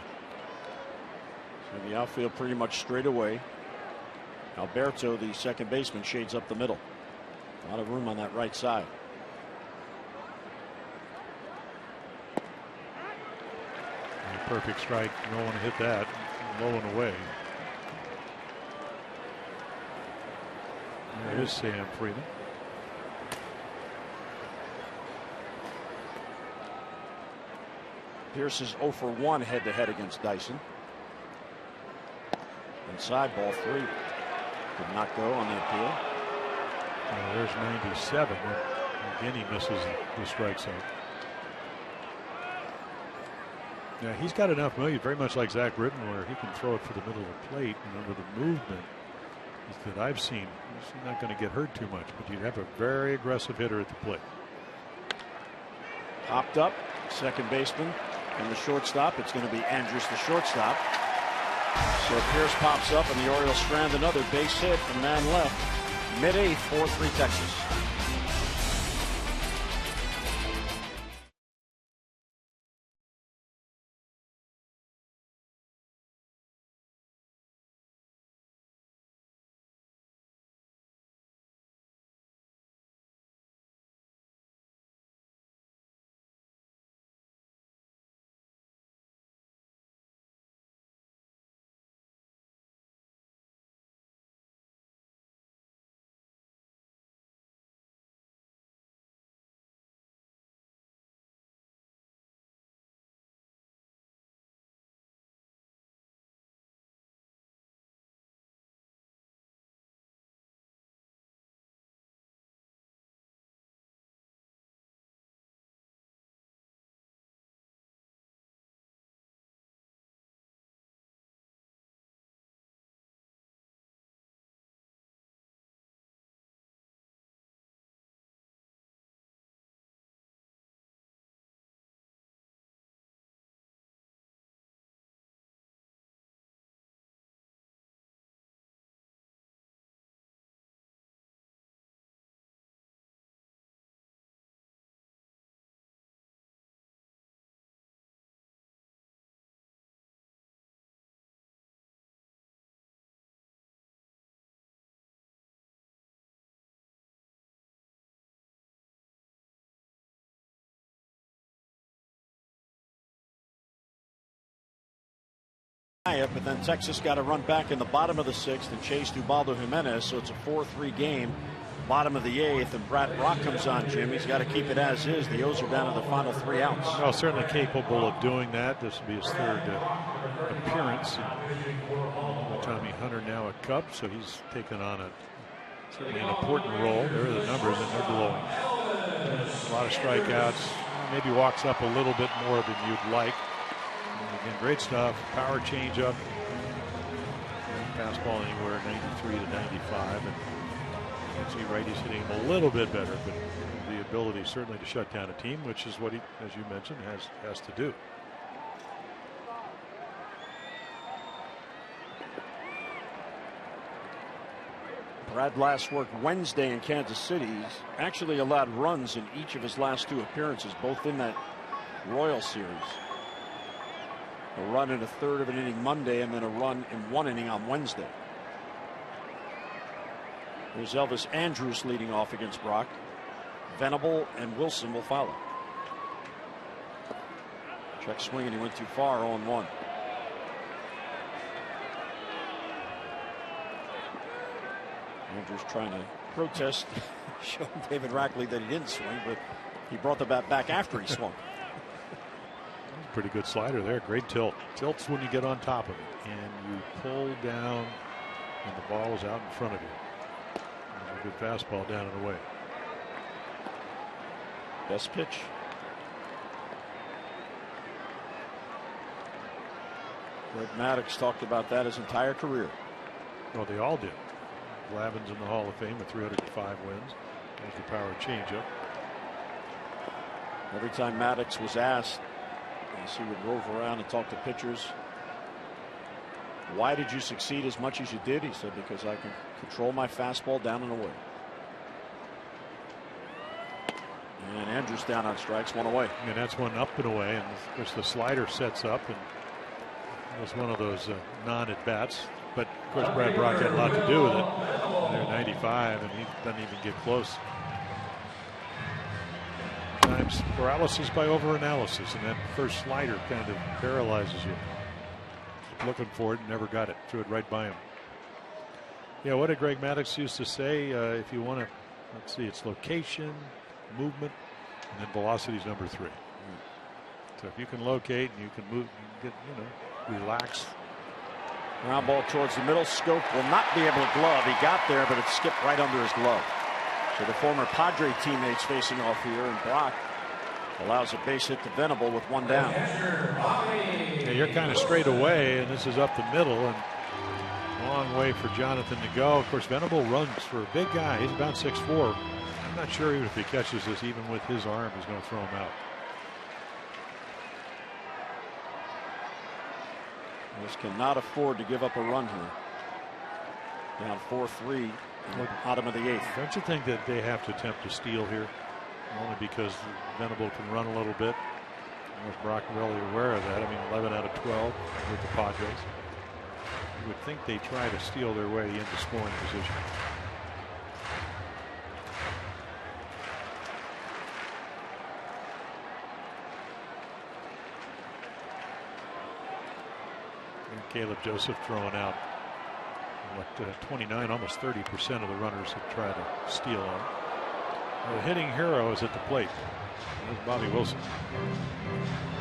Speaker 2: So the outfield pretty much straight away. Alberto, the second baseman, shades up the middle. A lot of room on that right side.
Speaker 3: A perfect strike. You don't want to hit that. Low and away. There is Sam Freeman.
Speaker 2: Pierce is 0 for 1 head-to-head against Dyson. Inside, ball 3. Did not go on the appeal.
Speaker 3: There's 97. Again, he misses the strike zone. Yeah, he's got enough movement, very much like Zach Britton, where he can throw it for the middle of the plate, and under the movement that I've seen, he's not going to get hurt too much, but you'd have a very aggressive hitter at the plate.
Speaker 2: Popped up, second baseman, and the shortstop. It's going to be Andrus, the shortstop. So Pierce pops up, and the Orioles strand another base hit, and man left. Mid-8th, 4-3 Texas. But then Texas got a run back in the bottom of the 6th and chased Ubaldo Jimenez, so it's a 4-3 game. Bottom of the 8th, and Brad Brock comes on, Jim. He's got to keep it as is. The O's are down to the final 3 outs.
Speaker 3: Well, certainly capable of doing that. This will be his 3rd appearance. Tommy Hunter now a Cub, so he's taken on certainly an important role. There are the numbers, and they're glowing. A lot of strikeouts. Maybe walks up a little bit more than you'd like. And again, great stuff. Power changeup. Fastball anywhere 93 to 95. And you can see righties hitting him a little bit better, but the ability certainly to shut down a team, which is what he, as you mentioned, has to do.
Speaker 2: Brad last worked Wednesday in Kansas City. He's actually allowed runs in each of his last 2 appearances, both in that Royals series. A run in a 1/3 of an inning Monday, and then a run in 1 inning on Wednesday. There's Elvis Andrus leading off against Brock. Venable and Wilson will follow. Check swing, and he went too far, 0-1. Andrus trying to protest, showing David Rackley that he didn't swing, but he brought the bat back after he swung.
Speaker 3: Pretty good slider there. Great tilt. Tilts when you get on top of it, and you pull down, and the ball is out in front of you. A good fastball down and away.
Speaker 2: Best pitch. Greg Maddux talked about that his entire career.
Speaker 3: Well, they all did. Glavin's in the Hall of Fame with 305 wins. There's the power changeup.
Speaker 2: Every time Maddux was asked, he would rove around and talk to pitchers. Why did you succeed as much as you did? He said, because I can control my fastball down and away. And Andrus down on strikes, 1 away.
Speaker 3: And that's 1 up and away, and of course the slider sets up, and it was one of those non-at-bats. But of course Brad Brock had a lot to do with it. They're 95, and he doesn't even get close. Sometimes paralysis by overanalysis, and that first slider kind of paralyzes you. Looking for it, and never got it. Threw it right by him. Yeah, what did Greg Maddux used to say? If you want to, let's see, it's location, movement, and then velocity is number 3. So if you can locate and you can move, you can get, relax.
Speaker 2: Ground ball towards the middle. Scope will not be able to glove. He got there, but it skipped right under his glove. So the former Padre teammates facing off here, and Brock allows a base hit to Venable with 1 down.
Speaker 3: Yeah, you're kind of straight away, and this is up the middle, and long way for Jonathan to go. Of course, Venable runs for a big guy. He's about 6'4". I'm not sure even if he catches this, even with his arm, he's going to throw him out.
Speaker 2: This cannot afford to give up a run here. Down 4-3 in the bottom of the 8th.
Speaker 3: Don't you think that they have to attempt to steal here? Only because Venable can run a little bit. Was Brock really aware of that? I mean, 11 out of 12 with the Padres. You would think they try to steal their way into scoring position. And Caleb Joseph throwing out 29, almost 30% of the runners have tried to steal on. The hitting hero is at the plate. There's Bobby Wilson.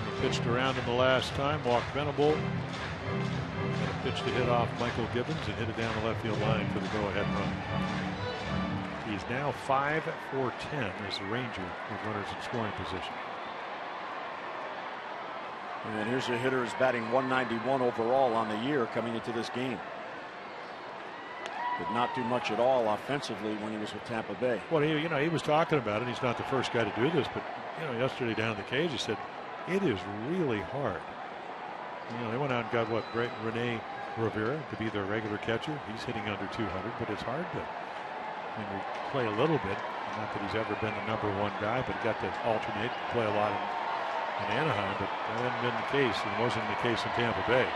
Speaker 3: He pitched around him the last time, walked Venable. Got a pitch to hit off Michael Gibbons and hit it down the left field line for the go-ahead run. He's now 5 for 10 as a Ranger with runners in scoring position.
Speaker 2: And here's a hitter who's batting 191 overall on the year coming into this game. Did not do much at all offensively when he was with Tampa Bay.
Speaker 3: Well, he was talking about it. He's not the first guy to do this, but yesterday down at the cage, he said it is really hard. They went out and got Rene Rivera to be their regular catcher. He's hitting under 200, but it's hard to play a little bit. Not that he's ever been the #1 guy, but he got to alternate, play a lot in Anaheim, but that hadn't been the case. It wasn't the case in Tampa Bay.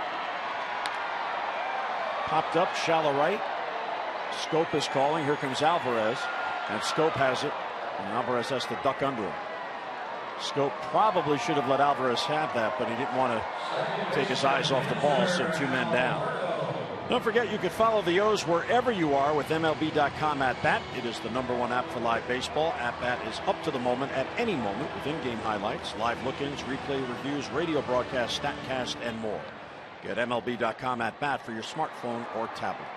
Speaker 2: Popped up, shallow right. Scope is calling. Here comes Alvarez, and Scope has it, and Alvarez has to duck under him. Scope probably should have let Alvarez have that, but he didn't want to take his eyes off the ball, so 2 men down. Don't forget, you can follow the O's wherever you are with MLB.com at bat. It is the #1 app for live baseball. At bat is up to the moment at any moment with in-game highlights, live look-ins, replay reviews, radio broadcasts, StatCast, and more. Get MLB.com at bat for your smartphone or tablet.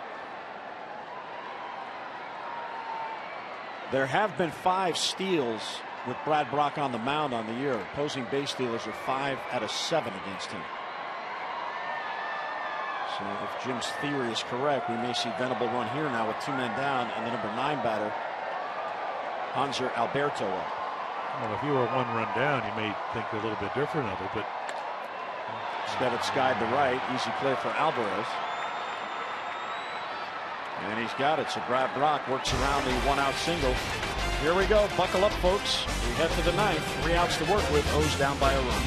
Speaker 2: There have been 5 steals with Brad Brach on the mound on the year. Opposing base stealers are 5 out of 7 against him. So if Jim's theory is correct, we may see Venable run here now with 2 men down and the #9 batter, Hanser Alberto up.
Speaker 3: Well, if you were 1 run down, you may think a little bit different of it, but
Speaker 2: instead it skied to right. Easy play for Alvarez. And he's got it. So Brad Brach works around the 1-out single. Here we go. Buckle up, folks. We head to the 9th. 3 outs to work with. O's down by a run.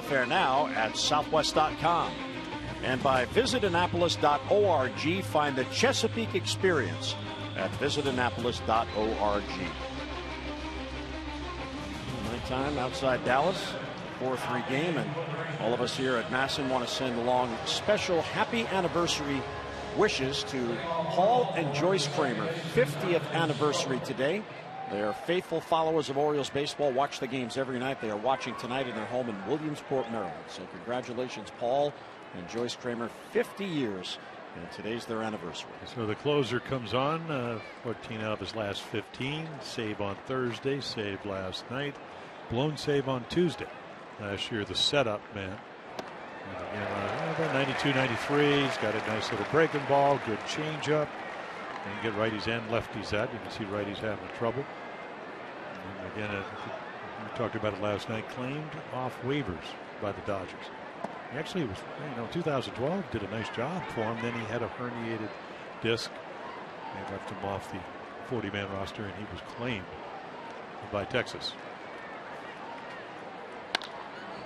Speaker 2: Fair now at southwest.com and by visitannapolis.org. Find the Chesapeake experience at visitannapolis.org. Nighttime outside Dallas, 4-3 game, and all of us here at Masson want to send along special happy anniversary wishes to Paul and Joyce Kramer. 50th anniversary today. They are faithful followers of Orioles baseball, watch the games every night. They are watching tonight in their home in Williamsport, Maryland. So congratulations, Paul and Joyce Kramer, 50 years, and today's their anniversary.
Speaker 3: So the closer comes on, 14 out of his last 15, save on Thursday, save last night, blown save on Tuesday. Last year, the setup man. And again, 92, 93, he's got a nice little breaking ball, good changeup. And get righties and lefties at. You can see righties having trouble. And again, we talked about it last night, claimed off waivers by the Dodgers. He actually was, 2012 did a nice job for him. Then he had a herniated disc. They left him off the 40-man roster, and he was claimed by Texas.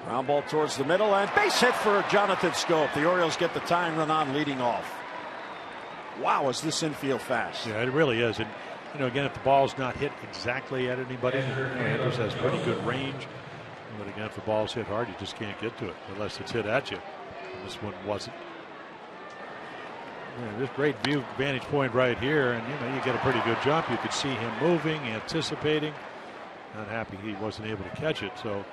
Speaker 2: Ground ball towards the middle, and base hit for Jonathan Scope. The Orioles get the tying run on, leading off. Wow, is this infield fast?
Speaker 3: Yeah, it really is. And, again, if the ball's not hit exactly at anybody, Andrews has pretty good range. But again, if the ball's hit hard, you just can't get to it unless it's hit at you. And this one wasn't. This great view, vantage point right here, and you get a pretty good jump. You could see him moving, anticipating. Not happy he wasn't able to catch it. So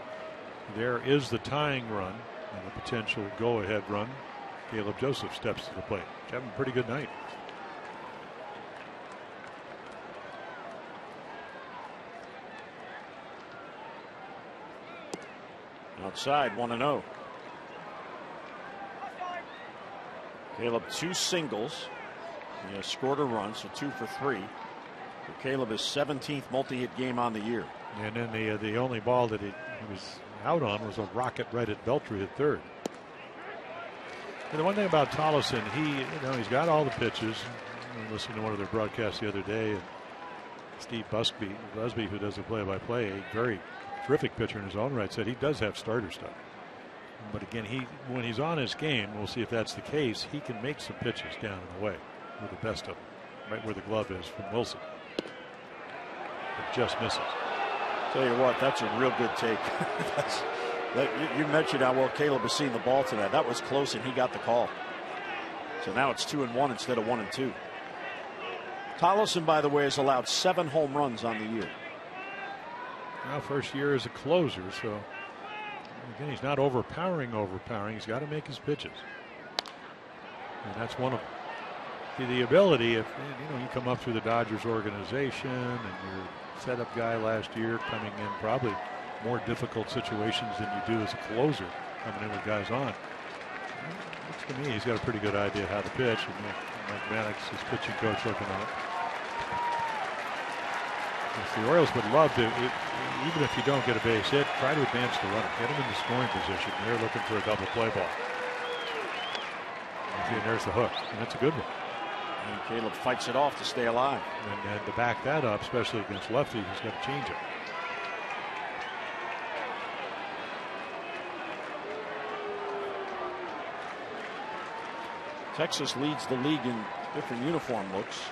Speaker 3: there is the tying run and the potential go-ahead run. Caleb Joseph steps to the plate. He's having a pretty good night.
Speaker 2: Outside, 1-0. Caleb 2 singles. He has scored a run, so 2 for 3. For Caleb, his 17th multi-hit game on the year.
Speaker 3: And then the only ball that he was out on was a rocket right at Beltry at third. And the one thing about Tollefson, he's got all the pitches. I listened to one of their broadcasts the other day, and Steve Busby, who does the play-by-play, a very terrific pitcher in his own right, said he does have starter stuff. But again, when he's on his game, we'll see if that's the case. He can make some pitches down and away with the best of them, right where the glove is from Wilson. It just misses.
Speaker 2: Tell you what, that's a real good take. You mentioned how well Caleb has seen the ball today. That was close, and he got the call. So now it's 2-1 instead of 1-2. Tollefson, by the way, has allowed 7 home runs on the year.
Speaker 3: Well, first year as a closer, so again, he's not overpowering. He's got to make his pitches, and that's one of them. The ability, if you come up through the Dodgers organization and you're setup guy last year, coming in probably more difficult situations than you do as a closer, coming in with guys on. Looks to me he's got a pretty good idea how to pitch, and Mike Maddox, his pitching coach, looking at it. The Orioles would love to, even if you don't get a base hit, try to advance the runner, get him in the scoring position. They're looking for a double play ball. And there's the hook, and that's a good one.
Speaker 2: And Caleb fights it off to stay alive.
Speaker 3: And to back that up, especially against lefty, he's got to change it.
Speaker 2: Texas leads the league in different uniform looks.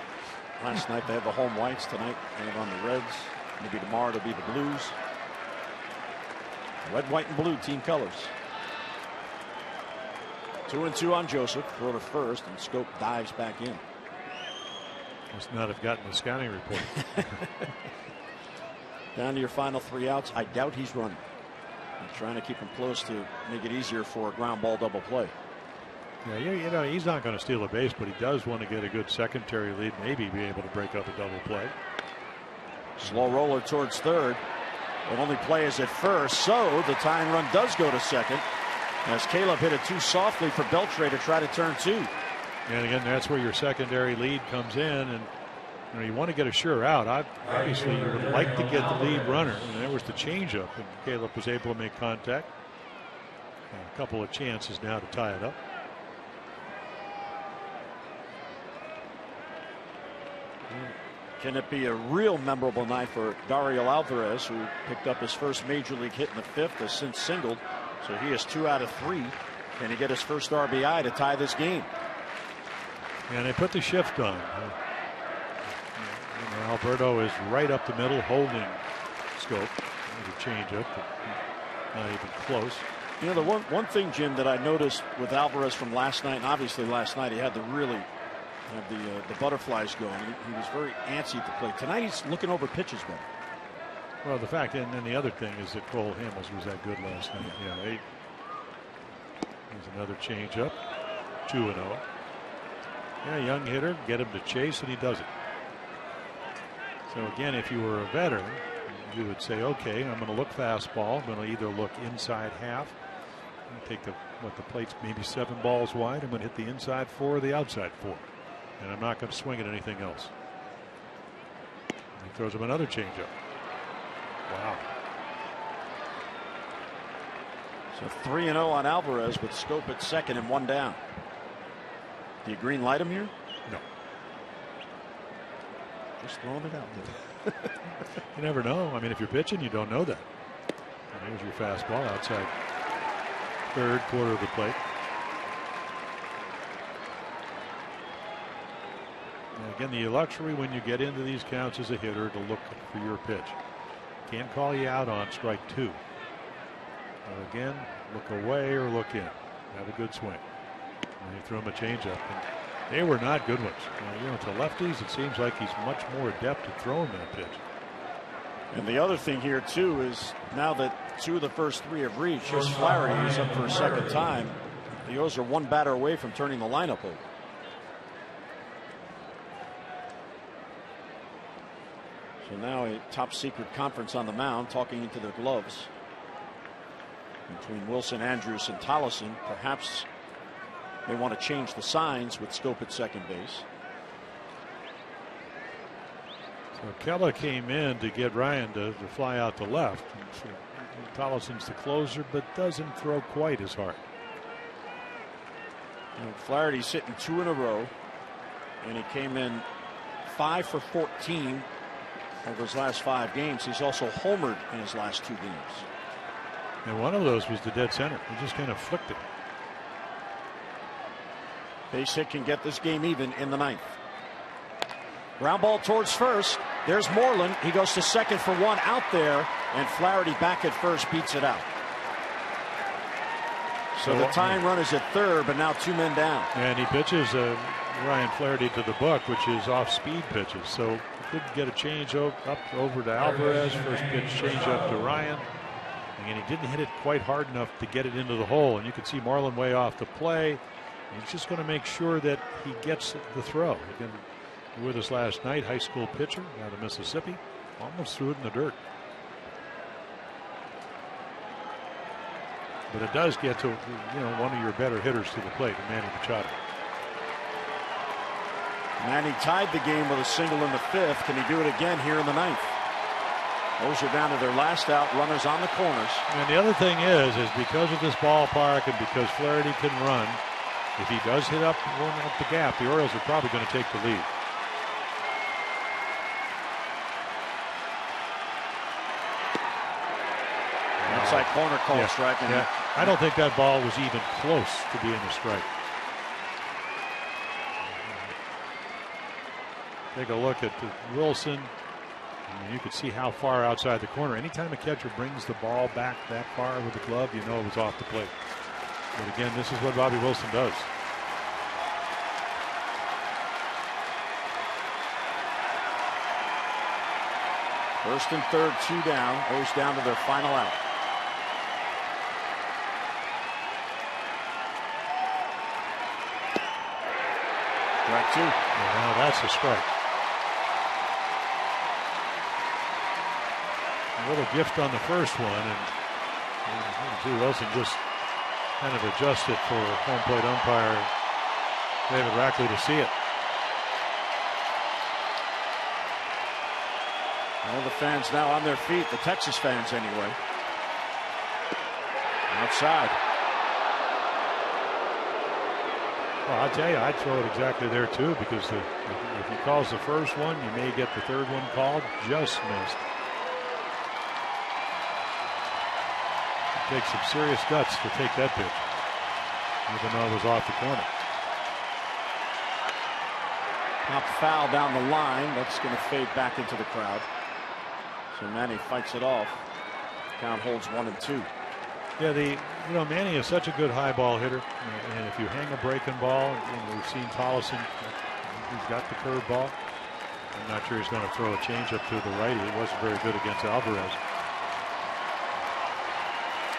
Speaker 2: Last night they had the home whites. Tonight they have on the Reds. Maybe tomorrow it'll be the Blues. Red, white, and blue team colors. 2-2 on Joseph. Throw to first, and Scope dives back in.
Speaker 3: Must not have gotten the scouting report.
Speaker 2: Down to your final 3 outs. I doubt he's running. I'm trying to keep him close to make it easier for a ground ball double play.
Speaker 3: Yeah, he's not going to steal a base, but he does want to get a good secondary lead, maybe be able to break up a double play.
Speaker 2: Slow roller towards third. The only play is at first, so the tying run does go to second, as Caleb hit it too softly for Beltre to try to turn 2.
Speaker 3: And again, that's where your secondary lead comes in, and you want to get a sure out. Obviously, you would like to get the lead runner, and there was the changeup, and Caleb was able to make contact. A couple of chances now to tie it up.
Speaker 2: Can it be a real memorable night for Dario Alvarez, who picked up his first major league hit in the 5th, has since singled, so he is 2 out of 3. Can he get his first RBI to tie this game?
Speaker 3: And they put the shift on. Alberto is right up the middle, holding Scope. There's a changeup, but not even close.
Speaker 2: The one thing, Jim, that I noticed with Alvarez from last night, and obviously last night he had to really have the butterflies going. He was very antsy at the plate. Tonight he's looking over pitches better.
Speaker 3: Well, the fact, and then the other thing is that Cole Hamels was that good last night. Yeah, here's another changeup. 2-0. Yeah, young hitter, get him to chase, and he does it. So again, if you were a veteran, you would say, okay, I'm going to look fastball. I'm going to either look inside half, take the plate's maybe 7 balls wide. I'm going to hit the inside 4 or the outside 4. And I'm not going to swing at anything else. And he throws him another changeup. Wow.
Speaker 2: So 3-0 on Alvarez with Scope at second and 1 down. Do you green light him here?
Speaker 3: No.
Speaker 2: Just throwing it out there.
Speaker 3: You never know. I mean, if you're pitching, you don't know that. And here's your fastball outside third quarter of the plate. And again, the luxury when you get into these counts as a hitter to look for your pitch. Can't call you out on strike 2. Again, look away or look in. Have a good swing. And he threw him a changeup, and they were not good ones. To lefties, it seems like he's much more adept at throwing that pitch.
Speaker 2: And the other thing here too is now that 2 of the first 3 have reached, here's Flaherty, who's up for a second time. The O's are 1 batter away from turning the lineup over. So now a top secret conference on the mound, talking into their gloves between Wilson, Andrews, and Tollefson. Perhaps they want to change the signs with Scope at second base.
Speaker 3: So Kella came in to get Ryan to fly out to left. So Tollefson's the closer, but doesn't throw quite as hard.
Speaker 2: And Flaherty's hitting 2 in a row, and he came in 5 for 14 over his last 5 games. He's also homered in his last 2 games.
Speaker 3: And one of those was the dead center. He just kind of flicked it.
Speaker 2: Base hit can get this game even in the 9th. Ground ball towards first. There's Moreland. He goes to second for 1 out there, and Flaherty back at first beats it out. So the tying run is at third, but now 2 men down.
Speaker 3: And he pitches Ryan Flaherty to the buck, which is off-speed pitches. So he could get a change up over to Alvarez. First pitch change up to Ryan. And he didn't hit it quite hard enough to get it into the hole. And you can see Moreland way off the play. He's just going to make sure that he gets the throw. Again, with us last night, high school pitcher out of Mississippi. Almost threw it in the dirt. But it does get to, one of your better hitters to the plate, Manny Machado.
Speaker 2: Manny tied the game with a single in the 5th. Can he do it again here in the 9th? Those are down to their last out, runners on the corners.
Speaker 3: And the other thing is because of this ballpark and because Flaherty can run, if he does hit up the gap, the Orioles are probably going to take the lead.
Speaker 2: Outside corner call, strike.
Speaker 3: Yeah. I don't think that ball was even close to being a strike. Take a look at Wilson. You could see how far outside the corner. Anytime a catcher brings the ball back that far with the glove, you know it was off the plate. But again, this is what Bobby Wilson does.
Speaker 2: First and third, 2 down. Goes down to their final out. Strike 2.
Speaker 3: Now that's a strike. A little gift on the first one, and Wilson just kind of adjusted for home plate umpire David Rackley to see it.
Speaker 2: All the fans now on their feet, the Texas fans anyway. Outside.
Speaker 3: Well, I'll tell you, I'd throw it exactly there too, because if he calls the first one, you may get the third one called. Just missed. It takes some serious guts to take that pitch, even though it was off the corner.
Speaker 2: Pop foul down the line. That's going to fade back into the crowd. So Manny fights it off. Count holds 1 and 2.
Speaker 3: Yeah, Manny is such a good high ball hitter, and if you hang a breaking ball, and we've seen Tollison, he's got the curve ball. I'm not sure he's going to throw a changeup to the righty. It wasn't very good against Alvarez.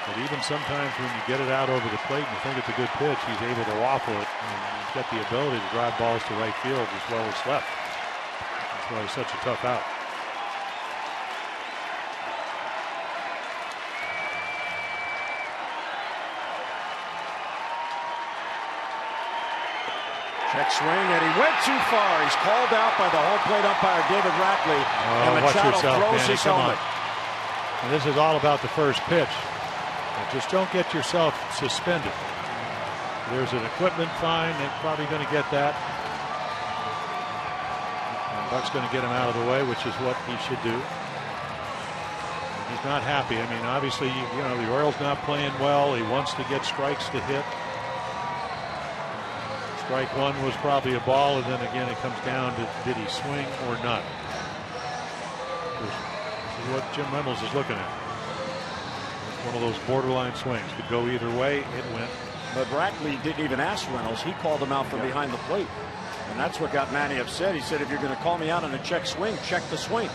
Speaker 3: But even sometimes when you get it out over the plate and you think it's a good pitch, he's able to waffle it, and he's got the ability to drive balls to right field as well as left. That's why he's such a tough out.
Speaker 2: Check swing, and he went too far. He's called out by the home plate umpire, David Rackley. And Machado throws his helmet.
Speaker 3: And this is all about the first pitch. Just don't get yourself suspended. There's an equipment fine. They're probably going to get that. And Buck's going to get him out of the way, which is what he should do. He's not happy. I mean, obviously, the Orioles not playing well. He wants to get strikes to hit. Strike 1 was probably a ball, and then again it comes down to did he swing or not. This is what Jim Reynolds is looking at. One of those borderline swings. Could go either way. It went.
Speaker 2: But Rackley didn't even ask Reynolds. He called him out from behind the plate. And that's what got Manny upset. He said, if you're going to call me out on a check swing, check the swing.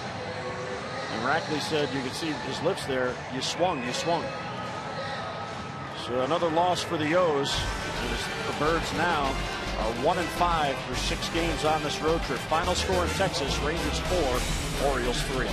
Speaker 2: And Rackley said, you could see his lips there, you swung. So another loss for the O's. The Birds now are 1-5 through 6 games on this road trip. Final score in Texas, Rangers 4, Orioles 3.